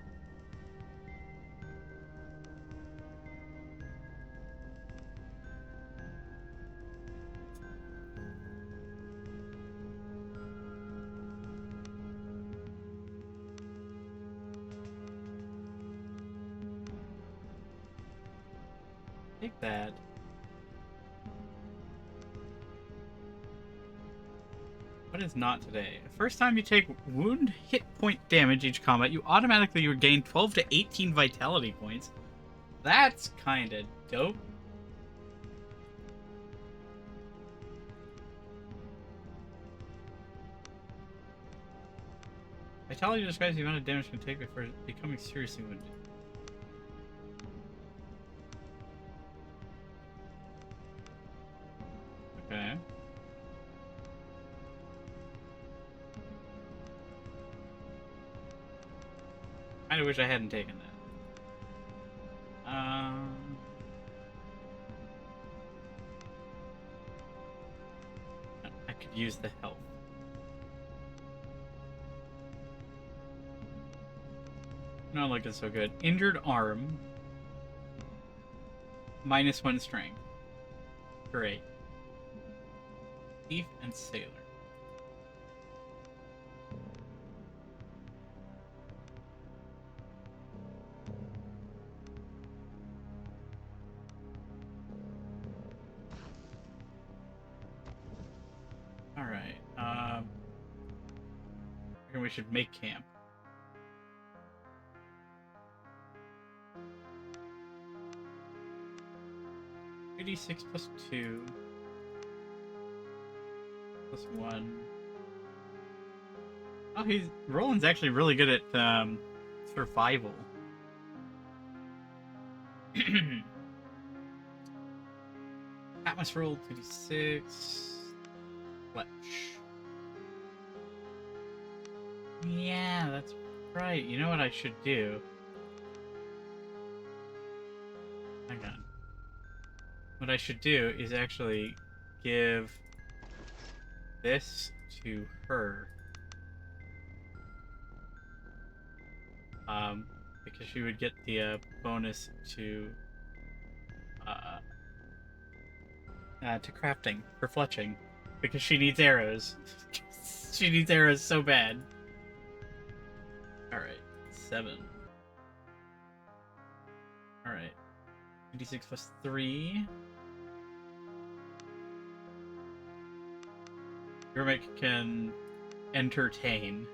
Take that. What is not today? First time you take wound hit point damage each combat, you automatically regain 12 to 18 vitality points. That's kind of dope. Vitality describes the amount of damage you can take before becoming seriously wounded. Okay. Kinda wish I hadn't taken that. I could use the health. Not looking so good. Injured arm. -1 strength. Great. Thief and sailor. Alright, I think we should make camp. D6 plus 2 plus 1. Oh, Roland's actually really good at survival. Atmos roll 2d6. Fletch. Yeah, that's right. You know what I should do? Hang on. What I should do is actually give this to her. Because she would get the bonus to crafting for fletching. Because she needs arrows. She needs arrows so bad. Alright, 7. Alright. 2d6 plus 3. Gurmik can entertain.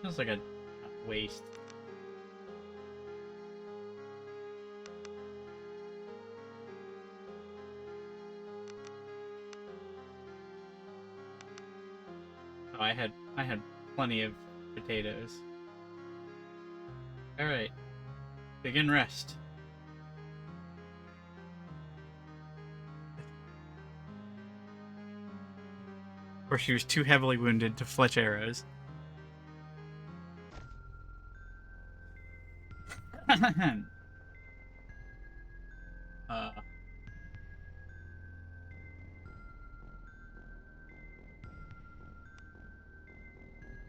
Feels like a waste. Oh, I had plenty of potatoes. All right, begin rest. Of course, she was too heavily wounded to fletch arrows.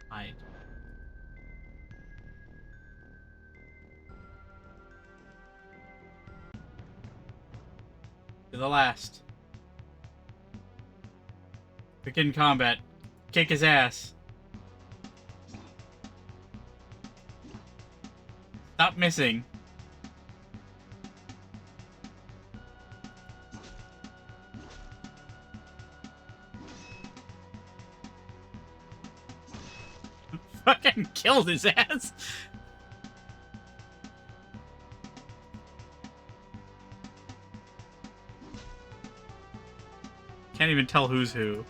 Hide. To the last. Begin combat. Kick his ass. Stop missing. fucking killed his ass. Can't even tell who's who.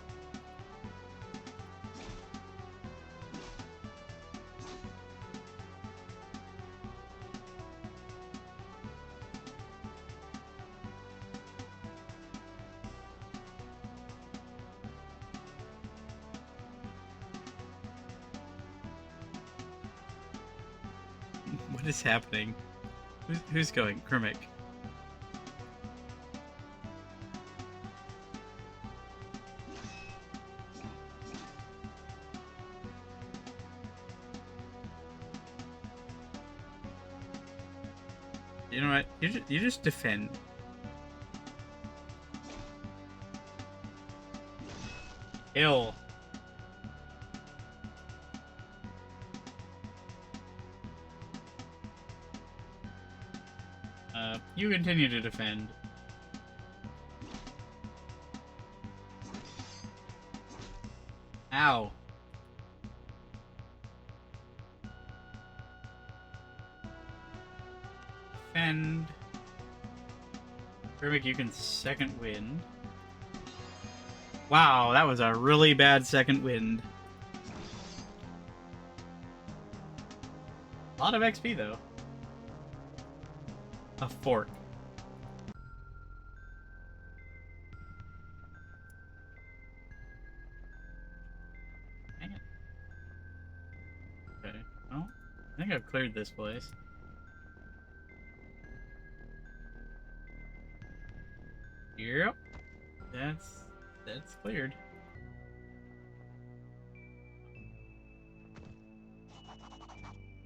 What is happening? Who's going? Krimic. You know what? You just defend. Kill. You continue to defend. Ow. Defend. Krimic, you can second wind. Wow, that was a really bad second wind. A lot of XP, though. A fork. Dang it. Okay, well, I think I've cleared this place. Yep. That's cleared.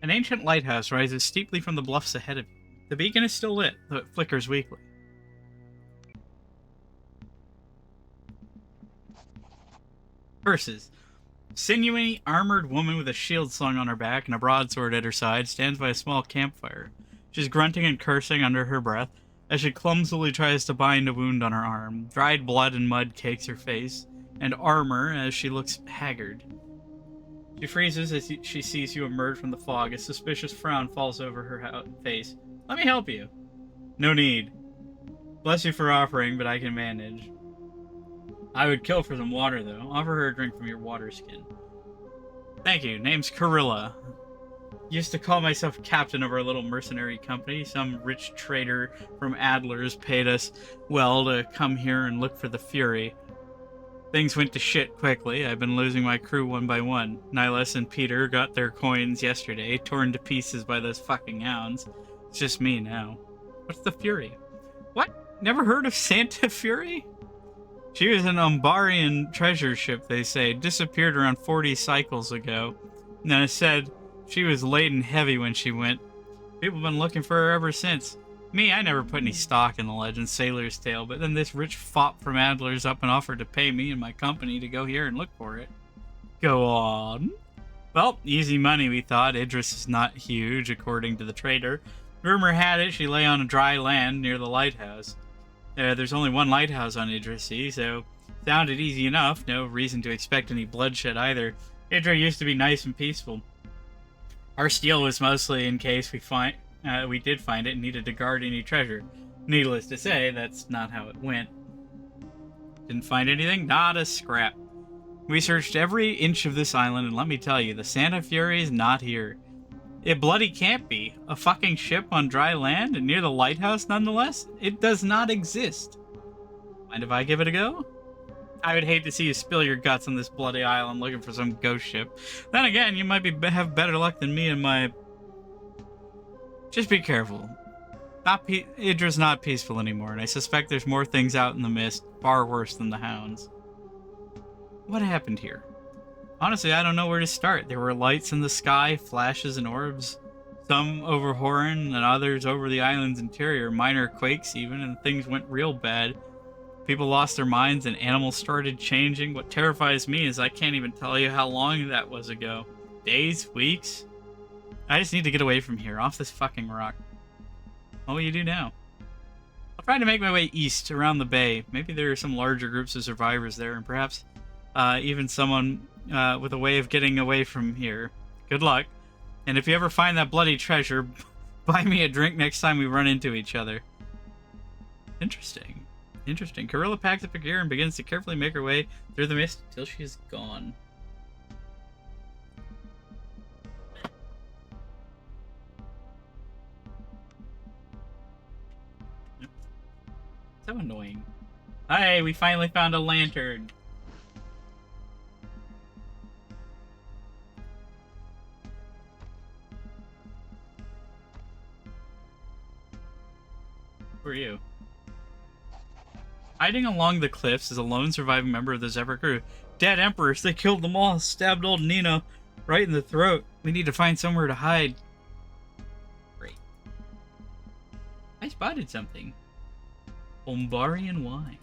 An ancient lighthouse rises steeply from the bluffs ahead of you. The beacon is still lit, though it flickers weakly. Verses. Sinewy, armored woman with a shield slung on her back and a broadsword at her side stands by a small campfire. She's grunting and cursing under her breath as she clumsily tries to bind a wound on her arm. Dried blood and mud cakes her face, and armor as she looks haggard. She freezes as she sees you emerge from the fog. A suspicious frown falls over her face. Let me help you. No need. Bless you for offering, but I can manage. I would kill for some water, though. Offer her a drink from your water skin. Thank you. Name's Karilla. Used to call myself captain of our little mercenary company. Some rich trader from Adler's paid us well to come here and look for the Fury. Things went to shit quickly. I've been losing my crew one by one. Nihilus and Peter got their coins yesterday, torn to pieces by those fucking hounds. It's just me now. What's the Fury? What? Never heard of Santa Fury? She was an Umbarian treasure ship, they say. Disappeared around 40 cycles ago. And then it said she was laden heavy when she went. People have been looking for her ever since. Me, I never put any stock in the legend Sailor's Tale, but then this rich fop from Adler's up and offered to pay me and my company to go here and look for it. Go on. Well, easy money, we thought. Idris is not huge, according to the trader. Rumor had it she lay on a dry land near the lighthouse. There's only one lighthouse on Idris Sea, so sounded easy enough. No reason to expect any bloodshed either. Idris used to be nice and peaceful. Our steel was mostly in case we did find it and needed to guard any treasure. Needless to say, that's not how it went. Didn't find anything? Not a scrap. We searched every inch of this island, and let me tell you, the Santa Fury is not here. It bloody can't be. A fucking ship on dry land and near the lighthouse nonetheless? It does not exist. Mind if I give it a go? I would hate to see you spill your guts on this bloody island looking for some ghost ship. Then again, you might have better luck than me and my... Just be careful. Idra's not peaceful anymore, and I suspect there's more things out in the mist, far worse than the hounds. What happened here? Honestly, I don't know where to start. There were lights in the sky, flashes and orbs. Some over Horan and others over the island's interior. Minor quakes even, and things went real bad. People lost their minds and animals started changing. What terrifies me is I can't even tell you how long that was ago. Days? Weeks? I just need to get away from here, off this fucking rock. What will you do now? I'll try to make my way east, around the bay. Maybe there are some larger groups of survivors there, and perhaps even someone with a way of getting away from here. Good luck. And if you ever find that bloody treasure, buy me a drink next time we run into each other. Interesting. Interesting. Corilla packs up her gear and begins to carefully make her way through the mist until she is gone. So annoying. Hey, we finally found a lantern. Who are you? Hiding along the cliffs is a lone surviving member of the Zephyr crew. Dead Emperors, they killed them all, stabbed old Nino right in the throat. We need to find somewhere to hide. Great. I spotted something. Umbarian wine.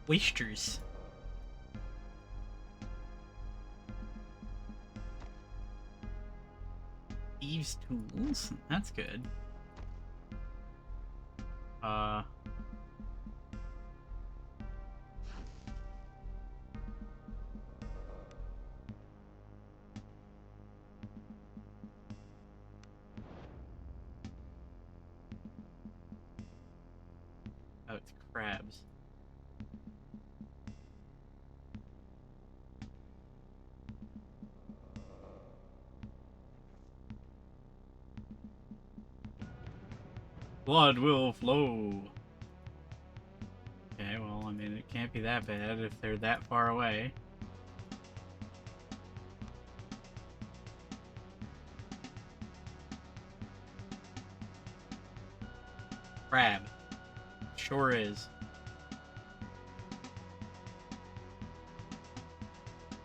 Oysters. Thieves' tools? That's good. Oh, it's crabs. Blood will flow. Okay, well, I mean, it can't be that bad if they're that far away. Crab. Sure is.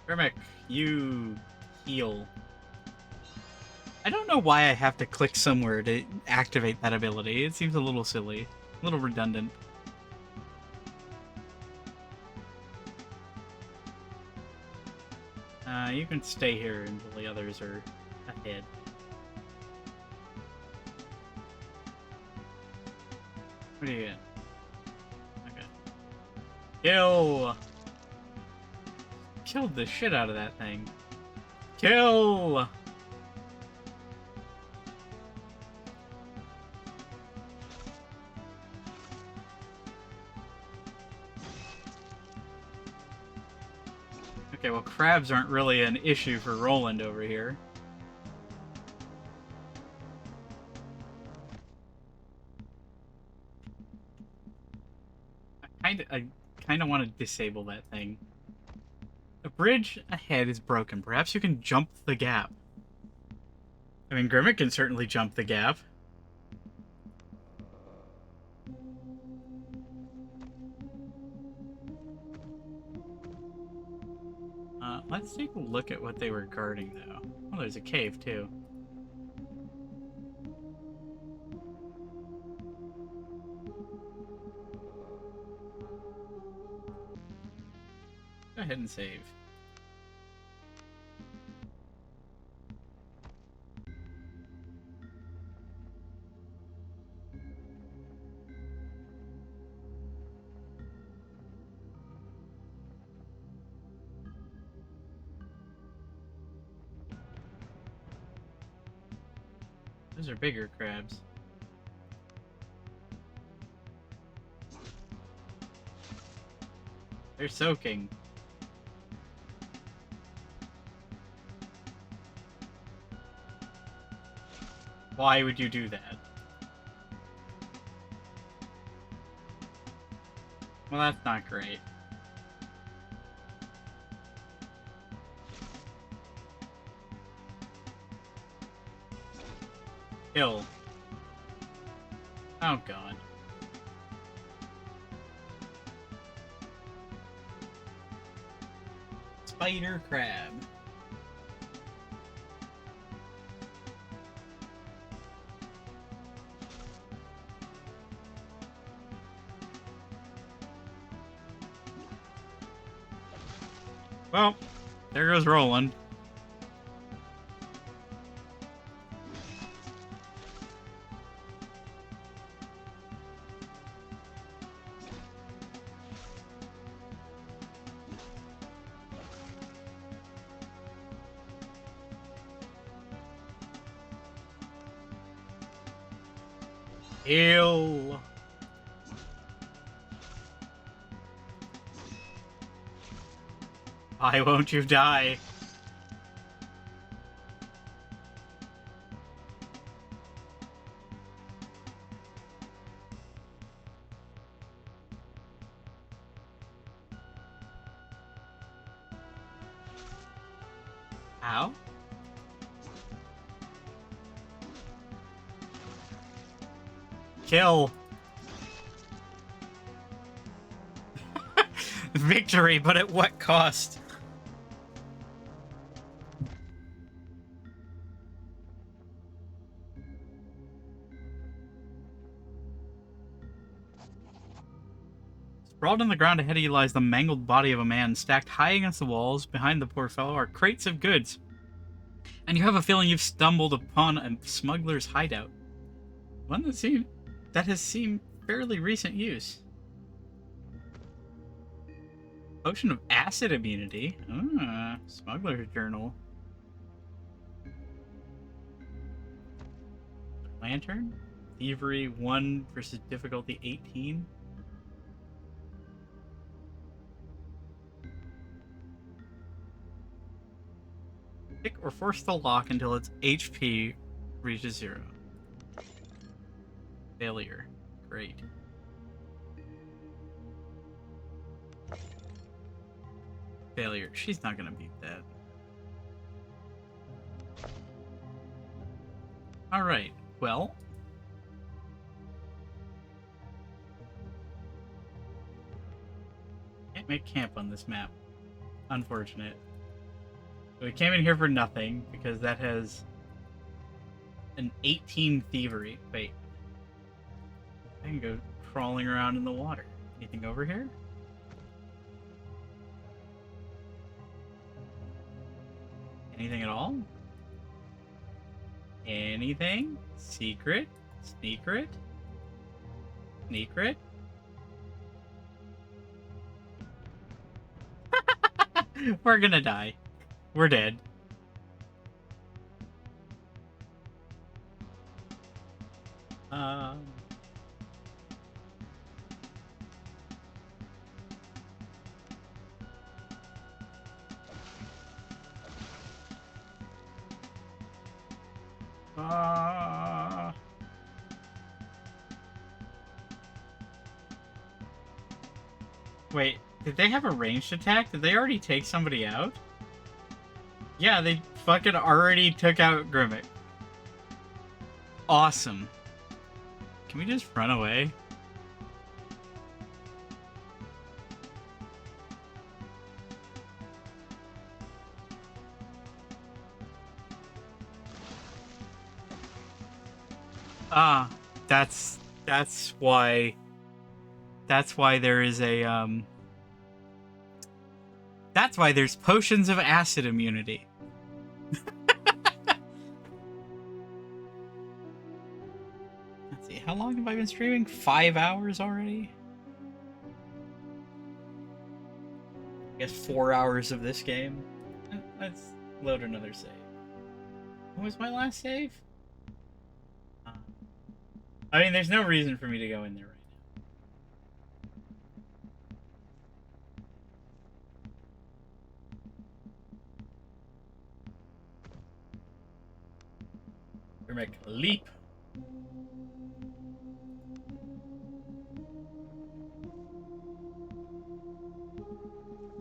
Grimmick, you heal. I don't know why I have to click somewhere to activate that ability. It seems a little silly. A little redundant. You can stay here until the others are ahead. What do you get? Okay. Kill! Killed the shit out of that thing. Kill! Okay, well, crabs aren't really an issue for Roland over here. I kind of want to disable that thing. A bridge ahead is broken. Perhaps you can jump the gap. I mean, Grimmick can certainly jump the gap. Let's take a look at what they were guarding, though. Oh, there's a cave, too. Go ahead and save. Those are bigger crabs. They're soaking. Why would you do that? Well, that's not great. Kill. Oh, God. Spider crab. Well, there goes Roland. Heal. Why won't you die? How? Kill. Victory, but at what cost? Sprawled on the ground ahead of you lies the mangled body of a man. Stacked high against the walls behind the poor fellow are crates of goods. And you have a feeling you've stumbled upon a smuggler's hideout. One that has seen fairly recent use. Potion of acid immunity. Ah, smuggler's journal. Lantern. Thievery 1 versus difficulty 18. Pick or force the lock until its HP reaches 0. Failure. Great. Failure. She's not gonna beat that. Alright, well. Can't make camp on this map. Unfortunate. We came in here for nothing, because that has an 18 thievery. Wait. I can go crawling around in the water. Anything over here? Anything at all? Anything? Secret? Secret? Secret? We're gonna die. We're dead. Wait, did they have a ranged attack? Did they already take somebody out? Yeah, they fucking already took out Grimmick. Awesome. Can we just run away? Ah, that's why there is a that's why there's potions of acid immunity. Let's see, how long have I been streaming? 5 hours already? I guess 4 hours of this game. Let's load another save. What was my last save? I mean, there's no reason for me to go in there right now. Grimmick, leap.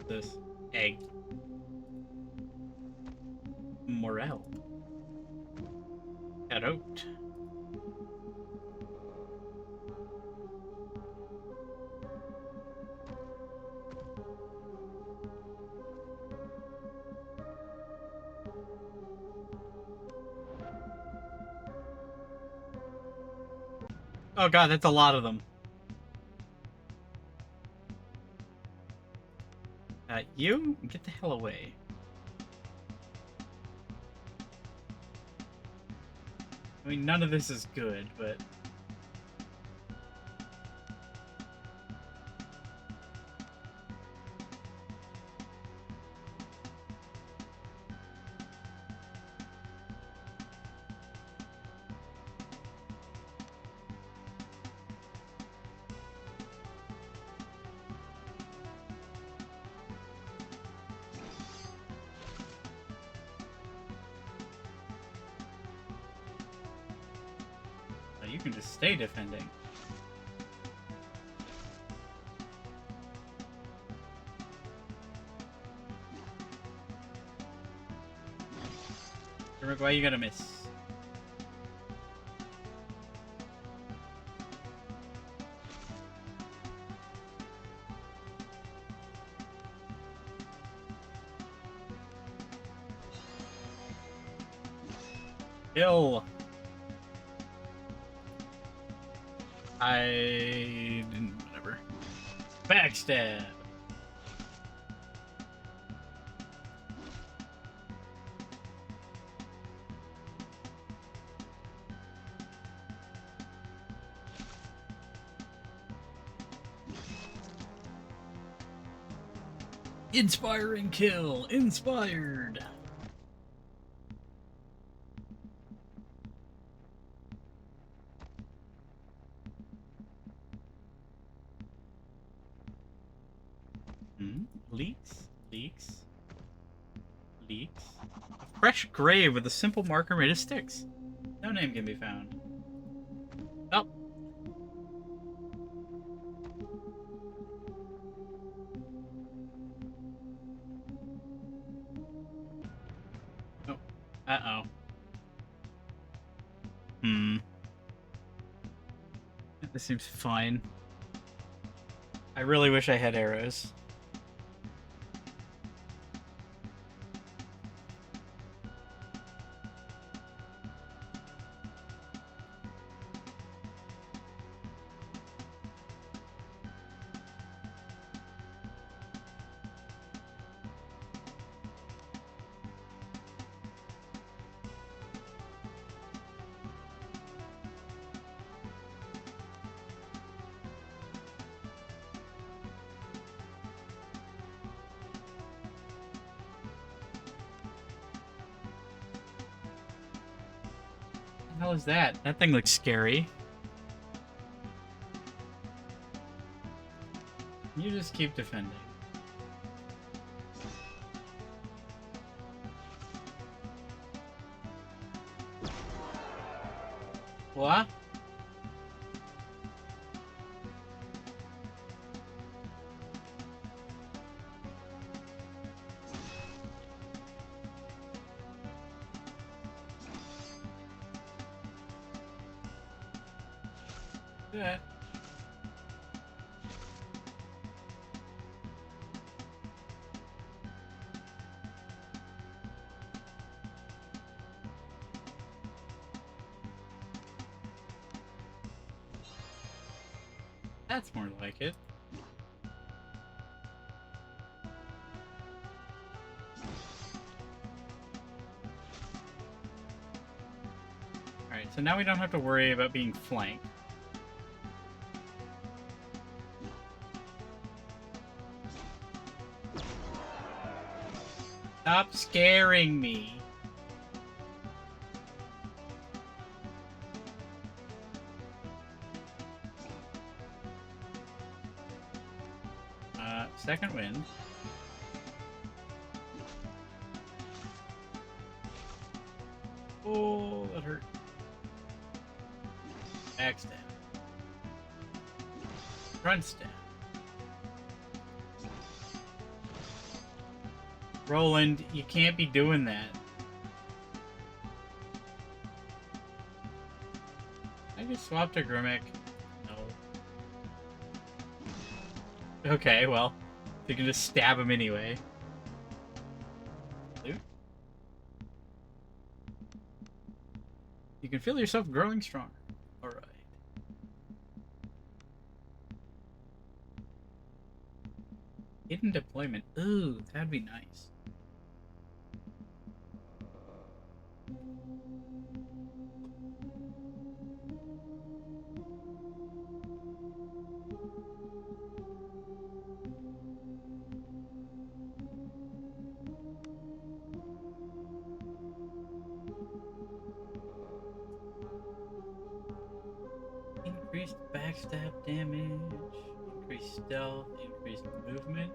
This egg. Morel. Carrot. Oh god, that's a lot of them. You? Get the hell away. I mean, none of this is good, but... you can just stay defending. Why you gotta miss? Kill. Whatever. Backstab. Inspiring kill. Inspired. Leaks. A fresh grave with a simple marker made of sticks. No name can be found. Oh. Oh. Uh-oh. This seems fine. I really wish I had arrows. What the hell is that? That thing looks scary. You just keep defending. What? Yeah. That's more like it. Alright, so now we don't have to worry about being flanked. Stop scaring me. Second wind. Oh, that hurt. Backstab. Front stab. Roland, you can't be doing that. I just swapped a Grimmick. No. Okay, well, you can just stab him anyway. Loot? You can feel yourself growing stronger. Alright. Hidden deployment. Ooh, that'd be nice. Increased backstab damage, increased stealth, increased movement.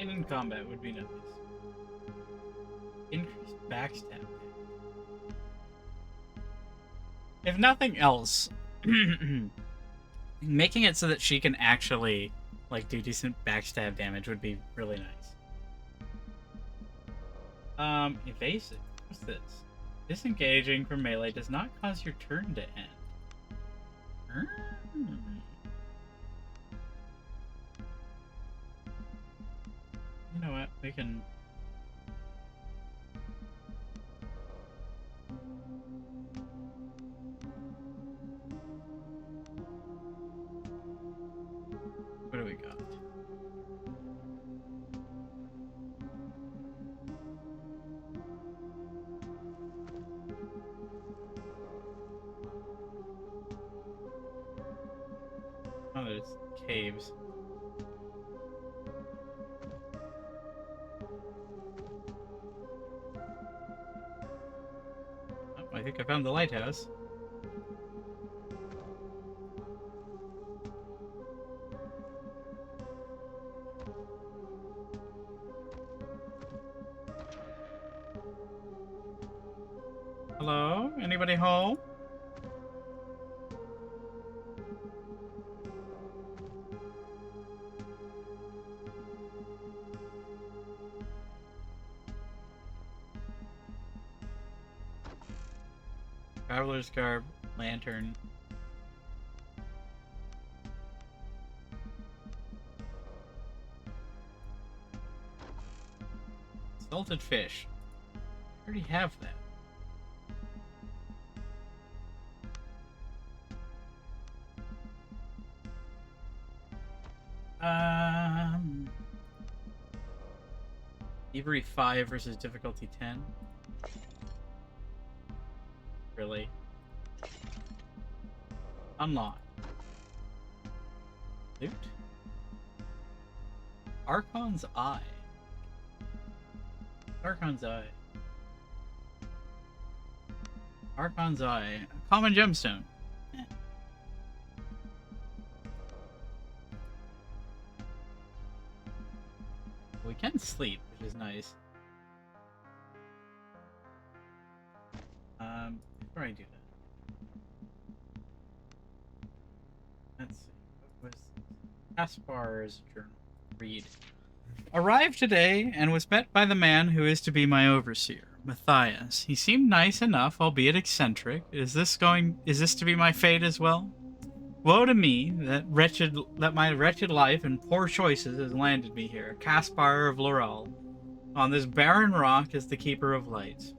in combat would be nice. Increased backstab. If nothing else, making it so that she can actually like do decent backstab damage would be really nice. Evasive. What's this? Disengaging from melee does not cause your turn to end. You know what? We can... What do we got? Oh, there's caves. Oh, I think I found the lighthouse. Hello? Anybody home? Traveler's garb, lantern. Salted fish. I already have that. Thievery 5 versus difficulty 10. Really? Unlock. Loot. Archon's Eye. Archon's Eye. Archon's Eye. A common gemstone. Eh. We can sleep, which is nice. Before I do that, let's see. What was Kaspar's journal? Read. Arrived today and was met by the man who is to be my overseer, Matthias. He seemed nice enough, albeit eccentric. Is this to be my fate as well? Woe to me that my wretched life and poor choices has landed me here, Caspar of Laurel, on this barren rock as the keeper of lights.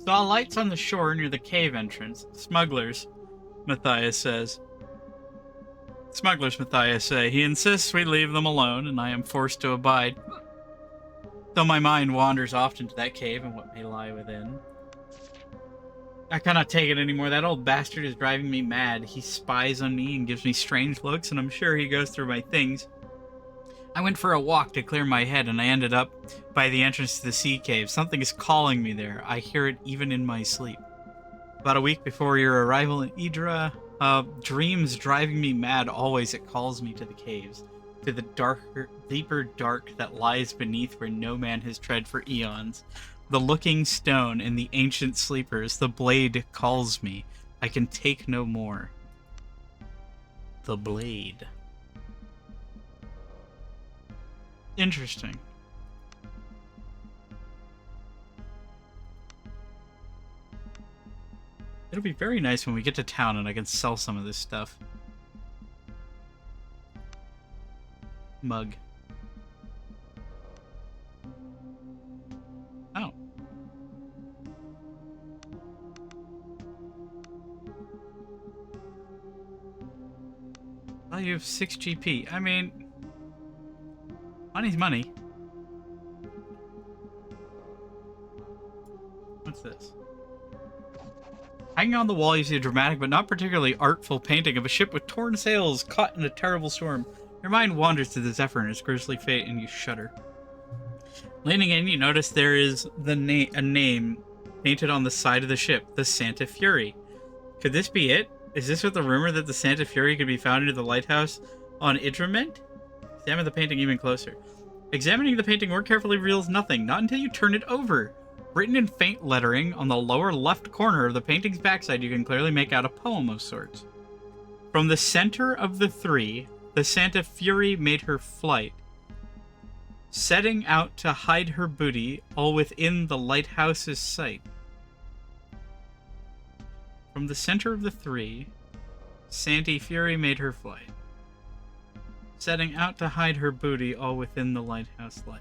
Saw lights on the shore near the cave entrance. Smugglers, Matthias says. Smugglers, Matthias say. He insists we leave them alone, and I am forced to abide. Though my mind wanders often to that cave and what may lie within. I cannot take it anymore. That old bastard is driving me mad. He spies on me and gives me strange looks, and I'm sure he goes through my things. I went for a walk to clear my head, and I ended up by the entrance to the sea cave. Something is calling me there. I hear it even in my sleep. About a week before your arrival in Idra, dreams driving me mad, always it calls me to the caves, to the darker, deeper dark that lies beneath where no man has tread for eons. The looking stone and the ancient sleepers, the blade calls me. I can take no more. The blade. Interesting. It'll be very nice when we get to town and I can sell some of this stuff. Mug. Oh. Well, you have 6 GP. I mean, money's money. What's this? Hanging on the wall, you see a dramatic but not particularly artful painting of a ship with torn sails caught in a terrible storm. Your mind wanders to the Zephyr and its grisly fate, and you shudder. Leaning in, you notice there is a name painted on the side of the ship, the Santa Fury. Could this be it? Is this what the rumor that the Santa Fury could be found near the lighthouse on Idra meant? Examine the painting even closer. Examining the painting more carefully reveals nothing, not until you turn it over. Written in faint lettering on the lower left corner of the painting's backside, you can clearly make out a poem of sorts. From the center of the three, the Santa Fury made her flight, setting out to hide her booty, all within the lighthouse's sight. From the center of the three, Santa Fury made her flight, setting out to hide her booty, all within the lighthouse light.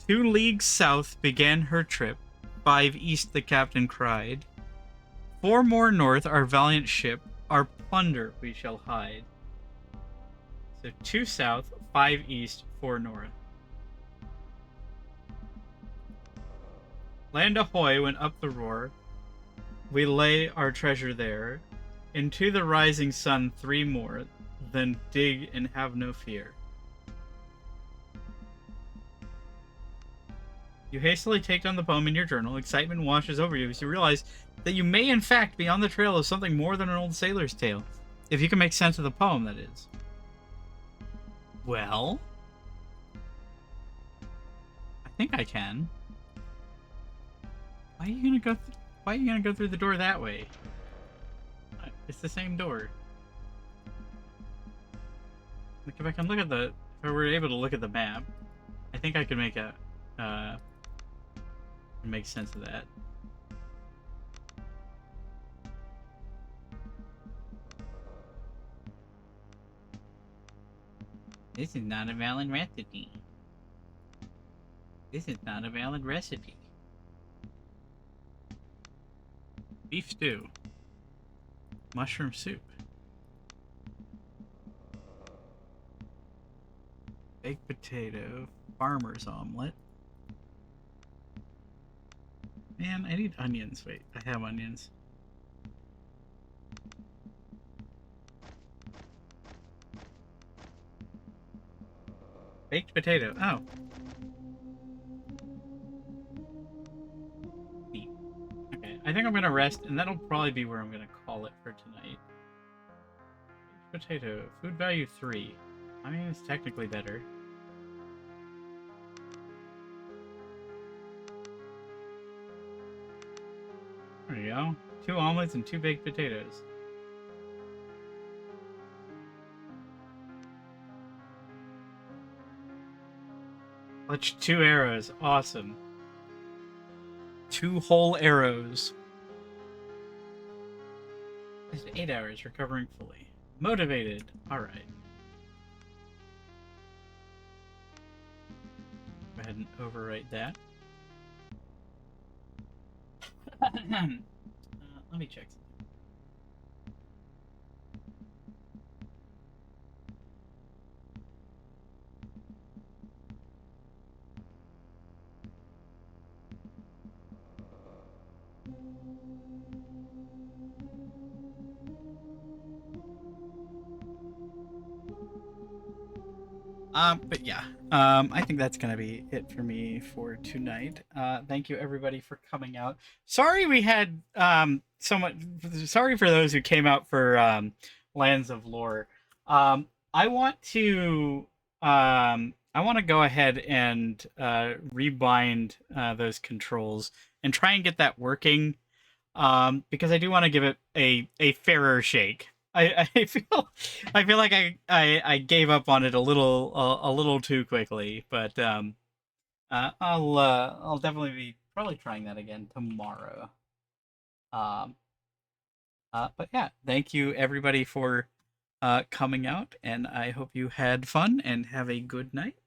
2 leagues south began her trip, 5 east the captain cried. 4 more north our valiant ship, our plunder we shall hide. So 2 south, 5 east, 4 north. Land ahoy went up the roar. We lay our treasure there. Into the rising sun 3 more, then dig and have no fear. You hastily take down the poem in your journal. Excitement washes over you as you realize that you may in fact be on the trail of something more than an old sailor's tale. If you can make sense of the poem, that is. Well, I think I can. Why are you gonna go through the door that way? It's the same door. Like if I can look at if I were able to look at the map, I think I could make make sense of that. This is not a valid recipe. This is not a valid recipe. Beef stew. Mushroom soup. Baked potato. Farmer's omelet. Man, I need onions. Wait, I have onions. Baked potato. Oh. Neat. Okay, I think I'm gonna rest, and that'll probably be where I'm gonna call it for tonight. Baked potato. Food value 3. I mean, it's technically better. There you go. 2 omelets and 2 baked potatoes. Clutch 2 arrows. Awesome. 2 whole arrows. It's 8 hours recovering fully. Motivated. Alright. Go ahead and overwrite that. Let me check something. But yeah, I think that's gonna be it for me for tonight. Thank you everybody for coming out. Sorry we had so much. Sorry for those who came out for Lands of Lore. I want to go ahead and rebind those controls and try and get that working, because I do want to give it a fairer shake. I feel like I gave up on it a little too quickly, but I'll definitely be probably trying that again tomorrow. But yeah, thank you everybody for coming out, and I hope you had fun and have a good night.